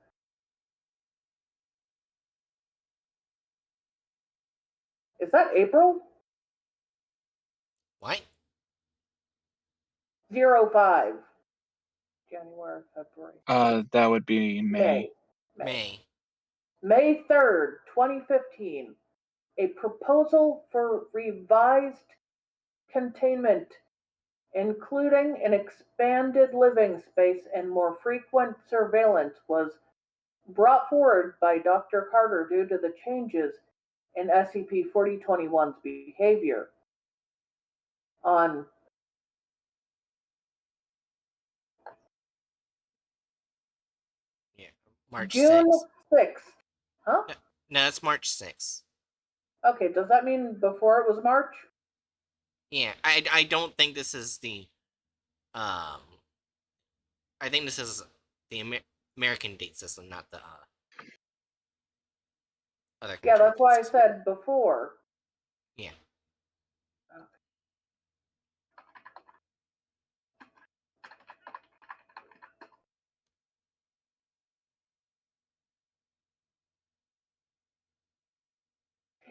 Is that April? What? 05. January, February. That would be May. May. May 3rd, 2015. A proposal for revised containment, including an expanded living space and more frequent surveillance, was brought forward by Dr. Carter due to the changes in SCP-4021's behavior. On Yeah. March June 6th. 6th. Huh? No, it's March 6th. Okay, does that mean before it was March? Yeah, I don't think this is the I think this is the American date system, not the other country Yeah, that's date why I system. said before. Yeah.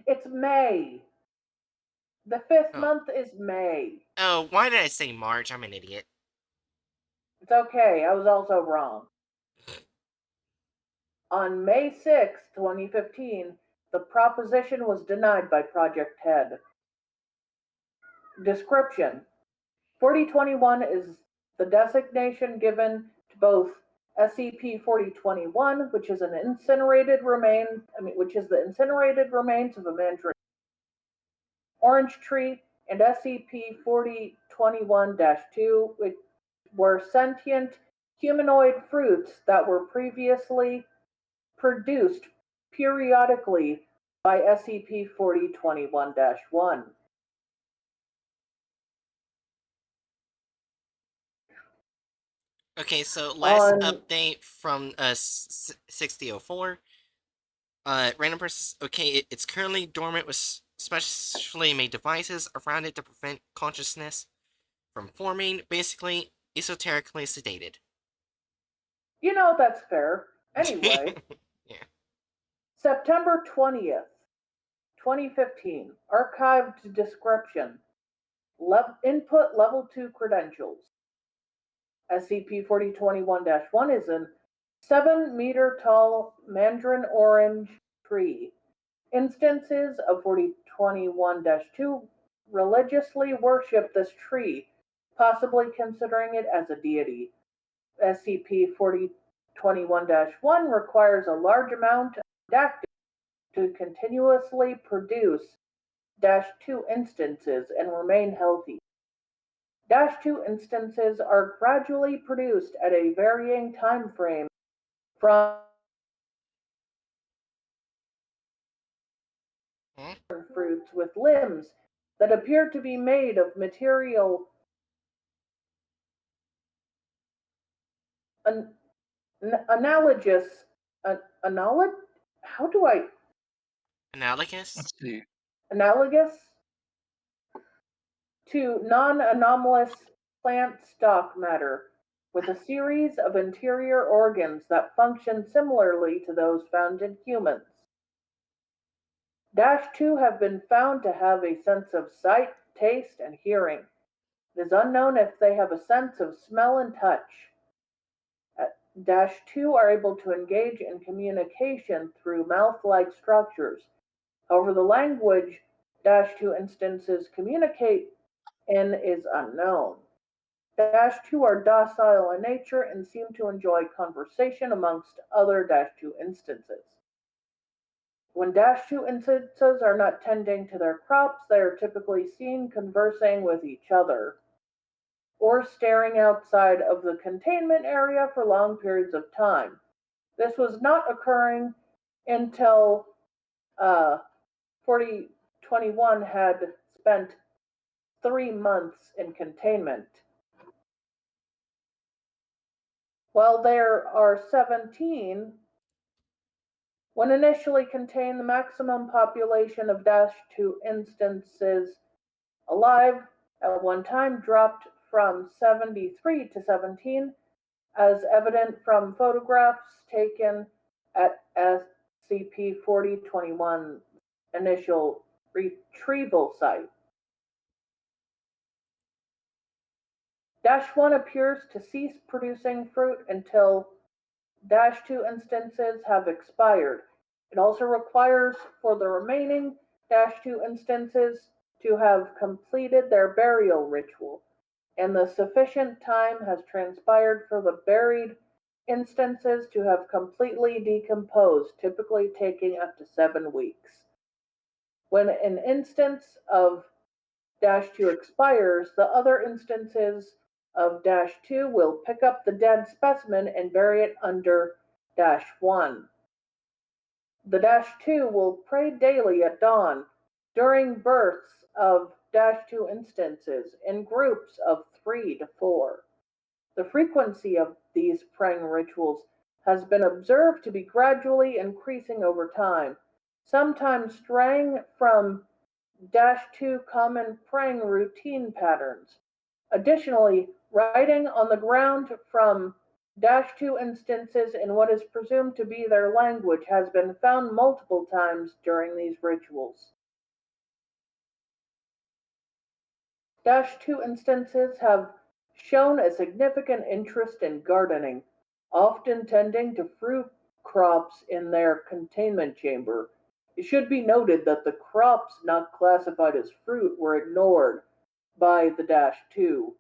It's May. The fifth Oh. month is May. Oh, why did I say March? I'm an idiot. It's okay, I was also wrong. On May 6, 2015, the proposition was denied by Project Head. Description: 4021 is the designation given to both SCP-4021, which is the incinerated remains of a mandarin orange tree, and SCP-4021-2, which were sentient humanoid fruits that were previously produced periodically by SCP-4021-1. Okay, so last On update from 6004. Random person. Okay, it's currently dormant with specially made devices around it to prevent consciousness from forming. Basically, esoterically sedated. that's fair. Anyway, Yeah. September 20th, 2015, archived description. Input level 2 credentials. SCP-4021-1 is a 7-meter tall mandarin orange tree. Instances of 4021-2 religiously worship this tree, possibly considering it as a deity. SCP-4021-1 requires a large amount of dactyl to continuously produce -2 instances and remain healthy. -2 instances are gradually produced at a varying time frame from Hmm? fruits with limbs that appear to be made of material analogous analog how do I Analogous? Let's see. analogous to non-anomalous plant stock matter with a series of interior organs that function similarly to those found in humans. -2 have been found to have a sense of sight, taste, and hearing. It is unknown if they have a sense of smell and touch. 2 are able to engage in communication through mouth-like structures. However, the language 2 instances communicate in is unknown. 2 are docile in nature and seem to enjoy conversation amongst other 2 instances. When 2 instances are not tending to their crops, they are typically seen conversing with each other or staring outside of the containment area for long periods of time. This was not occurring until 4021 had spent 3 months in containment. While there are 17, when initially contained, the maximum population of 2 instances alive at one time dropped from 73 to 17, as evident from photographs taken at SCP-4021 initial retrieval site. -1 appears to cease producing fruit until -2 instances have expired. It also requires for the remaining -2 instances to have completed their burial ritual, and the sufficient time has transpired for the buried instances to have completely decomposed, typically taking up to 7 weeks. When an instance of -2 expires, the other instances of -2 will pick up the dead specimen and bury it under -1. The -2 will pray daily at dawn during births of -2 instances in groups of 3 to 4. The frequency of these praying rituals has been observed to be gradually increasing over time, sometimes straying from -2 common praying routine patterns. Additionally, writing on the ground from -2 instances in what is presumed to be their language has been found multiple times during these rituals. -2 instances have shown a significant interest in gardening, often tending to fruit crops in their containment chamber. It should be noted that the crops not classified as fruit were ignored by the -2.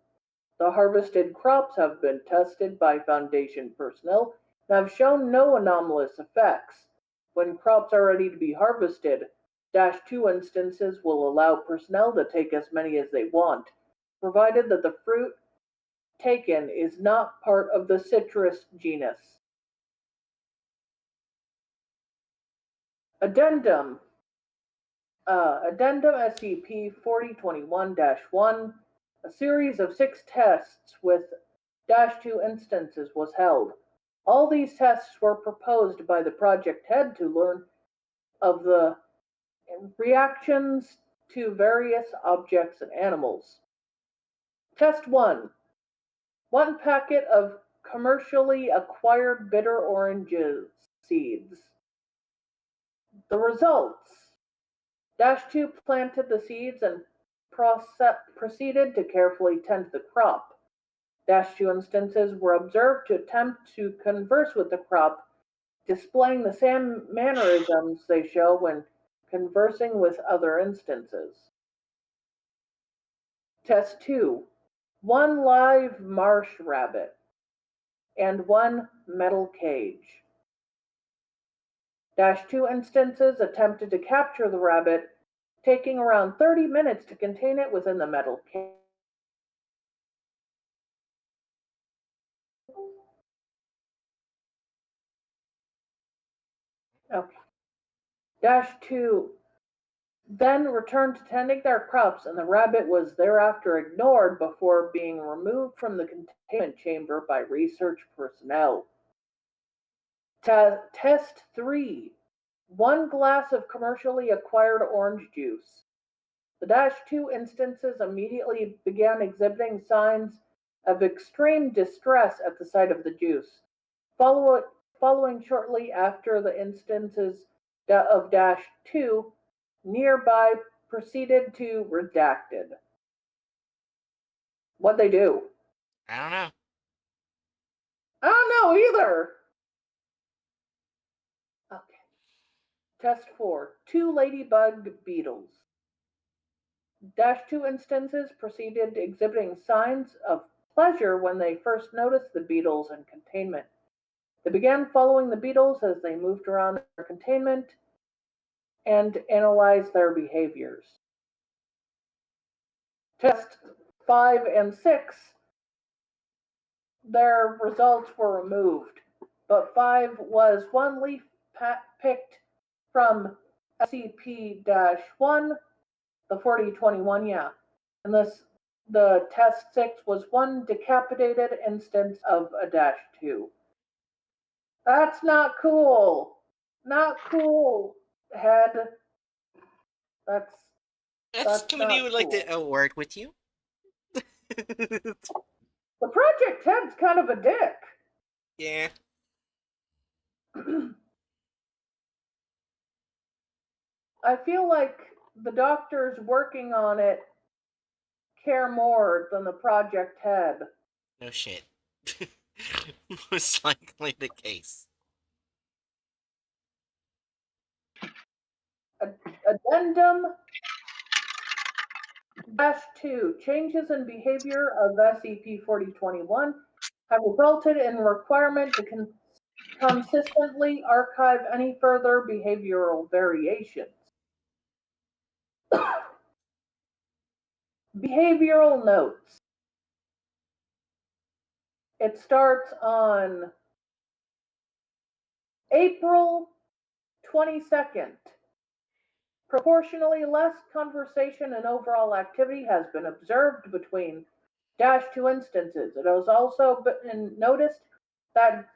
The harvested crops have been tested by Foundation personnel and have shown no anomalous effects. When crops are ready to be harvested, -2 instances will allow personnel to take as many as they want, provided that the fruit taken is not part of the citrus genus. Addendum SCP-4021-1, a series of 6 tests with -2 instances was held. All these tests were proposed by the project head to learn of the reactions to various objects and animals. Test 1. 1 packet of commercially acquired bitter oranges seeds. The results. -2 planted the seeds and proceeded to carefully tend the crop. -2 instances were observed to attempt to converse with the crop, displaying the same mannerisms they show when conversing with other instances. Test 2. 1 live marsh rabbit and 1 metal cage. -2 instances attempted to capture the rabbit, taking around 30 minutes to contain it within the metal cage. Okay. -2 then returned to tending their crops, and the rabbit was thereafter ignored before being removed from the containment chamber by research personnel. Test 3. 1 glass of commercially acquired orange juice. The -2 instances immediately began exhibiting signs of extreme distress at the sight of the juice. Following shortly after the instances of -2, nearby proceeded to redacted. What'd they do? I don't know. I don't know either. Okay. Test 4. 2 ladybug beetles. -2 instances proceeded exhibiting signs of pleasure when they first noticed the beetles in containment. They began following the beetles as they moved around their containment and analyzed their behaviors. Test 5 and 6, their results were removed, but 5 was one leaf picked from SCP-1, the 4021, yeah. And the test 6 was one decapitated instance of a -2. That's not cool. Not cool, head. That's That's committee not would like cool. to work with you. The Project Head's kind of a dick. Yeah. I feel like the doctors working on it care more than the Project Head. No shit. Most likely the case. Addendum -2. Changes in behavior of SCP-4021 have resulted in requirement to consistently archive any further behavioral variations. Behavioral notes. It starts on April 22nd. Proportionally less conversation and overall activity has been observed between -2 instances. It has also been noticed that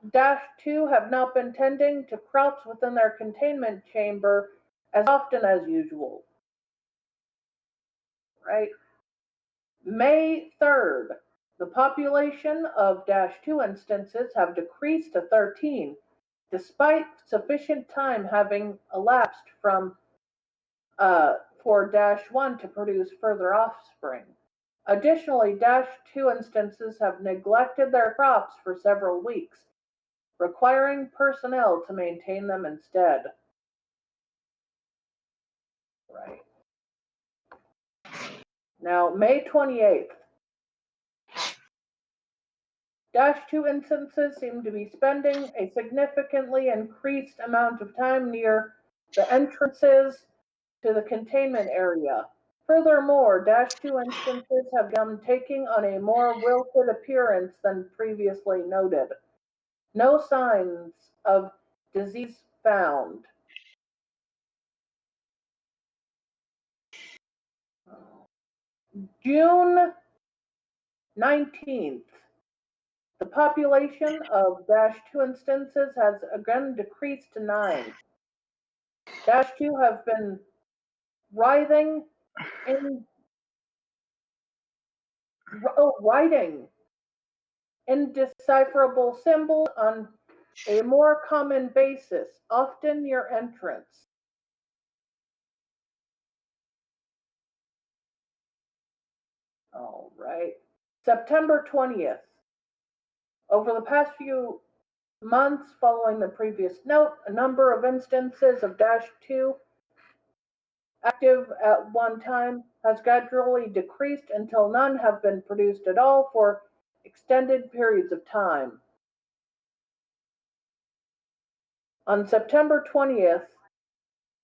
-2 have not been tending to crops within their containment chamber as often as usual. Right? May 3rd, the population of -2 instances have decreased to 13, despite sufficient time having elapsed from for -1 to produce further offspring. Additionally, -2 instances have neglected their crops for several weeks, requiring personnel to maintain them instead. Right. Now, May 28th. -2 instances seem to be spending a significantly increased amount of time near the entrances to the containment area. Furthermore, -2 instances have begun taking on a more wilted appearance than previously noted. No signs of disease found. June 19th. The population of -2 instances has again decreased to 9. -2 have been writing writing indecipherable symbols on a more common basis, often near entrance. All right. September 20th. Over the past few months following the previous note, a number of instances of -2 active at one time has gradually decreased until none have been produced at all for extended periods of time. On September 20th,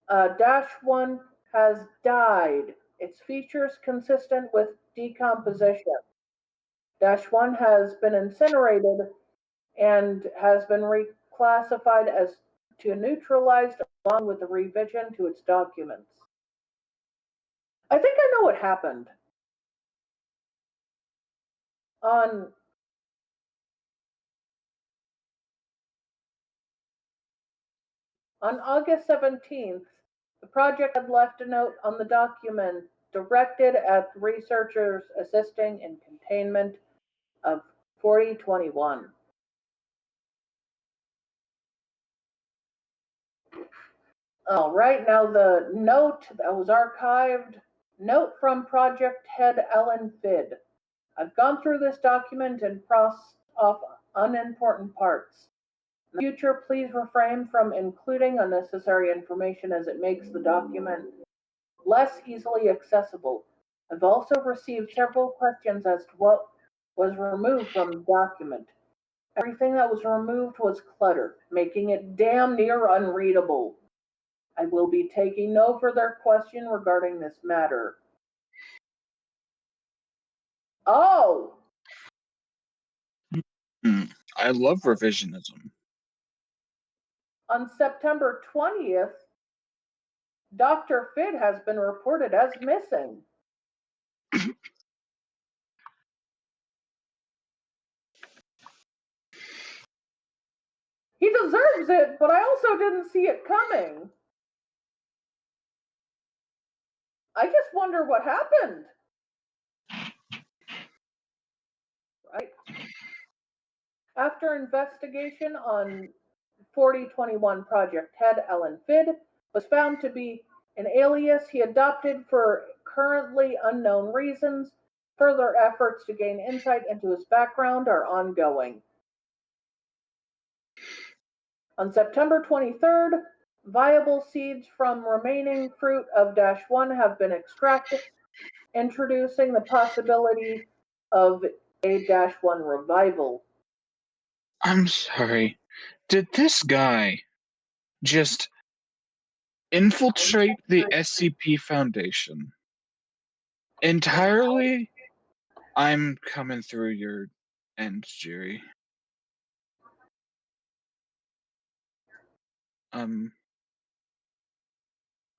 -1 has died, its features consistent with decomposition. -1 has been incinerated and has been reclassified as to neutralized along with the revision to its documents. I think I know what happened. On August 17th, the project had left a note on the document directed at researchers assisting in containment of 4021. All right, now the note that was archived, note from Project Head Ellen Fid. I've gone through this document and crossed off unimportant parts. In the future, please refrain from including unnecessary information as it makes the document less easily accessible. I've also received several questions as to what was removed from the document. Everything that was removed was cluttered, making it damn near unreadable. I will be taking no further question regarding this matter. Oh! I love revisionism. On September 20th, Dr. Fid has been reported as missing. He deserves it, but I also didn't see it coming. I just wonder what happened. Right? After investigation on 4021 Project Head, Ellen Fid was found to be an alias he adopted for currently unknown reasons. Further efforts to gain insight into his background are ongoing. On September 23rd, viable seeds from remaining fruit of -1 have been extracted, introducing the possibility of a -1 revival. I'm sorry. Did this guy just infiltrate the SCP Foundation entirely? I'm coming through your end, Jerry.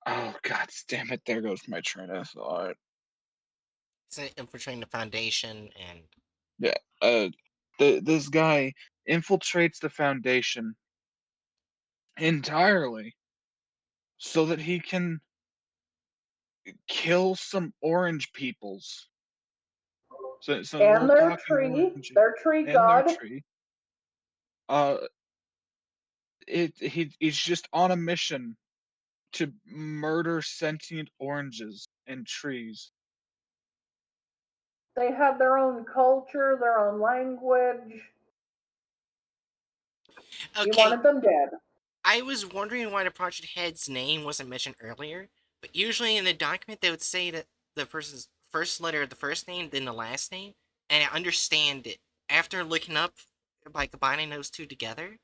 Oh, god damn it, there goes my train of thought. It's infiltrating the Foundation and Yeah, this guy infiltrates the Foundation entirely so that he can kill some orange peoples. So And little their talking tree, orange their tree and their god. tree. Uh, he's just on a mission to murder sentient oranges and trees. They have their own culture, their own language. He okay. wanted them dead. I was wondering why the project head's name wasn't mentioned earlier, but usually in the document they would say that the person's first letter of the first name, then the last name, and I understand it after looking up by combining those two together.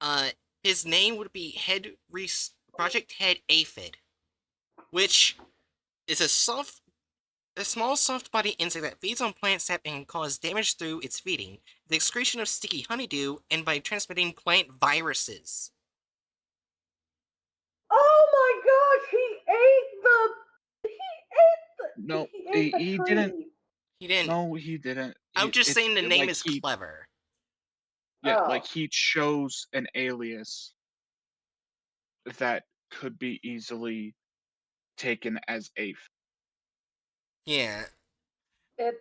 Uh, his name would be Project Head Aphid, which is a small soft body insect that feeds on plant sap and can cause damage through its feeding, the excretion of sticky honeydew, and by transmitting plant viruses. Oh my gosh, No, he ate the he didn't. tree. He didn't. No, he didn't. I'm just It's saying the name like is clever. like Oh. he chose an alias that could be easily taken as Ape. Yeah. It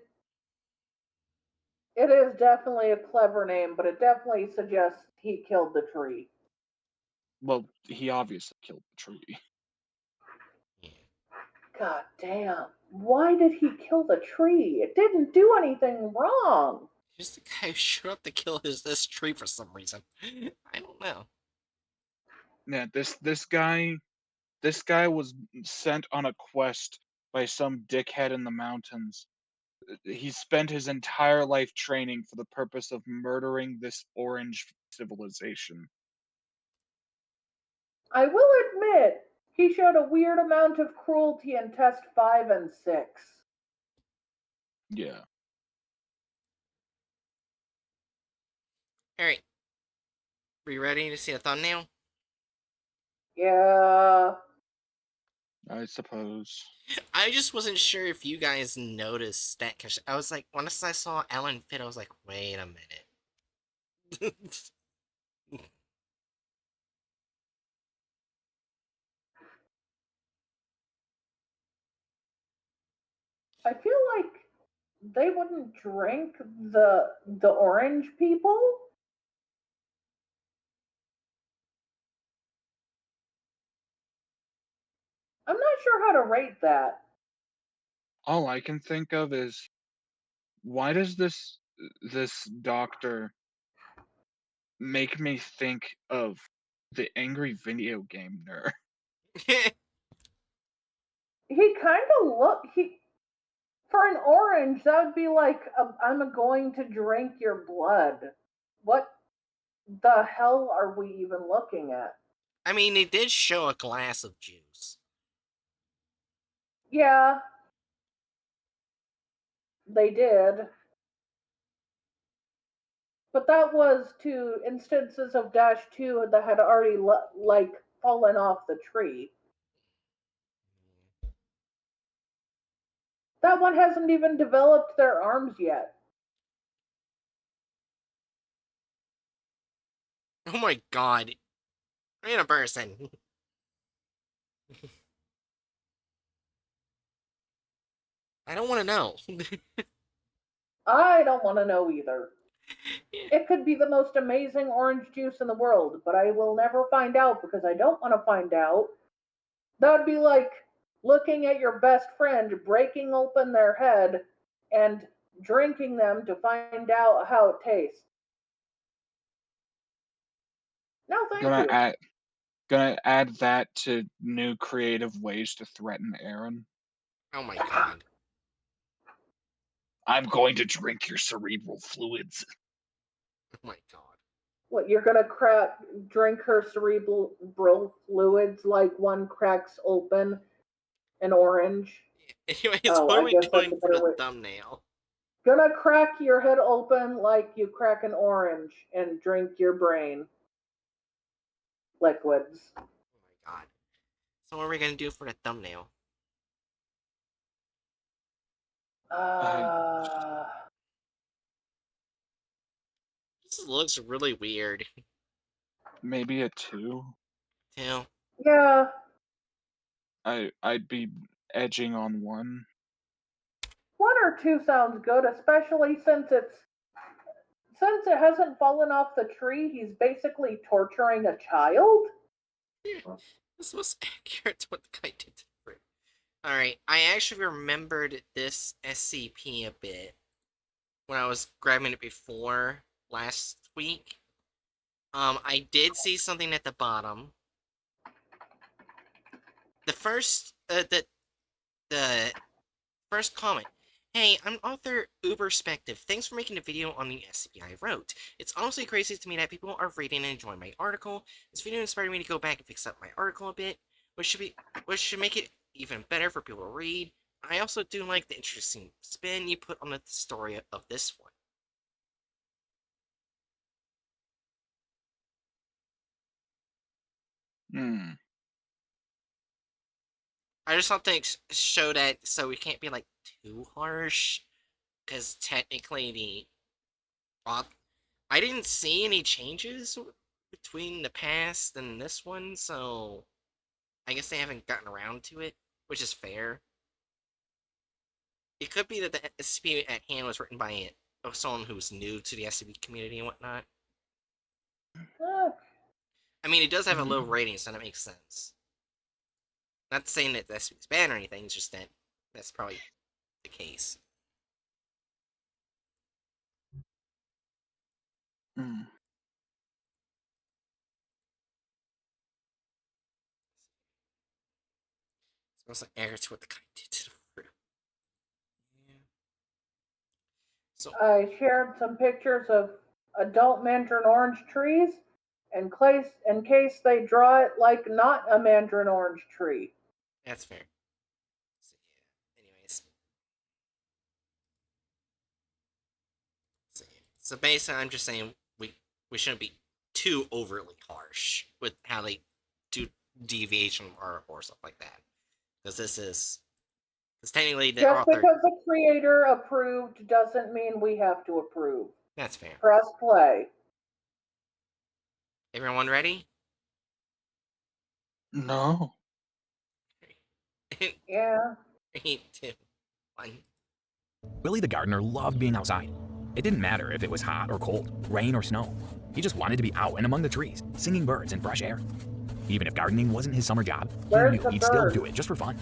it is definitely a clever name, but it definitely suggests he killed the tree. Well, he obviously killed the tree. Yeah. God damn. Why did he kill the tree? It didn't do anything wrong. Just the guy who showed up to kill this tree for some reason. I don't know. Yeah, this guy was sent on a quest by some dickhead in the mountains. He spent his entire life training for the purpose of murdering this orange civilization. I will admit, he showed a weird amount of cruelty in test 5 and 6. Yeah. Alright. Are you ready to see a thumbnail? Yeah. I suppose. I just wasn't sure if you guys noticed that, because I was like, once I saw Alan Pitt, I was like, wait a minute. I feel like they wouldn't drink the orange people. I'm not sure how to rate that. All I can think of is why does this this doctor make me think of the angry video game nerd. He kind of for an orange, that would be like, I'm going to drink your blood. What the hell are we even looking at? I mean, they did show a glass of juice. Yeah, they did. But that was two instances of Dash 2 that had already fallen off the tree. That one hasn't even developed their arms yet. Oh my god. I'm in a person. I don't want to know. I don't want to know either. It could be the most amazing orange juice in the world, but I will never find out because I don't want to find out. That would be like looking at your best friend, breaking open their head, and drinking them to find out how it tastes. No, thank you. Gonna add that to new creative ways to threaten Aaron. Oh my god. I'm going to drink your cerebral fluids. Oh my god. What, you're gonna drink her cerebral fluids like one cracks open an orange? Anyways, Oh, what are I we guess that's doing a for better the way. thumbnail? Gonna crack your head open like you crack an orange and drink your brain liquids. Oh my god. So what are we gonna do for the thumbnail? This looks really weird. Maybe a 2. Too. Yeah. I'd be edging on 1. 1 or 2 sounds good, especially since it hasn't fallen off the tree. He's basically torturing a child. This was accurate to what the guy did to the fruit. Alright, I actually remembered this SCP a bit when I was grabbing it before last week. I did see something at the bottom. The first comment. Hey, I'm author Uberspective. Thanks for making a video on the SCP I wrote. It's honestly crazy to me that people are reading and enjoying my article. This video inspired me to go back and fix up my article a bit, which should make it even better for people to read. I also do like the interesting spin you put on the story of this one. I just thought to show that so we can't be like too harsh, because technically I didn't see any changes between the past and this one, so I guess they haven't gotten around to it, which is fair. It could be that the SCP at hand was written by someone who's new to the SCP community and whatnot. I mean, it does have a low rating, so that makes sense. Not saying that the SCP is bad or anything, it's just that that's probably the case. Smells like air to what the guy did to the fruit. Yeah. So I shared some pictures of adult mandarin orange trees in case they draw it like not a mandarin orange tree. that's fair. So yeah. Anyways. So basically, I'm just saying we shouldn't be too overtly harsh with how they do deviation or stuff like that, because technically the Just author. because the creator approved doesn't mean we have to approve. That's fair. Press play. Everyone ready? No. Yeah. 3, 2, 1. Willie the gardener loved being outside. It didn't matter if it was hot or cold, rain or snow. He just wanted to be out and among the trees, singing birds and fresh air. Even if gardening wasn't his summer job, he knew he'd still do it just for fun.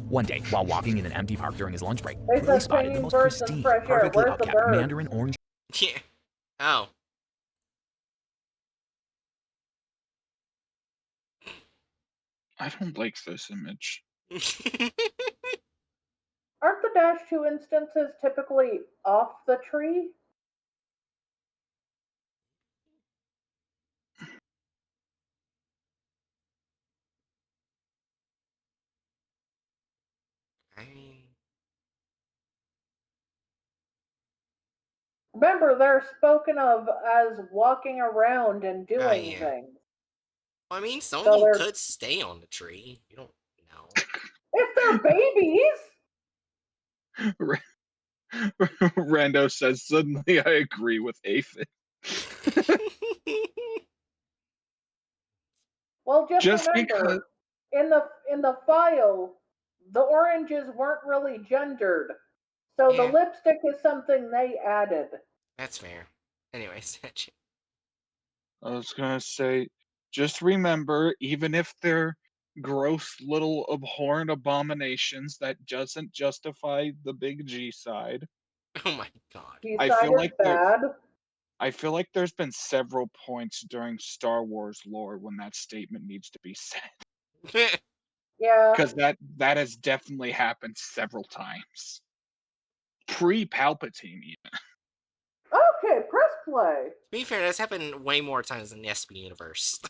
One day, while walking in an empty park during his lunch break, They Willie said spotted the singing most birds and pristine, fresh air. perfectly Where's the upkept birds? mandarin orange Yeah. Oh. I don't like this image. Aren't the -2 instances typically off the tree? I mean, Remember, they're spoken of as walking around and oh doing yeah. things. Well, I mean, some of So them they're, could stay on the tree. You don't know. if they're babies, Rando says, suddenly I agree with Aphid. well, just Just because. remember, in the file, the oranges weren't really gendered. So the Yeah, lipstick is something they added. that's fair. Anyways, I was gonna say, just remember, even if they're gross little abhorrent abominations, that doesn't justify the big G side. oh my god. I G-side feel is like there bad. I feel like there's been several points during Star Wars lore when that statement needs to be said. Yeah. Because that has definitely happened several times. Pre-Palpatine, even. Okay, press play. To be fair, that's happened way more times in the SP universe.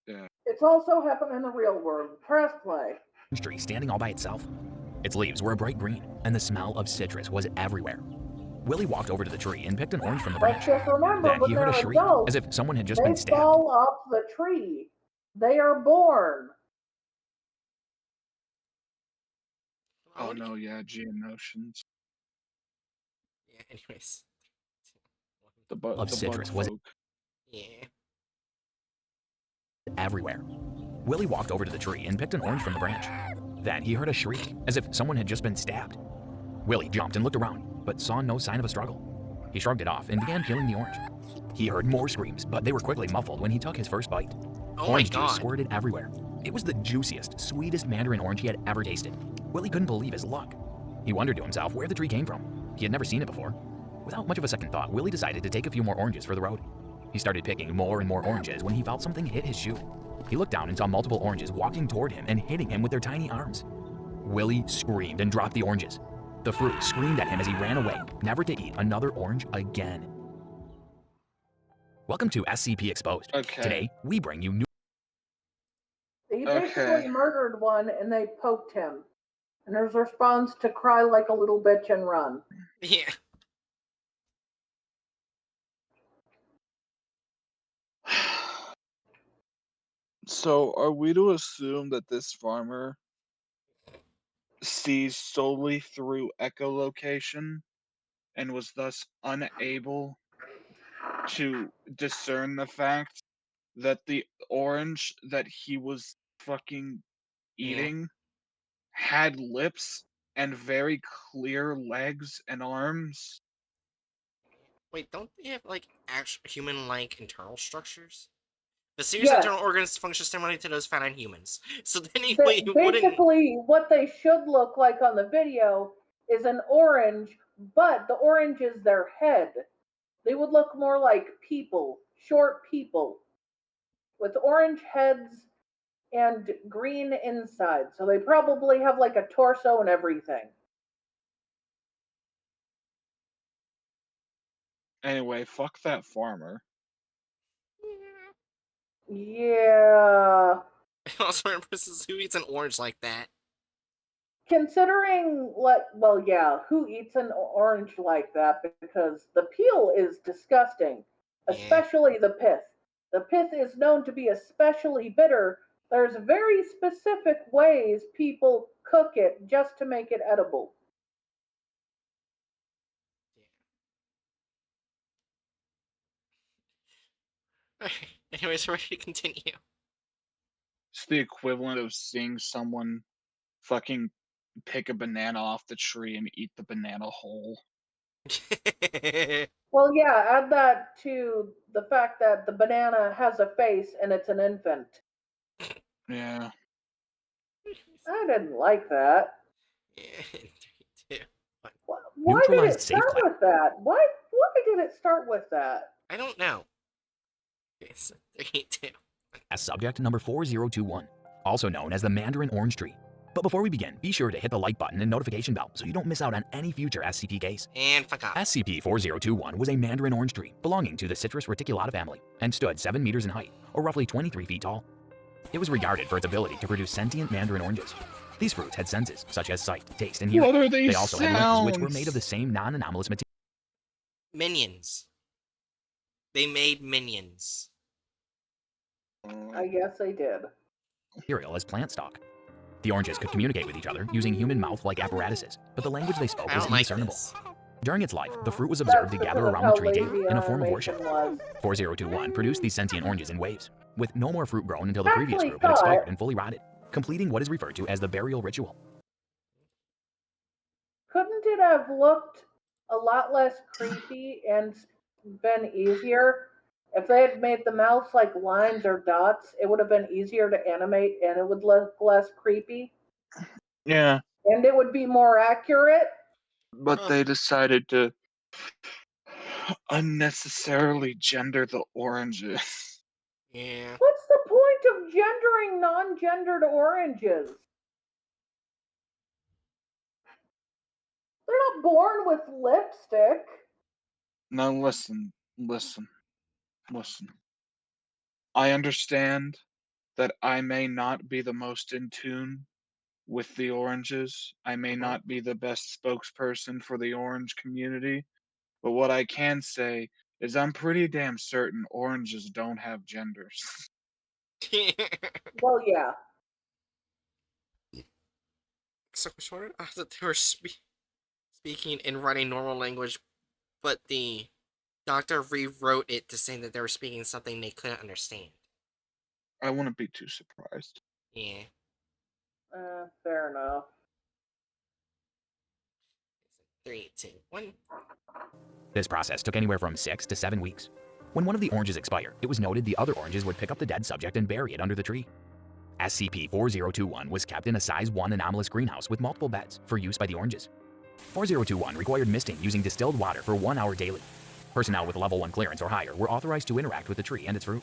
Yeah. It's also happened in the real world. Press play. Tree standing all by itself. Its leaves were a bright green, and the smell of citrus was everywhere. Willie walked over to the tree and picked an orange from the Let's branch. just remember, Then when he heard a they're shriek, adults, as if someone had just they been stabbed. fall off the tree. They are born. Oh no, yeah, Geonosians. Yeah, anyways. Of The bug citrus was folk. Yeah. everywhere. Willie walked over to the tree and picked an orange from the branch. Then he heard a shriek, as if someone had just been stabbed. Willie jumped and looked around, but saw no sign of a struggle. He shrugged it off and began peeling the orange. He heard more screams, but they were quickly muffled when he took his first bite. Oh my Orange juice god. squirted everywhere. It was the juiciest, sweetest mandarin orange he had ever tasted. Willie couldn't believe his luck. He wondered to himself where the tree came from. He had never seen it before. Without much of a second thought, Willie decided to take a few more oranges for the road. He started picking more and more oranges when he felt something hit his shoe. He looked down and saw multiple oranges walking toward him and hitting him with their tiny arms. Willie screamed and dropped the oranges. The fruit screamed at him as he ran away, never to eat another orange again. Welcome to SCP Exposed. Okay. Today, we bring you new. He Okay. basically murdered one and they poked him. And his response to cry like a little bitch and run. Yeah. So, are we to assume that this farmer sees solely through echolocation and was thus unable to discern the fact that the orange that he was fucking Yeah. eating had lips and very clear legs and arms? Wait, don't they have, like, actual human-like internal structures? The serious Yes. internal organs function similarly to those found in humans. So then you wouldn't... Basically, what they should look like on the video is an orange, but the orange is their head. They would look more like people, short people, with orange heads and green inside. So they probably have like a torso and everything. Anyway, fuck that farmer. Yeah. Also, remembers who eats an orange like that. Considering well, yeah, who eats an orange like that? Because the peel is disgusting, Yeah. especially the pith. The pith is known to be especially bitter. There's very specific ways people cook it just to make it edible. Anyways, we're ready to continue. It's the equivalent of seeing someone fucking pick a banana off the tree and eat the banana whole. Well, yeah, add that to the fact that the banana has a face and it's an infant. Yeah. I didn't like that. Yeah, 3, 2, 1. Why did neutralized it safe start class with that? Why did it start with that? I don't know. Okay, so 3, 2. subject number 4021, also known as the Mandarin Orange Tree. But before we begin, be sure to hit the like button and notification bell so you don't miss out on any future SCP case. And fuck off. SCP-4021 was a Mandarin orange tree belonging to the Citrus reticulata family and stood 7 meters in height, or roughly 23 feet tall. It was regarded for its ability to produce sentient Mandarin oranges. These fruits had senses such as sight, taste, and hearing. What are these They also had limbs which were made of sounds? the same non-anomalous Minions. They made minions. I guess they did. material as plant stock. The oranges could communicate with each other using human mouth-like apparatuses, but the language they spoke I was don't like indiscernible. this. During its life, the fruit was observed That's to gather because of around the how tree lazy daily in a form of worship. animation was. 4021 produced these sentient oranges in waves, with no more fruit grown until the previous Actually group had thought- expired and fully rotted, completing what is referred to as the burial ritual. Couldn't it have looked a lot less creepy and been easier? If they had made the mouths like lines or dots, it would have been easier to animate and it would look less creepy. Yeah, And it would be more accurate. but they decided to unnecessarily gender the oranges. Yeah. What's the point of gendering non-gendered oranges? They're not born with lipstick. Now listen. I understand that I may not be the most in tune with the oranges. I may not be the best spokesperson for the orange community, but what I can say is I'm pretty damn certain oranges don't have genders. Well, yeah. So short. I thought they were speaking and writing normal language, but the doctor rewrote it to say that they were speaking something they couldn't understand. I wouldn't be too surprised. Yeah. Fair enough. 3, 2, 1. This process took anywhere from 6 to 7 weeks. When one of the oranges expired, it was noted the other oranges would pick up the dead subject and bury it under the tree. SCP-4021 was kept in a size 1 anomalous greenhouse with multiple beds for use by the oranges. 4021 required misting using distilled water for 1 hour daily. Personnel with level 1 clearance or higher were authorized to interact with the tree and its fruit.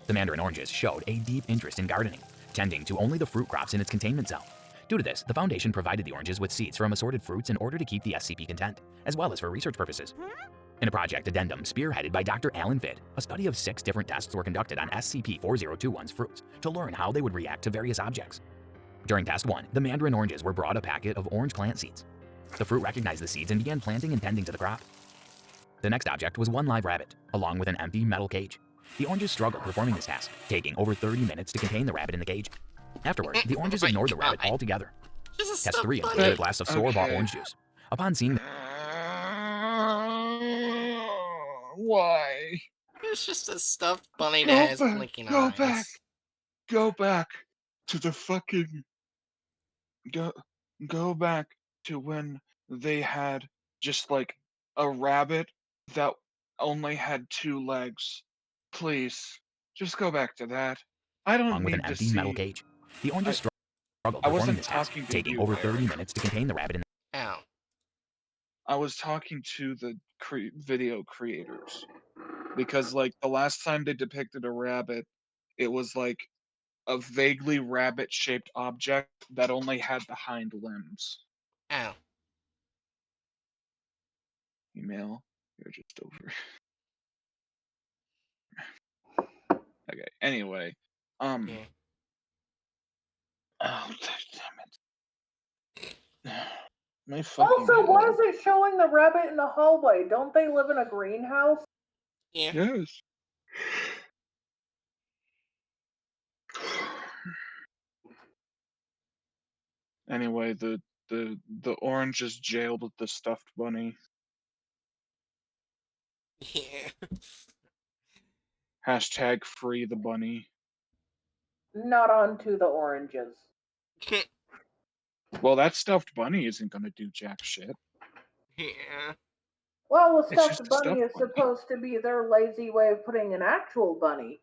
The Mandarin oranges showed a deep interest in gardening, tending to only the fruit crops in its containment cell. Due to this, the Foundation provided the oranges with seeds from assorted fruits in order to keep the SCP content, as well as for research purposes. In a project addendum spearheaded by Dr. Alan Fidd, a study of 6 different tests were conducted on SCP-4021's fruits to learn how they would react to various objects. During Test 1, the Mandarin oranges were brought a packet of orange plant seeds. The fruit recognized the seeds and began planting and tending to the crop. The next object was 1 live rabbit, along with an empty metal cage. The oranges struggled performing this task, taking over 30 minutes to contain the rabbit in the cage. Afterward, the oranges Oh my ignored the rabbit God. altogether. Just a Test stuffed 3 bunny. included a glass of store-bought Okay. orange juice. Upon seeing Why? It's just a stuffed bunny Go that has back, blinking go eyes. back. Go back to the fucking go back to when they had just like a rabbit that only had 2 legs. Please, just go back to that. I don't along with an need to empty metal see. cage. The oranges struggled I performing wasn't this task, talking to taking you, over 30 Larry. minutes to contain the rabbit in Ow. I was talking to the video creators because like the last time they depicted a rabbit, it was like a vaguely rabbit-shaped object that only had the hind limbs. Ow. Email, you're just over. Okay. Anyway, Yeah. oh damn it. My fucking Also, why head. is it showing the rabbit in the hallway? Don't they live in a greenhouse? Yeah. Yes. Anyway, the orange is jailed with the stuffed bunny. Yeah. Hashtag free the bunny. Not onto the oranges. Well, that stuffed bunny isn't gonna do jack shit. Yeah. Well, a It's just stuffed a bunny stuffed is bunny. supposed to be their lazy way of putting an actual bunny.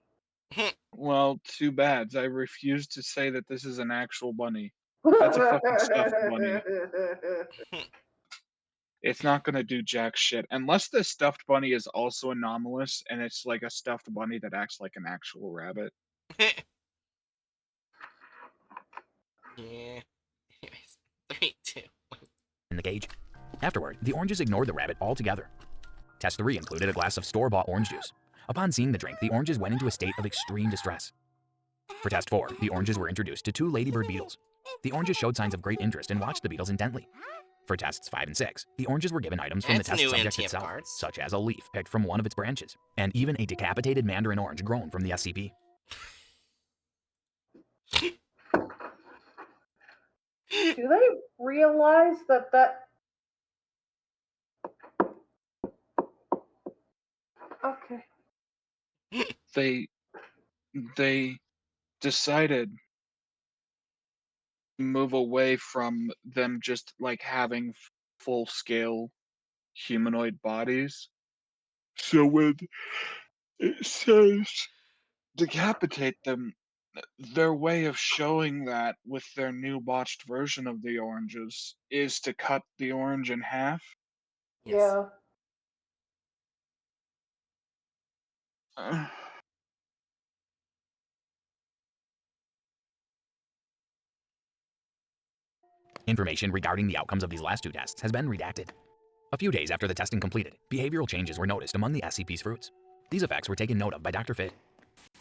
Well, too bad. I refuse to say that this is an actual bunny. That's a fucking stuffed bunny. It's not gonna do jack shit unless the stuffed bunny is also anomalous and it's like a stuffed bunny that acts like an actual rabbit. Yeah. Anyways, 3, 2, 1. In the cage. Afterward, the oranges ignored the rabbit altogether. Test 3 included a glass of store-bought orange juice. Upon seeing the drink, the oranges went into a state of extreme distress. For test 4, the oranges were introduced to 2 ladybird beetles. The oranges showed signs of great interest and watched the beetles intently. For tests 5 and 6, the oranges were given items from the That's test new subject NTF itself, cards. such as a leaf picked from one of its branches, and even a decapitated mandarin orange grown from the SCP. Do they realize that? Okay. They decided to move away from them just like having full scale humanoid bodies. So when it says decapitate them, their way of showing that with their new botched version of the oranges is to cut the orange in half. Yes. Yeah. Uh, Information regarding the outcomes of these last 2 tests has been redacted. A few days after the testing completed, behavioral changes were noticed among the SCP's fruits. These effects were taken note of by Dr. Fitt.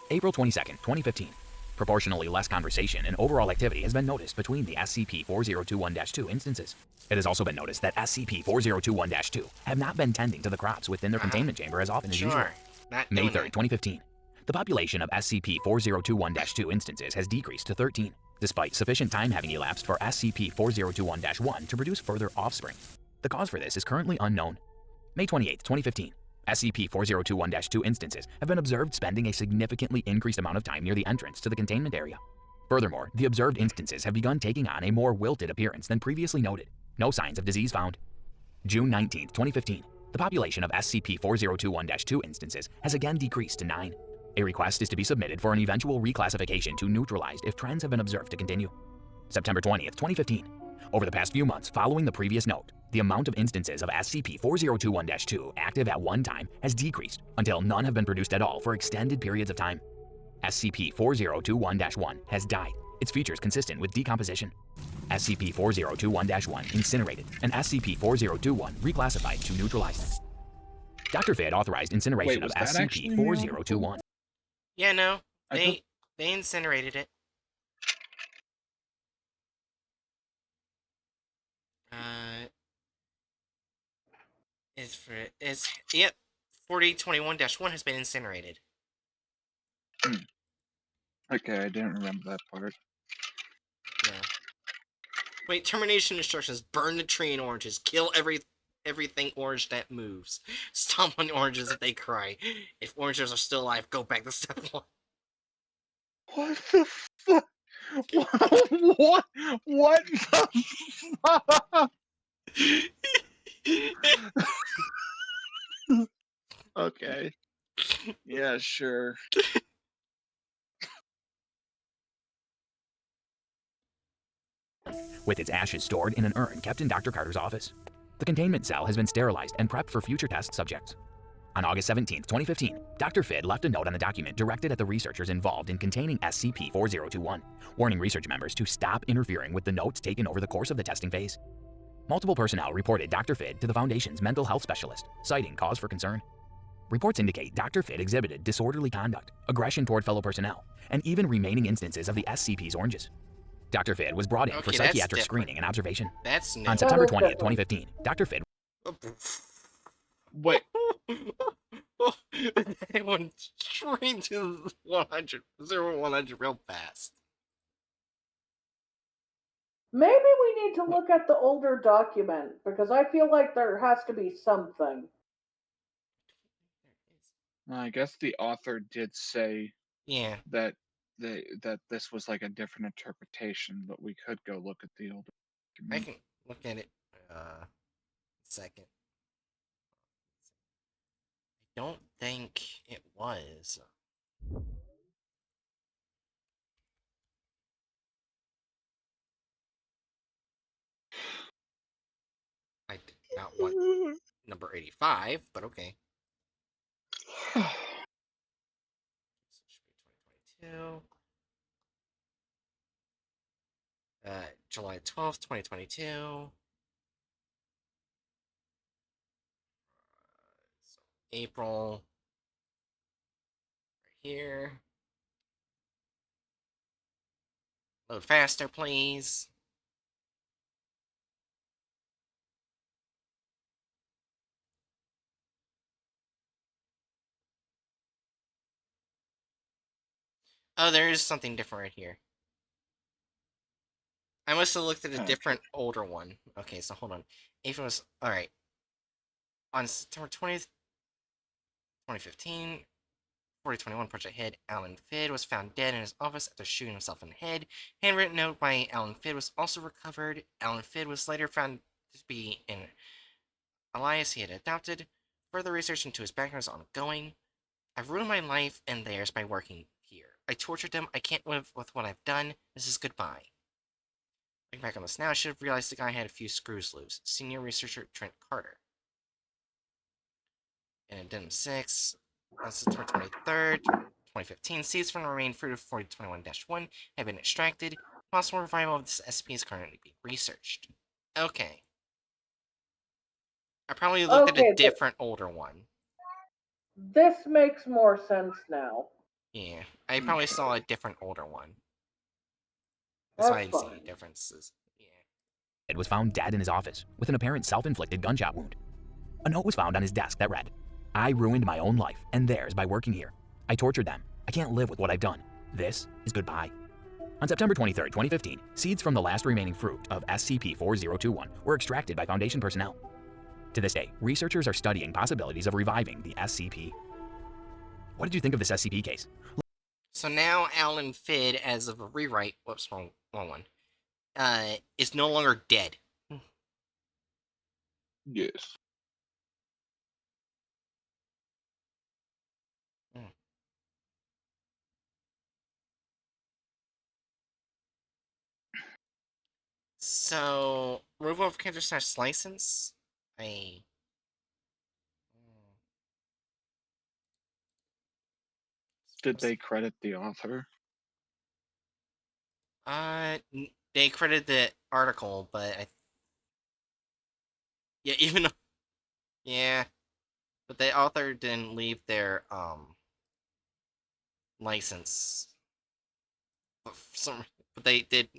April 22, 2015. Proportionally less conversation and overall activity has been noticed between the SCP-4021-2 instances. It has also been noticed that SCP-4021-2 have not been tending to the crops within their containment chamber as often as usual. Sure. Not May doing 3, that. 2015. The population of SCP-4021-2 instances has decreased to 13, despite sufficient time having elapsed for SCP-4021-1 to produce further offspring. The cause for this is currently unknown. May 28, 2015. SCP-4021-2 instances have been observed spending a significantly increased amount of time near the entrance to the containment area. Furthermore, the observed instances have begun taking on a more wilted appearance than previously noted. No signs of disease found. June 19, 2015. The population of SCP-4021-2 instances has again decreased to 9. A request is to be submitted for an eventual reclassification to neutralized if trends have been observed to continue. September 20th, 2015. Over the past few months following the previous note, the amount of instances of SCP-4021-2 active at one time has decreased until none have been produced at all for extended periods of time. SCP-4021-1 has died, its features consistent with decomposition. SCP-4021-1 incinerated, and SCP-4021 reclassified to neutralized. Dr. Fitt authorized incineration Wait, was of that actually in the article? SCP-4021. Yeah, no. I thought- They incinerated it. Yep. 4021-1 has been incinerated. Okay, I didn't remember that part. No. Wait, termination instructions: burn the tree in oranges. Kill everything orange that moves. Stomp on oranges if they cry. If oranges are still alive, go back to step 1. What the fuck? What? What the fuck? Okay. Yeah, sure. With its ashes stored in an urn kept in Dr. Carter's office. The containment cell has been sterilized and prepped for future test subjects. On August 17, 2015, Dr. Fitt left a note on the document directed at the researchers involved in containing SCP-4021, warning research members to stop interfering with the notes taken over the course of the testing phase. Multiple personnel reported Dr. Fitt to the Foundation's mental health specialist, citing cause for concern. Reports indicate Dr. Fitt exhibited disorderly conduct, aggression toward fellow personnel, and even remaining instances of the SCP's oranges. Dr. Fitt was brought in for Okay, that's psychiatric different. screening and observation. That's new. On September That is 20th, different. 2015, Dr. Fitt Wait, They went straight to 100, 100 real fast. Maybe we need to look at the older document because I feel like there has to be something. I guess the author did say Yeah. that that this was like a different interpretation, but we could go look at the older I document. can look at it. Second. I don't think it was. not one number 85, but okay. So it should be 2022. July 12th, 2022. So April, right here. Load faster, please. Oh, there is something different right here. I must have looked at a Okay. different older one. Okay, so hold on. April was alright. On September 20th, 2015, 4021 Project Head Alan Fidd was found dead in his office after shooting himself in the head. Handwritten note by Alan Fidd was also recovered. Alan Fidd was later found to be an alias he had adopted. Further research into his background is ongoing. I've ruined my life and theirs by working here. I tortured them. I can't live with what I've done. This is goodbye. Looking back on this now, I should have realized the guy had a few screws loose. Senior researcher Trent Carter. And Addendum 6, on September 23rd, 2015, seeds from the remaining fruit of 4021-1 have been extracted. Possible revival of this SCP is currently being researched. Okay. I probably looked at a different older one. This makes more sense now. Yeah, I probably saw a different older one. That's why I That's see fine. differences. Yeah. Ed was found dead in his office with an apparent self-inflicted gunshot wound. A note was found on his desk that read, "I ruined my own life and theirs by working here. I tortured them. I can't live with what I've done. This is goodbye." On September 23, 2015, seeds from the last remaining fruit of SCP-4021 were extracted by Foundation personnel. To this day, researchers are studying possibilities of reviving the SCP. What did you think of this SCP case? So now Alan Fidd, as of a rewrite, whoops, wrong one, is no longer dead. Yes. So, removal of character slash license. I. Did they credit the author? They credited the article, but yeah, even though, yeah, but the author didn't leave their license. But they did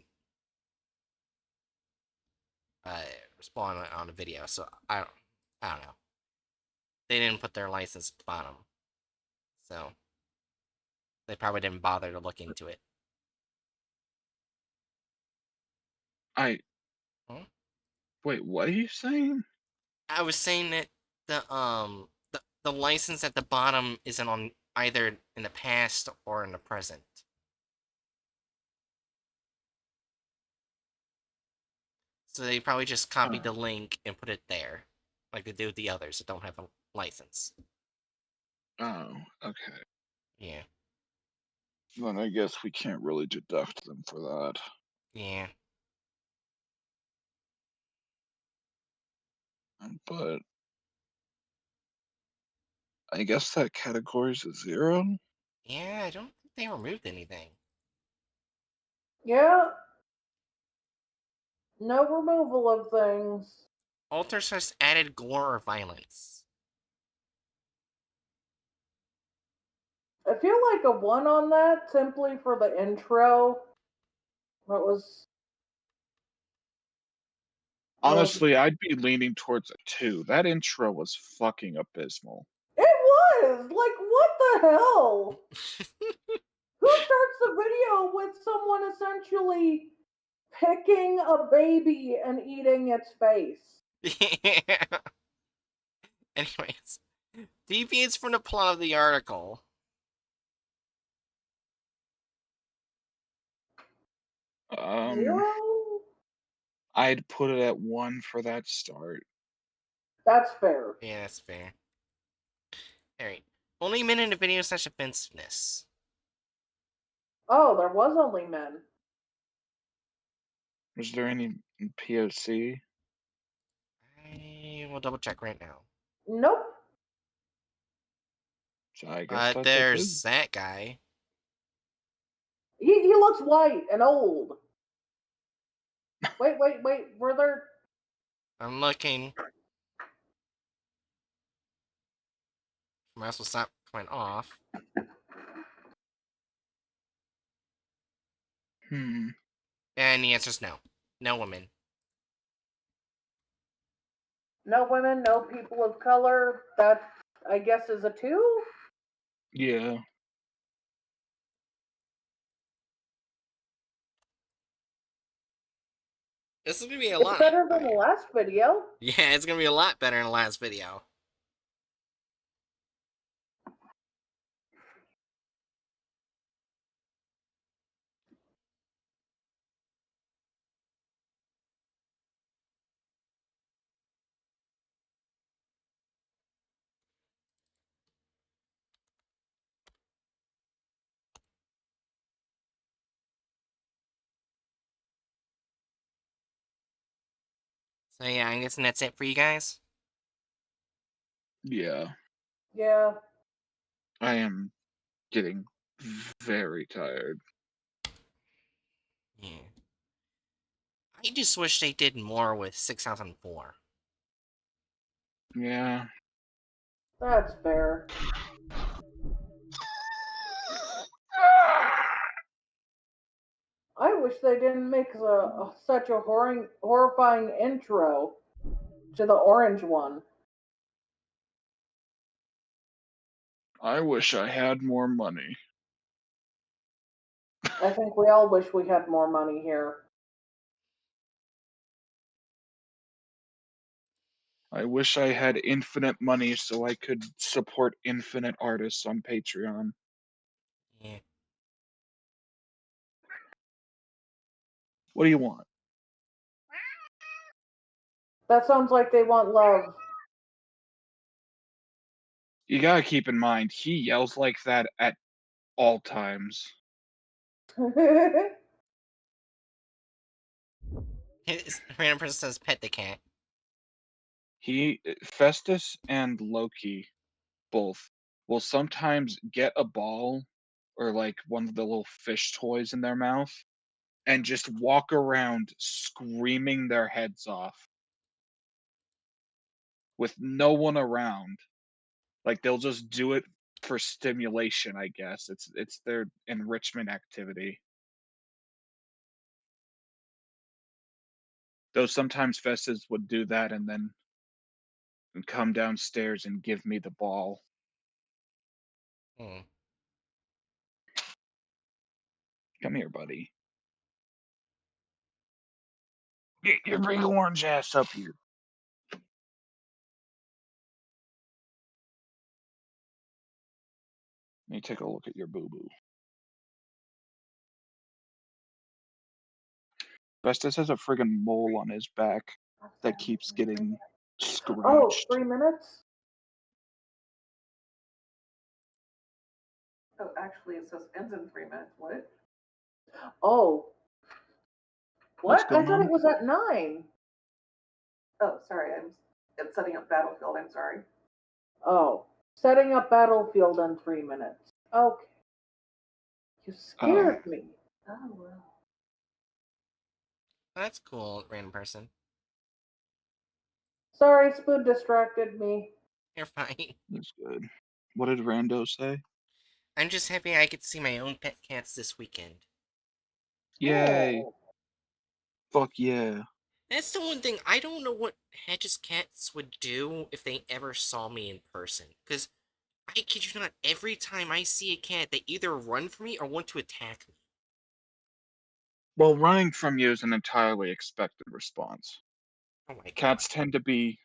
respond on a video, so I don't know. They didn't put their license at the bottom, so they probably didn't bother to look into it. Hmm? Wait, what are you saying? I was saying that the license at the bottom isn't on either in the past or in the present. So they probably just copied the link and put it there, like they do with the others that don't have a license. Oh, okay. Yeah. Then I guess we can't really deduct them for that. Yeah. But I guess that category's a 0. Yeah, I don't think they removed anything. Yeah. No removal of things. Alters has added gore or violence. I feel like a 1 on that simply for the intro. It was. Honestly, I'd be leaning towards a 2. That intro was fucking abysmal. It was! Like, what the hell? Who starts the video with someone essentially picking a baby and eating its face? Yeah. Anyways, deviates from the plot of the article. Um, 0? I'd put it at 1 for that start. That's fair. Yeah, that's fair. Alright. Only men in the video slash offensiveness. Oh, there was only men. Was there any POC? I we'll double check right now. Nope. So I guess But that's a there's two. that guy. He looks white and old. Wait. Were there? I'm looking. Mouse will stop coming off. Hmm. And the answer's no. No women. No women, no people of color. That, I guess, is a two. Yeah. This is gonna be a It's lot better than the higher. last video. Yeah, it's gonna be a lot better in the last video. So yeah, I'm guessing that's it for you guys. Yeah. Yeah. I am getting very tired. Yeah. I just wish they did more with 6004. Yeah. That's fair. I wish they didn't make such a horrifying intro to the orange one. I wish I had more money. I think we all wish we had more money here. I wish I had infinite money so I could support infinite artists on Patreon. Yeah. What do you want? That sounds like they want love. You gotta keep in mind, he yells like that at all times. His random person says pet the cat. Festus and Loki both will sometimes get a ball or like one of the little fish toys in their mouth and just walk around screaming their heads off with no one around. Like they'll just do it for stimulation, I guess. It's their enrichment activity. Though sometimes Festus would do that and then come downstairs and give me the ball. Hmm. Come here, buddy. Get your big orange ass up here. Let me take a look at your boo boo. Festus has a friggin' mole on his back that keeps getting Oh, scratched. 3 minutes? Oh, actually, it says ends in 3 minutes. What? Oh. What's What? I going thought on? it was at 9. Oh, sorry. It's setting up Battlefield. I'm sorry. Oh. Setting up Battlefield in 3 minutes. Okay. You Oh, scared me. Oh, well. That's cool, random person. Sorry, Spoon distracted me. You're fine. that's good. What did Rando say? I'm just happy I get to see my own pet cats this weekend. Yay! Oh. Fuck yeah! That's the one thing I don't know what Hedge's cats would do if they ever saw me in person. Because I kid you not, every time I see a cat, they either run from me or want to attack me. Well, running from you is an entirely expected response. Oh my god. Cats tend to be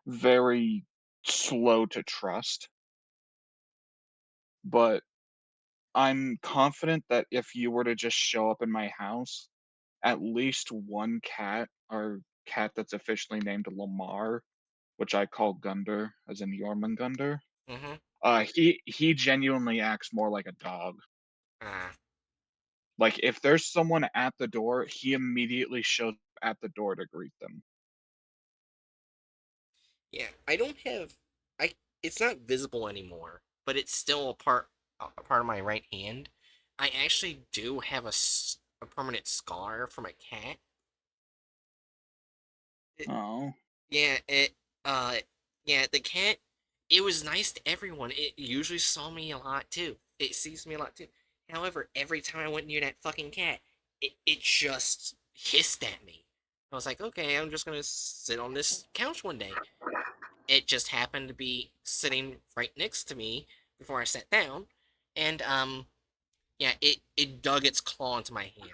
very slow to trust, but I'm confident that if you were to just show up in my house, at least one cat, or cat that's officially named Lamar, which I call Gunder, as in Jormungandr, Mm-hmm. he genuinely acts more like a dog. Ah. Like if there's someone at the door, he immediately shows up at the door to greet them. Yeah, I don't have. It's not visible anymore, but it's still a part of my right hand. I actually do have a permanent scar from a cat. It, Oh. yeah, uh yeah, the cat. It was nice to everyone. It usually saw me a lot too. It sees me a lot too. However, every time I went near that fucking cat, it just hissed at me. I was like, okay, I'm just gonna sit on this couch one day. It just happened to be sitting right next to me before I sat down, and yeah, it dug its claw into my hand.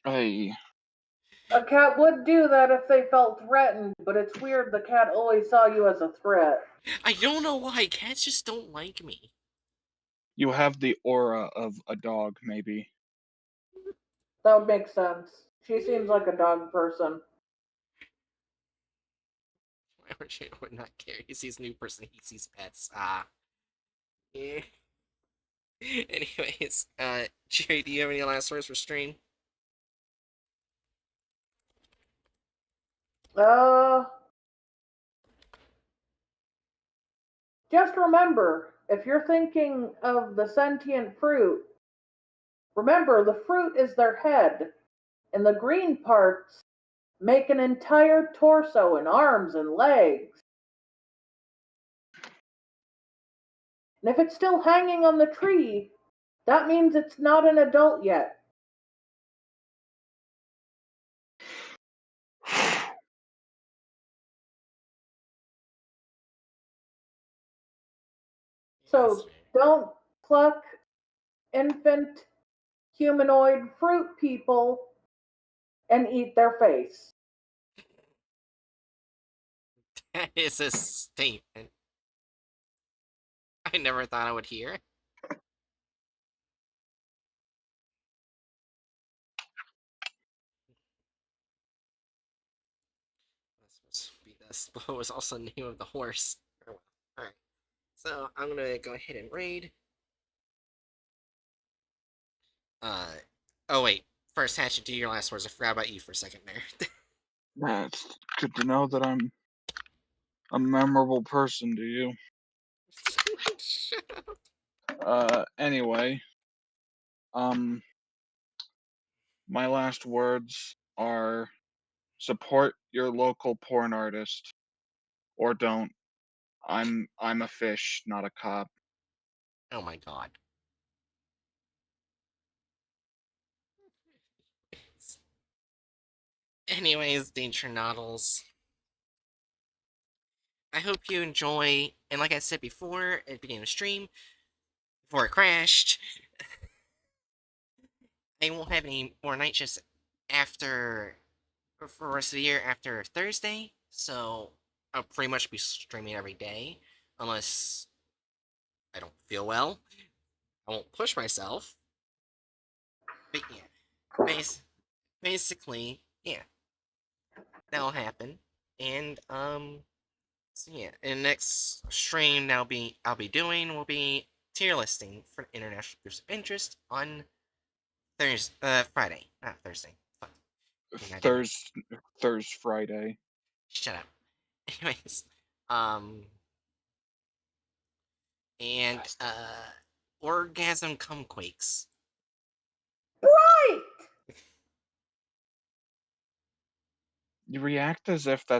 Hey. A cat would do that if they felt threatened, but it's weird the cat always saw you as a threat. I don't know why cats just don't like me. You have the aura of a dog, maybe. That would make sense. She seems like a dog person. I wish I would not care. He sees new person. He sees pets. Ah. Yeah. Anyways, Jerry, do you have any last words for stream? Uh, just remember, if you're thinking of the sentient fruit, remember the fruit is their head, and the green parts make an entire torso and arms and legs. And if it's still hanging on the tree, that means it's not an adult yet. Yes, So don't pluck infant humanoid fruit people and eat their face. that is a statement I never thought I would hear. What was also the name of the horse. Oh, well. Alright. So I'm gonna go ahead and raid. Uh oh wait. First Hatchet, do your last words. I forgot about you for a second there. It's good to know that I'm a memorable person to you. Shut up. Anyway, um, my last words are support your local porn artist or don't. I'm a fish, not a cop. Oh my god. Anyways, Danger Noddles. I hope you enjoy, and like I said before at the beginning of the stream, before it crashed, I won't have any more night shifts after for the rest of the year after Thursday, so I'll pretty much be streaming every day unless I don't feel well. I won't push myself, but yeah, bas- basically, yeah, that'll happen. And so yeah, in the next stream I'll be doing will be tier listing for international groups of interest on Thursday, Friday, not Thursday. Fuck, I didn't. Thursday, Friday. Shut up. Anyways, um, and Yes. orgasm cumquakes. Right! You react as if that's